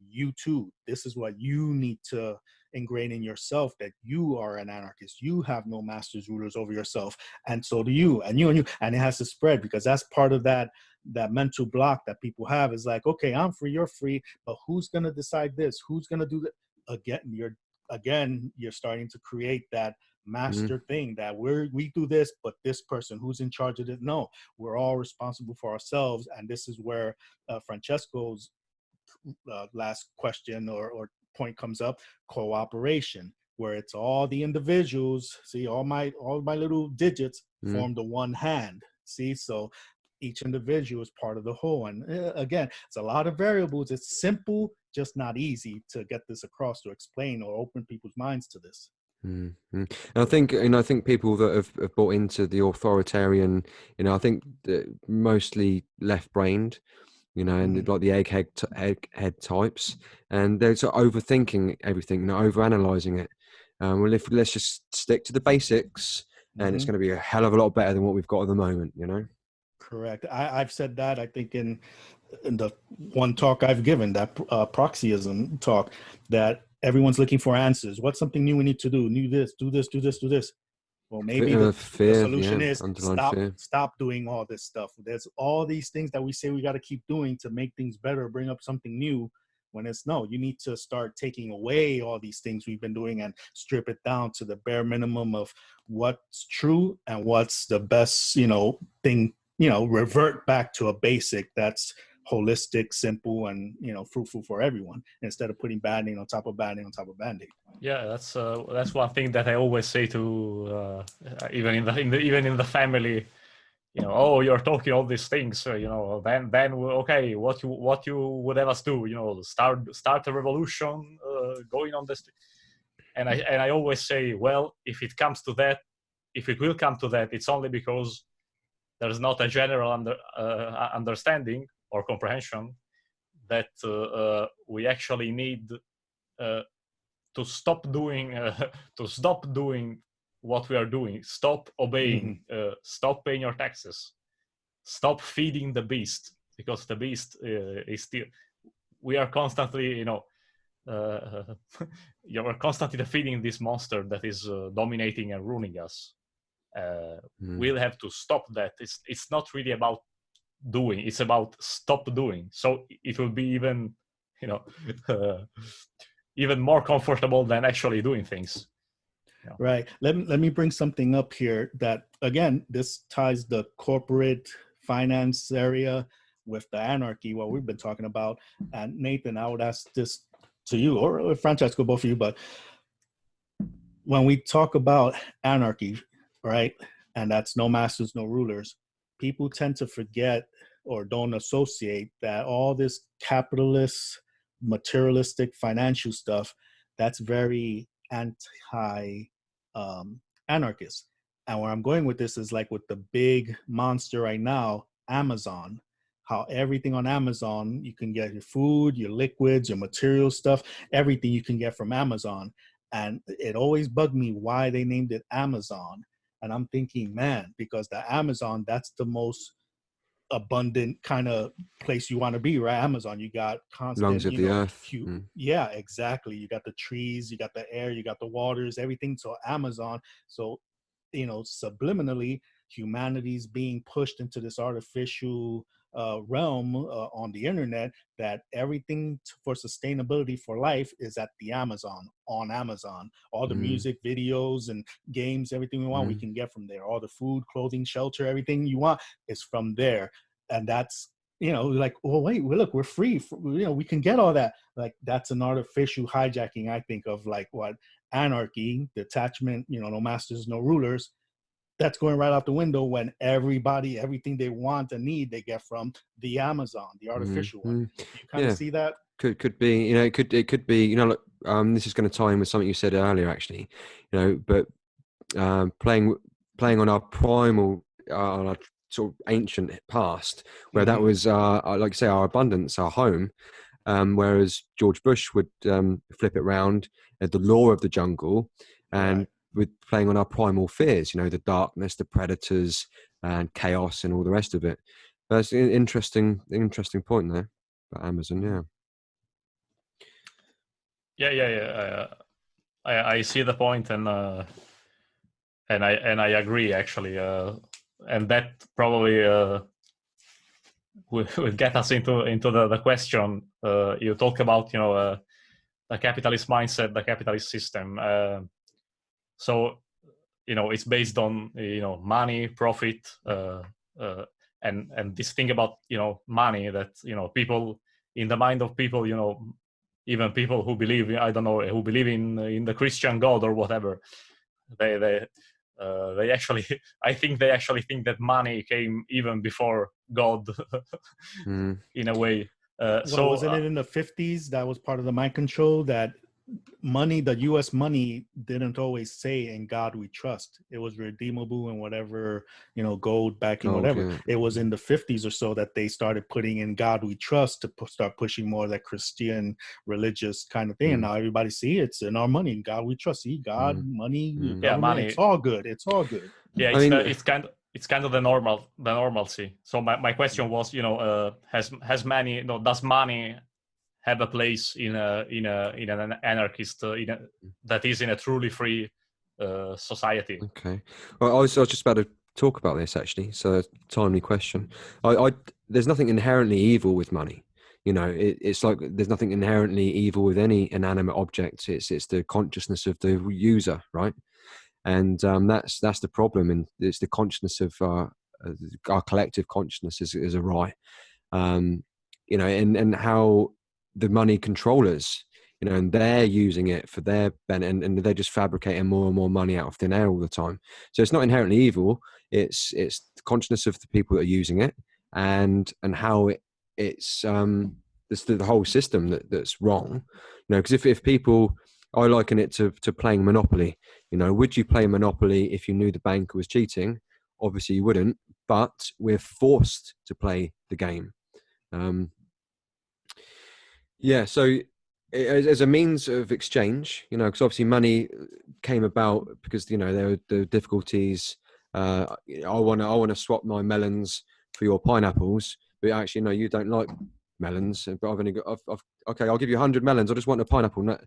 you too. This is what you need to ingrain in yourself, that you are an anarchist. You have no masters, rulers over yourself, and so do you, and you, and it has to spread, because that's part of that mental block that people have. Is like, okay, I'm free, you're free, but who's going to decide this? Who's going to do that? You're starting to create that mm, master thing, that we do this, but this person who's in charge of it, no, we're all responsible for ourselves. And this is where Francesco's last question or point comes up: cooperation, where it's all the individuals. See, all my little digits mm. form the one hand. See, so each individual is part of the whole. And again, it's a lot of variables. It's simple, just not easy to get this across, to explain or open people's minds to this. Mm, mm. And I think people that have bought into the authoritarian, you know, I think that mostly left-brained, you know, and Mm. like the egghead types, and they're sort of overthinking everything, you know, overanalyzing it. Well, if let's just stick to the basics, and it's Mm-hmm. going to be a hell of a lot better than what we've got at the moment, you know. Correct. I've said that, I think, in the one talk I've given, that proxyism talk, that everyone's looking for answers. What's something new we need to do? New this, do this, do this, do this. Well, maybe the Fear, solution yeah, is underlying stop fear. stop doing all this stuff. There's all these things that we say we got to keep doing to make things better, bring up something new. When it's no, you need to start taking away all these things we've been doing and strip it down to the bare minimum of what's true and what's the best, thing. Revert back to a basic that's holistic, simple, and fruitful for everyone, instead of putting band-aid on top of band-aid on top of band-aid. yeah, that's one thing that I always say to even in the family, oh, you're talking all these things, then okay, what you would have us do, start a revolution, going on this. And I always say, well, if it will come to that, it's only because there's not a general understanding or comprehension that we actually need to stop doing what we are doing. Stop obeying. Stop paying your taxes. Stop feeding the beast, because the beast is still. We are constantly, you're constantly feeding this monster that is dominating and ruining us. We'll have to stop that. It's not really about doing, it's about stop doing. So it will be even even more comfortable than actually doing things. Right. Let me bring something up here that, again, this ties the corporate finance area with the anarchy, what we've been talking about. And Nathan, I would ask this to you, or Francesco, both of you, but when we talk about anarchy, right, and that's no masters, no rulers, people tend to forget or don't associate that all this capitalist, materialistic, financial stuff, that's very anti-anarchist. And where I'm going with this is like with the big monster right now, Amazon. How everything on Amazon, you can get your food, your liquids, your material stuff, everything you can get from Amazon. And it always bugged me why they named it Amazon. And I'm thinking, man, because the Amazon, that's the most abundant kind of place you want to be, right? Amazon, you got constant Lungs of the earth. Yeah, exactly. You got the trees, you got the air, you got the waters, everything. So Amazon, so subliminally, humanity's being pushed into this artificial realm on the internet, that everything for sustainability for life is at the Amazon, on Amazon. All the music, videos, and games, everything we want, we can get from there. All the food, clothing, shelter, everything you want is from there. And that's, like, well, wait, look, we're free. We can get all that. Like, that's an artificial hijacking, I think, of like what anarchy, detachment, no masters, no rulers. That's going right out the window when everything they want and need, they get from the Amazon, the artificial one. You kind of see that? Could be, it could be, look, this is going to tie in with something you said earlier, actually, but playing on our primal, our sort of ancient past, where that was, like say, our abundance, our home, whereas George Bush would flip it round, the law of the jungle, and with playing on our primal fears, the darkness, the predators, and chaos, and all the rest of it. That's an interesting point there about Amazon. I see the point, and I agree, actually, and that probably will get us into the question you talk about, the capitalist mindset, the capitalist system. So, it's based on, money, profit, and this thing about, money, that, people, in the mind of people, even people who believe, I don't know, who believe in the Christian God or whatever, they actually, I think they actually think that money came even before God, in a way. So wasn't it in the 50s that was part of the mind control, that money, the US money, didn't always say "in God we trust"? It was redeemable and whatever, gold backing, whatever. It was in the 50s or so that they started putting "in God we trust" to start pushing more of that Christian religious kind of thing. And now everybody see it's in our money, in God we trust. See, God, money, money, it's all good. It's all good. Yeah, it's kind of the normalcy. So my question was, has money, does money have a place in an anarchist, that is in a truly free society? Okay. Well, I was just about to talk about this, actually. So, timely question. There's nothing inherently evil with money. It's like there's nothing inherently evil with any inanimate object. It's the consciousness of the user, right? And that's the problem, and it's the consciousness of our collective consciousness is awry. And how the money controllers, you know, and they're using it for their benefit, and they're just fabricating more and more money out of thin air all the time. So it's not inherently evil. It's the consciousness of the people that are using it, and how it's the whole system that's wrong. You know, because if people, I liken it to playing Monopoly. You know, would you play Monopoly if you knew the banker was cheating? Obviously you wouldn't, but we're forced to play the game. So as a means of exchange, you know, because obviously money came about because, you know, there were the difficulties. I want to swap my melons for your pineapples, but actually, no, you don't like melons. But I've only got, okay, I'll give you 100 melons. I just want a pineapple.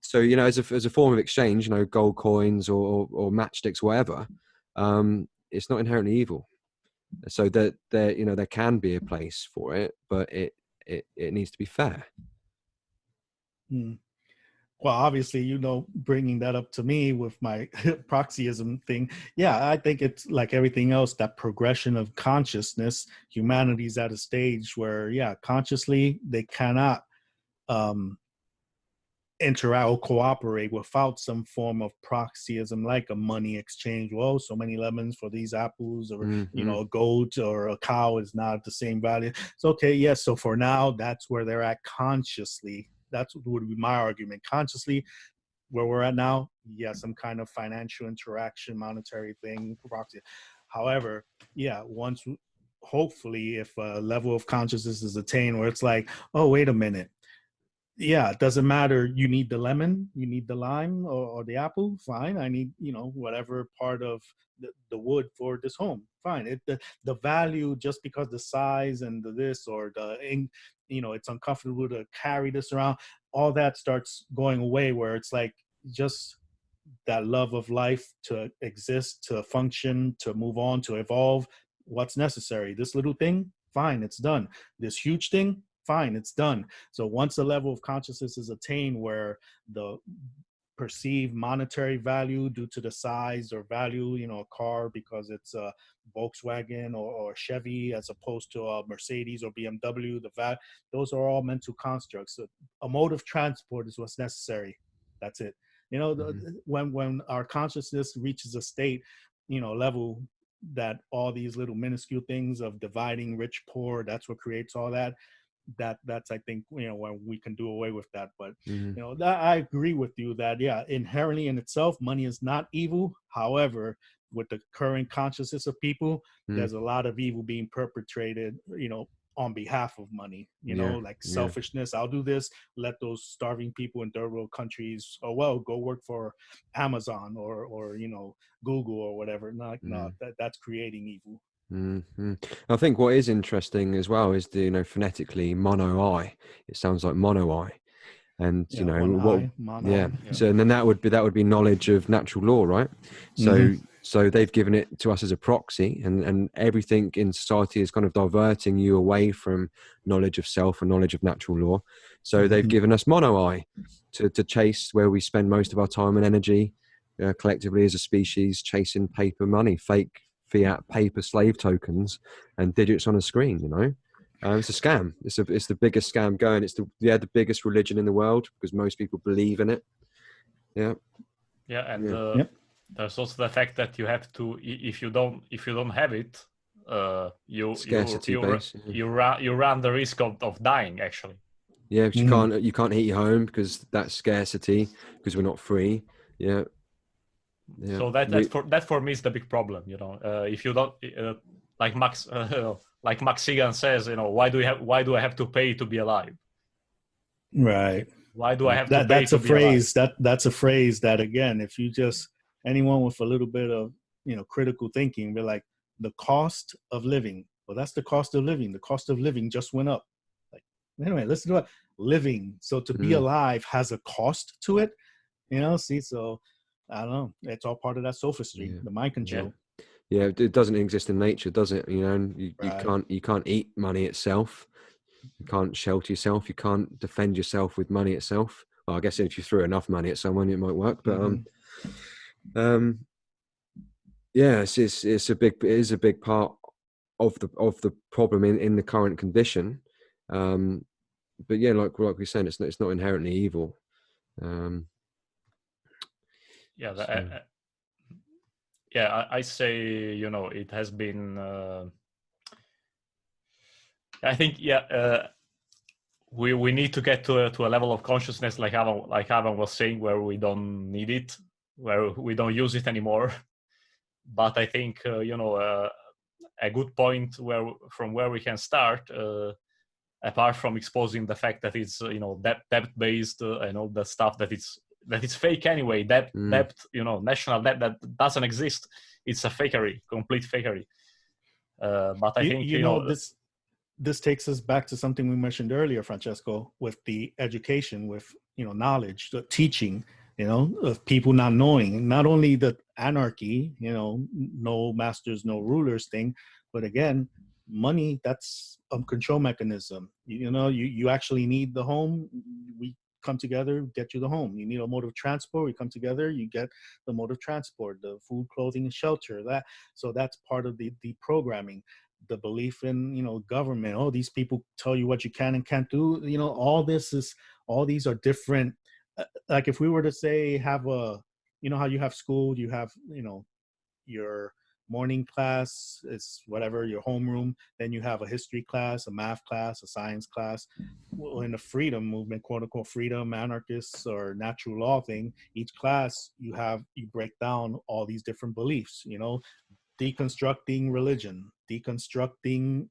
So, you know, as a form of exchange, you know, gold coins or matchsticks, whatever, it's not inherently evil. So that you know, there can be a place for it, but it needs to be fair. Well, obviously, you know, bringing that up to me with my proxyism thing, yeah, I think it's like everything else, that progression of consciousness. Humanity's at a stage where, yeah, consciously they cannot interact or cooperate without some form of proxyism, like a money exchange. Well, so many lemons for these apples, or you know, a goat or a cow is not the same value. It's okay, yes. So for now, that's where they're at consciously. That's what would be my argument. Consciously, where we're at now, yeah, some kind of financial interaction, monetary thing, proxy. However, yeah, once, hopefully, if a level of consciousness is attained where it's like, oh, wait a minute, yeah, it doesn't matter. You need the lemon, you need the lime, or the apple. Fine. I need, you know, whatever part of the wood for this home. Fine. The value, just because the size and the this or the, you know, it's uncomfortable to carry this around. All that starts going away, where it's like just that love of life to exist, to function, to move on, to evolve. What's necessary? This little thing, fine, it's done. This huge thing, fine, it's done. So once the level of consciousness is attained where the perceived monetary value due to the size or value, you know, a car because it's a Volkswagen or Chevy as opposed to a Mercedes or BMW, those are all mental constructs. So a mode of transport is what's necessary. That's it. You know, when our consciousness reaches a state, you know, level that all these little minuscule things of dividing rich, poor, that's what creates all that. That's I think, you know, when we can do away with that. But you know, that I agree with you that, yeah, inherently in itself, money is not evil. However, with the current consciousness of people, there's a lot of evil being perpetrated, you know, on behalf of money, you know, like selfishness. I'll do this, let those starving people in third world countries, oh well, go work for Amazon or you know, Google or whatever. No, that's creating evil. I think what is interesting as well is the, you know, phonetically mono-I. It sounds like mono-I, and you know what? So and then that would be knowledge of natural law, right? So they've given it to us as a proxy, and everything in society is kind of diverting you away from knowledge of self and knowledge of natural law. So they've given us mono-I to chase, where we spend most of our time and energy collectively as a species, chasing paper money, fake fiat paper slave tokens and digits on a screen. You know, it's a scam. It's the biggest scam going. It's the biggest religion in the world because most people believe in it. There's also the fact that you have to, if you don't have it, you run the risk of dying, actually. Yeah, but you can't heat your home because that's scarcity, because we're not free. Yeah. So that for me is the big problem. You know, if you don't, like Max Sigan says, you know, why do I have to pay to be alive? Right. Why do I have to pay that's to a be phrase alive? that's a phrase that, again, if you just, anyone with a little bit of, you know, critical thinking, be like, the cost of living. Well, that's the cost of living. The cost of living just went up. Like, anyway, listen to it. Living. So to be alive has a cost to it. You know, see, so I don't know. It's all part of that sophistry, the mind control. Yeah, it doesn't exist in nature, does it? You know, you can't eat money itself. You can't shelter yourself. You can't defend yourself with money itself. Well, I guess if you threw enough money at someone, it might work. But it's a big part of the problem in the current condition. yeah, like we're saying, it's not inherently evil. Yeah, So. I say, you know, it has been. I think, we need to get to a level of consciousness, like Ivan was saying, where we don't need it, where we don't use it anymore. But I think, a good point from where we can start, apart from exposing the fact that it's debt based, and all the stuff that it's fake anyway. Debt, national debt that doesn't exist. It's a fakery, complete fakery. But I think this takes us back to something we mentioned earlier, Francesco, with the education, with knowledge, the teaching, of people not knowing, not only the anarchy, no masters, no rulers thing, but again, money, that's a control mechanism. You actually need the home. We come together, get you the home. You need a mode of transport. We come together, you get the mode of transport, the food, clothing, and shelter. So that's part of the programming. The belief in government. Oh, these people tell you what you can and can't do. All these are different. Like if we were to say have a, how you have school, you have your morning class is whatever, your homeroom, then you have a history class, a math class, a science class. Well, in the freedom movement, quote unquote freedom, anarchists or natural law thing, each class you break down all these different beliefs, deconstructing religion, deconstructing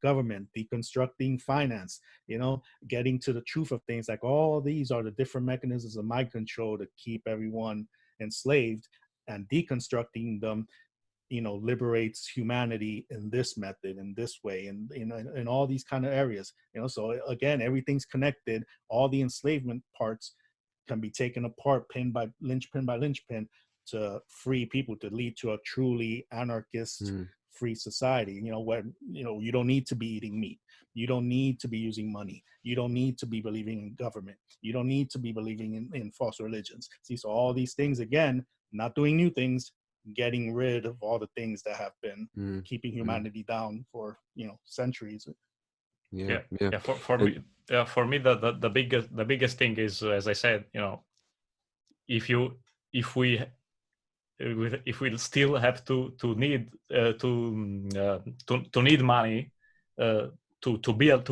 government, deconstructing finance, getting to the truth of things. Like all these are the different mechanisms of mind control to keep everyone enslaved, and deconstructing them liberates humanity in this method, in this way, and in all these kind of areas. So again, everything's connected. All the enslavement parts can be taken apart, pin by linchpin, to free people, to lead to a truly anarchist free society, where you don't need to be eating meat, you don't need to be using money, you don't need to be believing in government, you don't need to be believing in false religions. See, so all these things, again, not doing new things, getting rid of all the things that have been keeping humanity down for centuries. For me, the biggest thing is, as I said, if we still have to need to need money to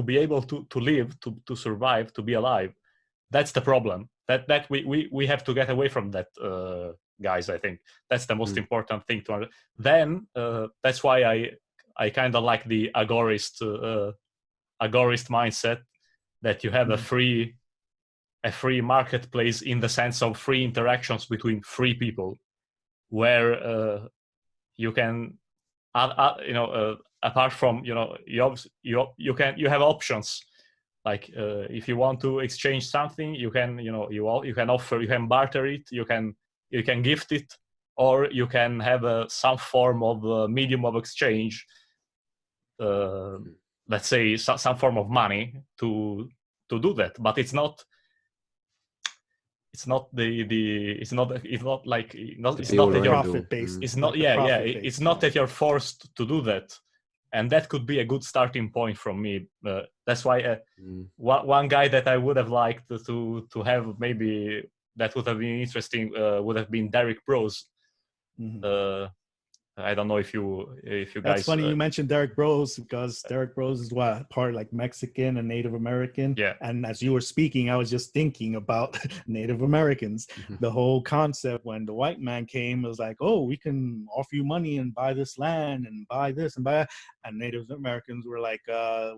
be able to live, to survive, to be alive, that's the problem. That we have to get away from that, guys. I think that's the most important thing to understand. Then that's why I kind of like the agorist mindset, that you have a free marketplace, in the sense of free interactions between free people, where you can apart from you have options. Like if you want to exchange something, you can you can offer, you can barter it, you can gift it, or you can have some form of medium of exchange, let's say some form of money to do that. But it's not that you're forced to do that. And that could be a good starting point from me. That's why one guy that I would have liked to have, maybe that would have been interesting, would have been Derek Bros. I don't know if you guys. That's funny you mentioned Derek Bros, because Derek Bros is part like Mexican and Native American. Yeah. And as you were speaking, I was just thinking about Native Americans. The whole concept when the white man came was like, oh, we can offer you money and buy this land and buy this and buy that. And Native Americans were like,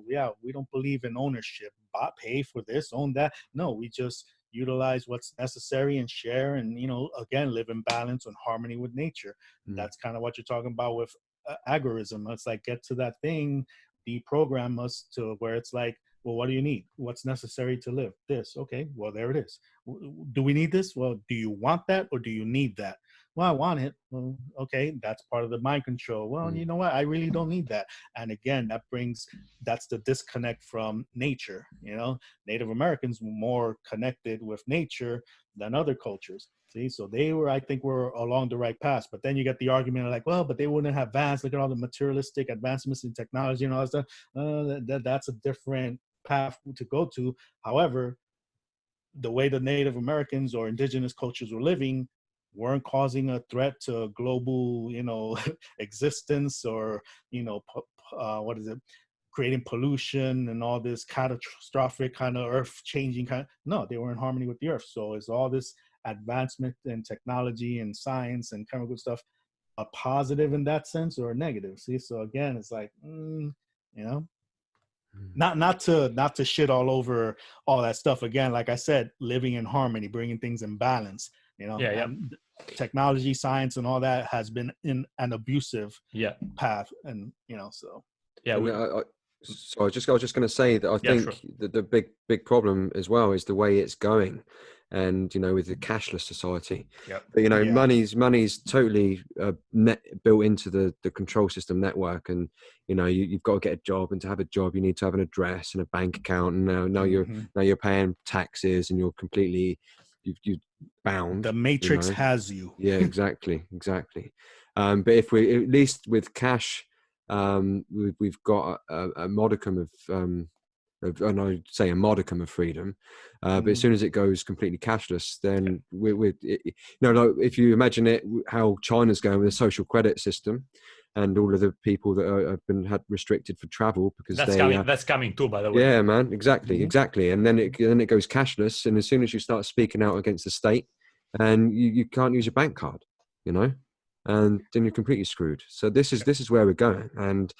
yeah, we don't believe in ownership. Pay for this, own that. No, we just utilize what's necessary and share, and again, live in balance and harmony with nature. That's kind of what you're talking about with agorism. It's like, get to that thing, deprogram us to where it's like, well, what do you need? What's necessary to live? This. Okay, well, there it is. Do we need this? Well, do you want that or do you need that? Well, I want it. Well, okay, that's part of the mind control. Well, you know what? I really don't need that. And again, that's the disconnect from nature. Native Americans were more connected with nature than other cultures. See, so I think we're along the right path. But then you get the argument like, well, but they wouldn't have advanced. Look at all the materialistic advancements in technology and all that stuff. That's a different path to go to. However, the way the Native Americans or indigenous cultures were living weren't causing a threat to global, existence, or, what is it, creating pollution and all this catastrophic kind of earth changing no, they were in harmony with the earth. So is all this advancement in technology and science and chemical stuff a positive in that sense or a negative? See, so again, it's like, not to shit all over all that stuff. Again, like I said, living in harmony, bringing things in balance, and technology, science, and all that has been in an abusive path. And, so. Yeah. So I was just going to say that I think that the big problem as well is the way it's going, and with the cashless society. But money's totally built into the control system network, and you've got to get a job, and to have a job you need to have an address and a bank account, and now you're paying taxes, and you're completely you bound. The matrix has you. Yeah, exactly. But if we, at least with cash, we've got a modicum of and I'd say a modicum of freedom, but as soon as it goes completely cashless, then like if you imagine it, how China's going with a social credit system, and all of the people that have been had restricted for travel because that's coming too, by the way. Yeah, man, exactly. And then it goes cashless, and as soon as you start speaking out against the state, and you can't use your bank card, and then you're completely screwed. So this is where we're going, and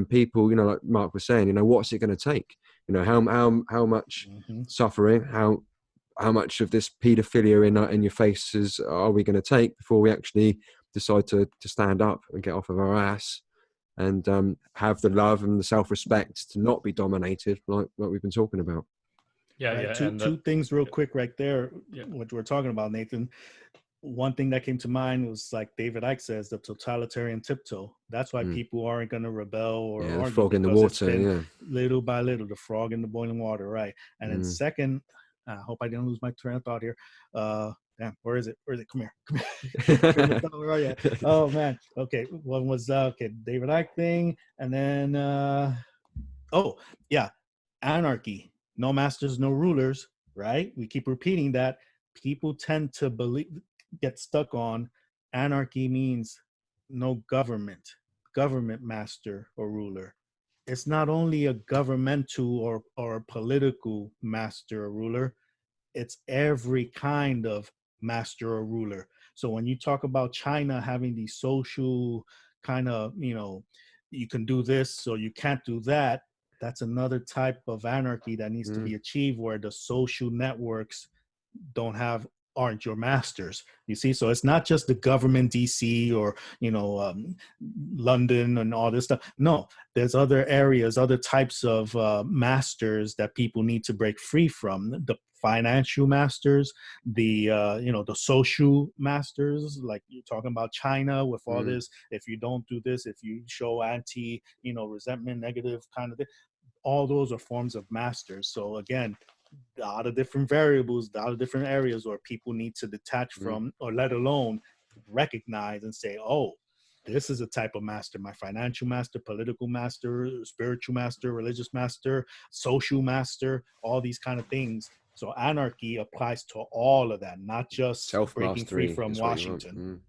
people, like Mark was saying, what's it going to take? How much suffering, how much of this paedophilia in your faces are we going to take before we actually decide to stand up and get off of our ass and have the love and the self-respect to not be dominated like we've been talking about? Two things real quick right there, what we're talking about, Nathan. One thing that came to mind was, like David Icke says, the totalitarian tiptoe. That's why people aren't going to rebel or the frog in the water. Little by little, the frog in the boiling water, right? And then second, I hope I didn't lose my train of thought here. Damn, where is it? Come here. Where are you? Oh man. Okay, one was David Icke thing, and then anarchy. No masters, no rulers. Right? We keep repeating that. People tend to get stuck on anarchy means no government master or ruler. It's not only a governmental or political master or ruler, it's every kind of master or ruler. So when you talk about China having these social kind of, you can do this or you can't do that, that's another type of anarchy that needs to be achieved, where the social networks aren't your masters. You see, so it's not just the government, DC or London and all this stuff. No, there's other areas, other types of masters that people need to break free from. The financial masters, the social masters, like you're talking about China with all this. If you don't do this, if you show anti, resentment, negative kind of thing, all those are forms of masters. So again, a lot of different variables, a lot of different areas where people need to detach from, or let alone recognize and say, oh, this is a type of master: my financial master, political master, spiritual master, religious master, social master, all these kind of things. So anarchy applies to all of that, not just breaking free from Washington.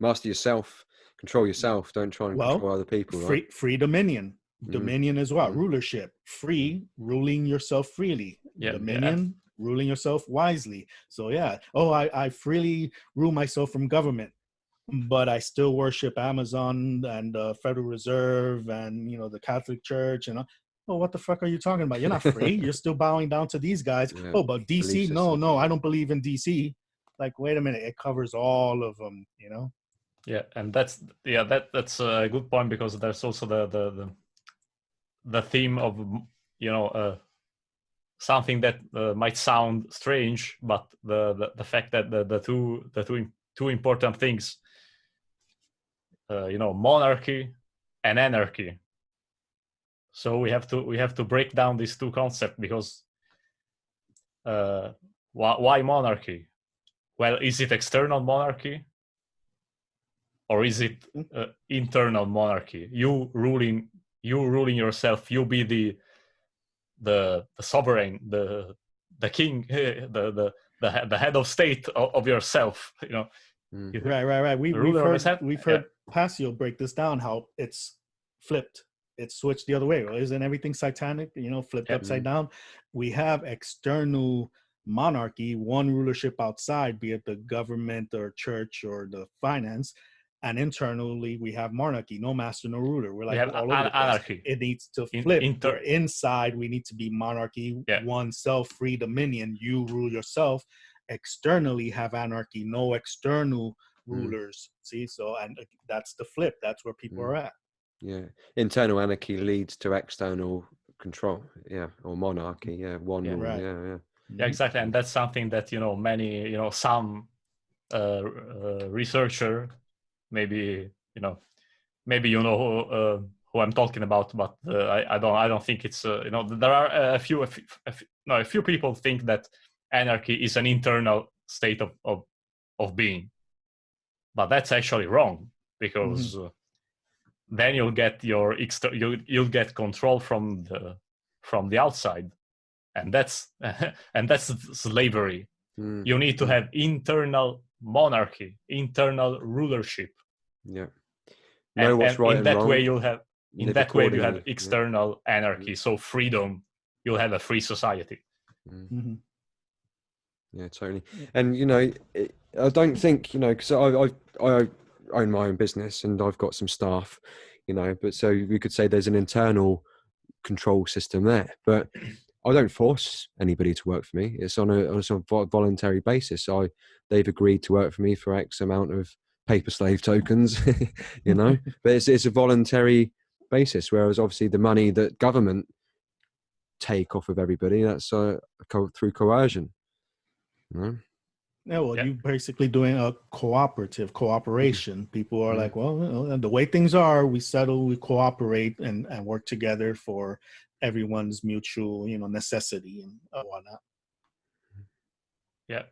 Master yourself, control yourself. Don't try and control other people. Free dominion. Dominion as well. Rulership. Free, ruling yourself freely. Dominion, ruling yourself wisely. So I freely rule myself from government, but I still worship Amazon and the Federal Reserve and the Catholic Church and what the fuck are you talking about? You're not free. You're still bowing down to these guys. But DC, no, I don't believe in DC. Like, wait a minute, it covers all of them, Yeah, and that's a good point, because there's also the theme of something that might sound strange, but the fact that the two important things, monarchy and anarchy. So we have to break down these two concepts, because why monarchy? Well, is it external monarchy, or is it internal monarchy? You ruling yourself. You be the sovereign, the king, the head of state of yourself. Right. We've heard Passio break this down, how it's flipped. It's switched the other way. Well, isn't everything satanic? Flipped upside down. We have external monarchy, one rulership outside, be it the government or church or the finance, and internally we have monarchy, no master, no ruler. We're like all over the place. Anarchy. It needs to flip. We're inside, we need to be monarchy, one self, free dominion. You rule yourself. Externally have anarchy, no external rulers. See, so and that's the flip. That's where people are at. Yeah, internal anarchy leads to external control. Yeah, or monarchy. Yeah, one rule. Right. Yeah, exactly. And that's something that many some researcher, maybe who I'm talking about, but I don't think it's there are a few people think that anarchy is an internal state of being, but that's actually wrong, because then you'll get you'll get control from the outside, and that's slavery. You need to have internal monarchy, internal rulership. Yeah. Know what's right in that and way wrong. you'll have you have external anarchy. So freedom, you'll have a free society. Yeah, totally. And I don't think because I own my own business and I've got some staff, but so we could say there's an internal control system there, but I don't force anybody to work for me. It's on a voluntary basis. They've agreed to work for me for X amount of paper slave tokens, but it's a voluntary basis. Whereas obviously the money that government take off of everybody, that's through coercion. Yeah, well, you're basically doing a cooperation. People are like, well, the way things are, we settle, we cooperate, and work together for everyone's mutual, necessity and whatnot. Yeah.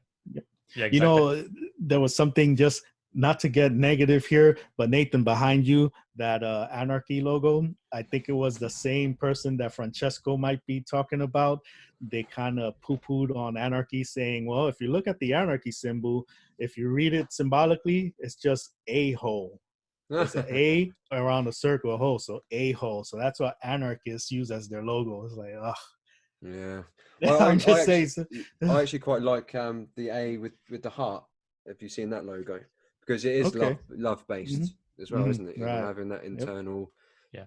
Exactly. There was something, just not to get negative here, but Nathan, behind you, that Anarchy logo, I think it was the same person that Francesco might be talking about. They kind of poo-pooed on Anarchy, saying, well, if you look at the Anarchy symbol, if you read it symbolically, it's just a hole. It's an A around a circle, a hole, so a hole. So that's what anarchists use as their logo. It's like, ugh. Yeah. I actually quite like the A with the heart. Have you seen that logo? Because it is love based as well, isn't it? Right. Having that internal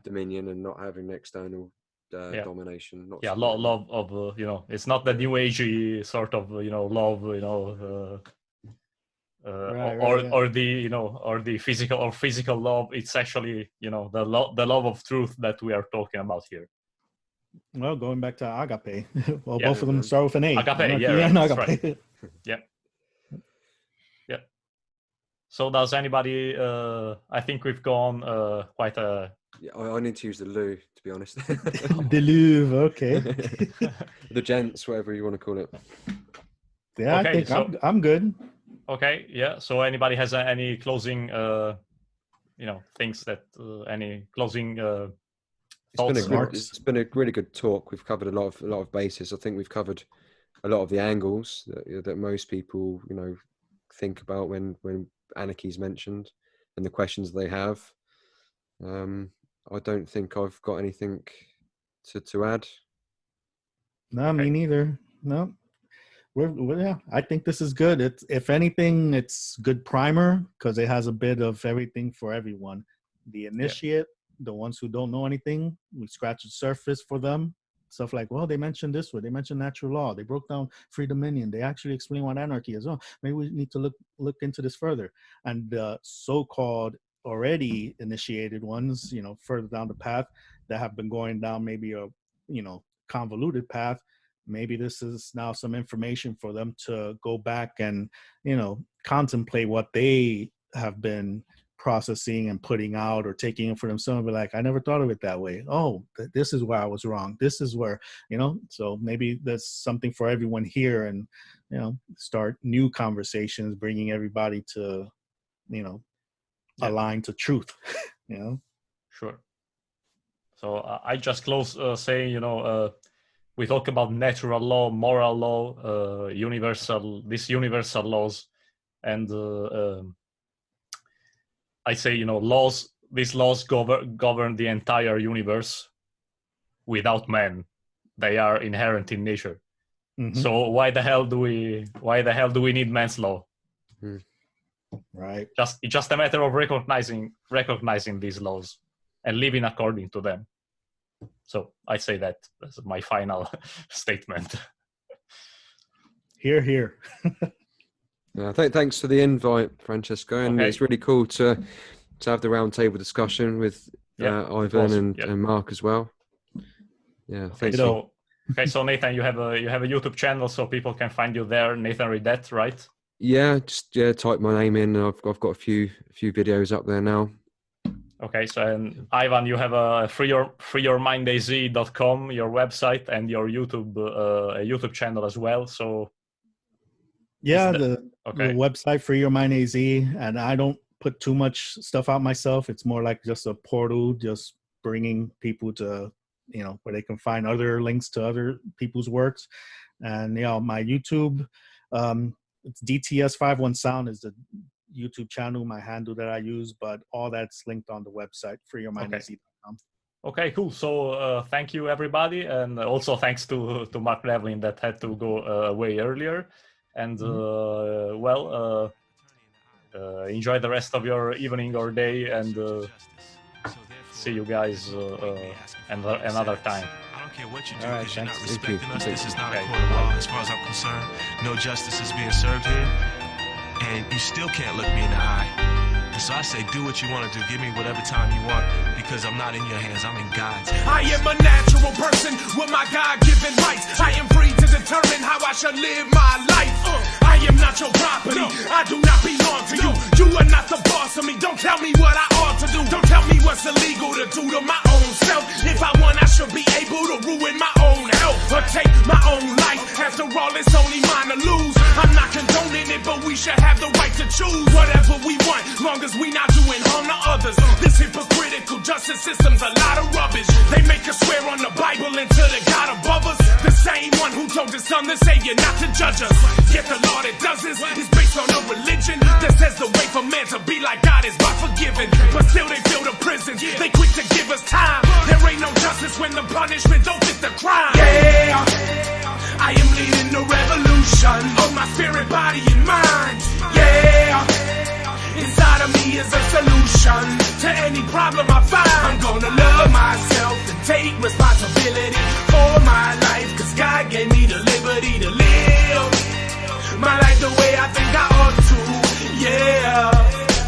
dominion and not having external domination. Love of it's not the new agey sort of love, or the physical love. It's actually the love of truth that we are talking about here. Well, going back to agape, both of them start with an A. Agape, agape. Right. Yeah. So does anybody? I think we've gone quite a. Yeah, I need to use the loo, to be honest. The Louvre, okay. The gents, whatever you want to call it. Yeah, okay, I think I'm good. Okay, yeah. So anybody has any closing, things that any closing thoughts? It's been a really good talk. We've covered a lot of bases. I think we've covered a lot of the angles that most people, think about when anarchy is mentioned and the questions they have. I don't think I've got anything to add. No, me neither. No. I think this is good. It's, if anything, it's good primer because it has a bit of everything for everyone. The initiate, the ones who don't know anything, we scratch the surface for them. Stuff like, well, they mentioned this word, they mentioned natural law, they broke down free dominion, they actually explain what anarchy is. Oh, maybe we need to look into this further. And the so-called already initiated ones, further down the path that have been going down maybe a, convoluted path, maybe this is now some information for them to go back and, contemplate what they have been processing and putting out or taking it for themselves and be like, I never thought of it that way. Oh, this is where I was wrong. This is where, so maybe there's something for everyone here and, start new conversations, bringing everybody to, align to truth, Sure. So I just close saying, we talk about natural law, moral law, these universal laws, and I say, these laws govern the entire universe without man. They are inherent in nature. Mm-hmm. So why the hell do we need man's law? Right. It's just a matter of recognizing these laws and living according to them. So I say that as my final statement. Hear, hear. Thanks for the invite, Francesco, and it's really cool to have the roundtable discussion with Ivan and Mark as well. Yeah, thank you. Okay, so Nathan, you have a YouTube channel, so people can find you there, Nathan Riddett, right? Yeah, just type my name in. I've got a few videos up there now. Okay, so and Ivan, you have a freeyourmindaz.com, your website, and your YouTube channel as well. So the website Free Your Mind AZ, and I don't put too much stuff out myself. It's more like just a portal, just bringing people to where they can find other links to other people's works. And my YouTube, it's DTS51 Sound is the YouTube channel, my handle that I use, but all that's linked on the website freeyourmindaz.com. Okay, cool. So thank you, everybody, and also thanks to Mark Devlin that had to go away earlier. And enjoy the rest of your evening or day, and see you guys another time. I don't care what you do, All right, because you're not thanks. respecting us. This is not a court of law, as far as I'm concerned. No justice is being served here, and you still can't look me in the eye. And so I say, do what you want to do. Give me whatever time you want, because I'm not in your hands. I'm in God's hands. I am a natural person with my God-given rights. I am free to determine how I shall live my life. I am not your property. I do not belong to you. You are not the boss of me. Don't tell me what I ought to do. Don't tell me what's illegal to do to my own self. If I want, I should be able to ruin my own health or take my own life. After all, it's only mine to lose. I'm not condoning it, but we should have the right to choose whatever we want, long as we not doing harm to others. This hypocritical justice system's a lot of rubbish. They make us swear on the Bible until the God above us, the same one who told his son, the Savior, not to judge us. Yet the law that does this is based on a religion that says the way for man to be like God is by forgiving. But still they fill the prisons, they quick to give us time. There ain't no justice when the punishment don't fit the crime. Yeah, I am leading the revolution of my spirit, body, and mind. Yeah, inside of me is a solution to any problem I find. I'm gonna love myself and take responsibility for my life, cause God gave me the liberty to live my life the way I think I ought to. Yeah,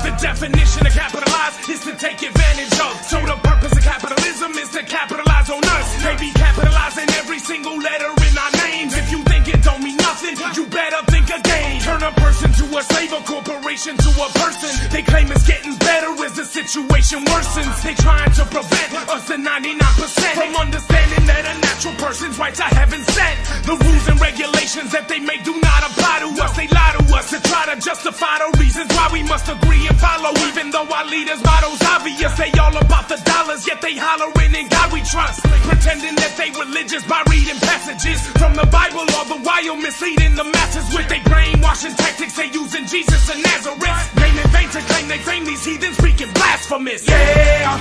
the definition of capitalize is to take advantage of. So the purpose of capitalism is to capitalize on us. They be capitalizing every single letter in our names. If you think it don't mean nothing, you better think again. Turn a person to a slave, a corporation to a person. They claim it's getting better as the situation worsens. They trying to prevent us, the 99%, from understanding that a natural person's rights are heaven sent. The rules and regulations that they make do not apply to us. They lie to us to try to justify the reasons why we must agree and follow. Even though our leaders' motto's obvious, they all about the dollars, yet they hollering in God we trust, pretending that they religious by reading passages from the Bible, all the while misleading the masses with their brainwashing tactics. They using Jesus of Nazareth, name in vain to claim they fame. These heathens speaking blasphemous. Yeah,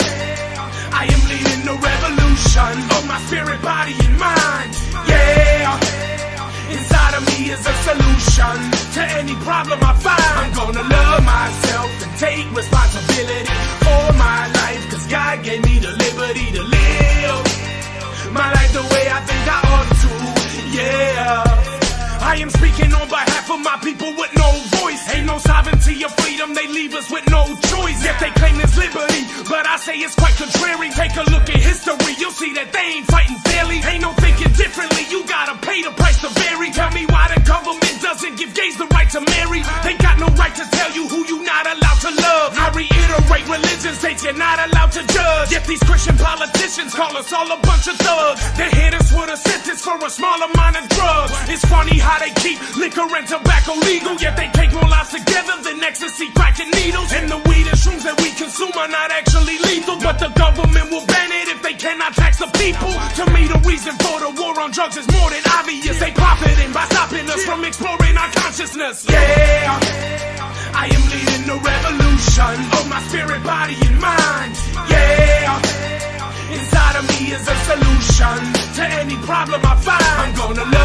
I am leading the revolution of my spirit, body, and mind. Yeah, inside of me is a solution to any problem I find. I'm gonna love myself and take responsibility for my life, cause God gave me the liberty to live my life the way I think I ought to. Yeah, I am speaking on behalf of my people with no voice. Ain't no sovereignty or freedom, they leave us with no choice. Yet they claim this liberty, but I say it's quite contrary. Take a look at history, you'll see that they ain't fighting fairly. Ain't no thinking differently, you gotta pay the price to vary. Tell me why the government doesn't give gays the right to marry. They got no right to tell you who you not allowed to love. I reiterate, religion states you're not allowed to judge. Yet these Christian politicians call us all a bunch of thugs. They hit us with a sentence for a small amount of drugs. It's funny how they keep liquor and tobacco legal, yet they take more lives together than ecstasy, crack, and needles. And the weed and shrooms that we consume are not actually lethal, but the government will ban it if they cannot tax the people. To me, the reason for the war on drugs is more than obvious. They profiting by stopping us from exploring our consciousness. Yeah, I am leading the revolution of my spirit, body, and mind. Yeah, inside of me is a solution to any problem I find. I'm gonna love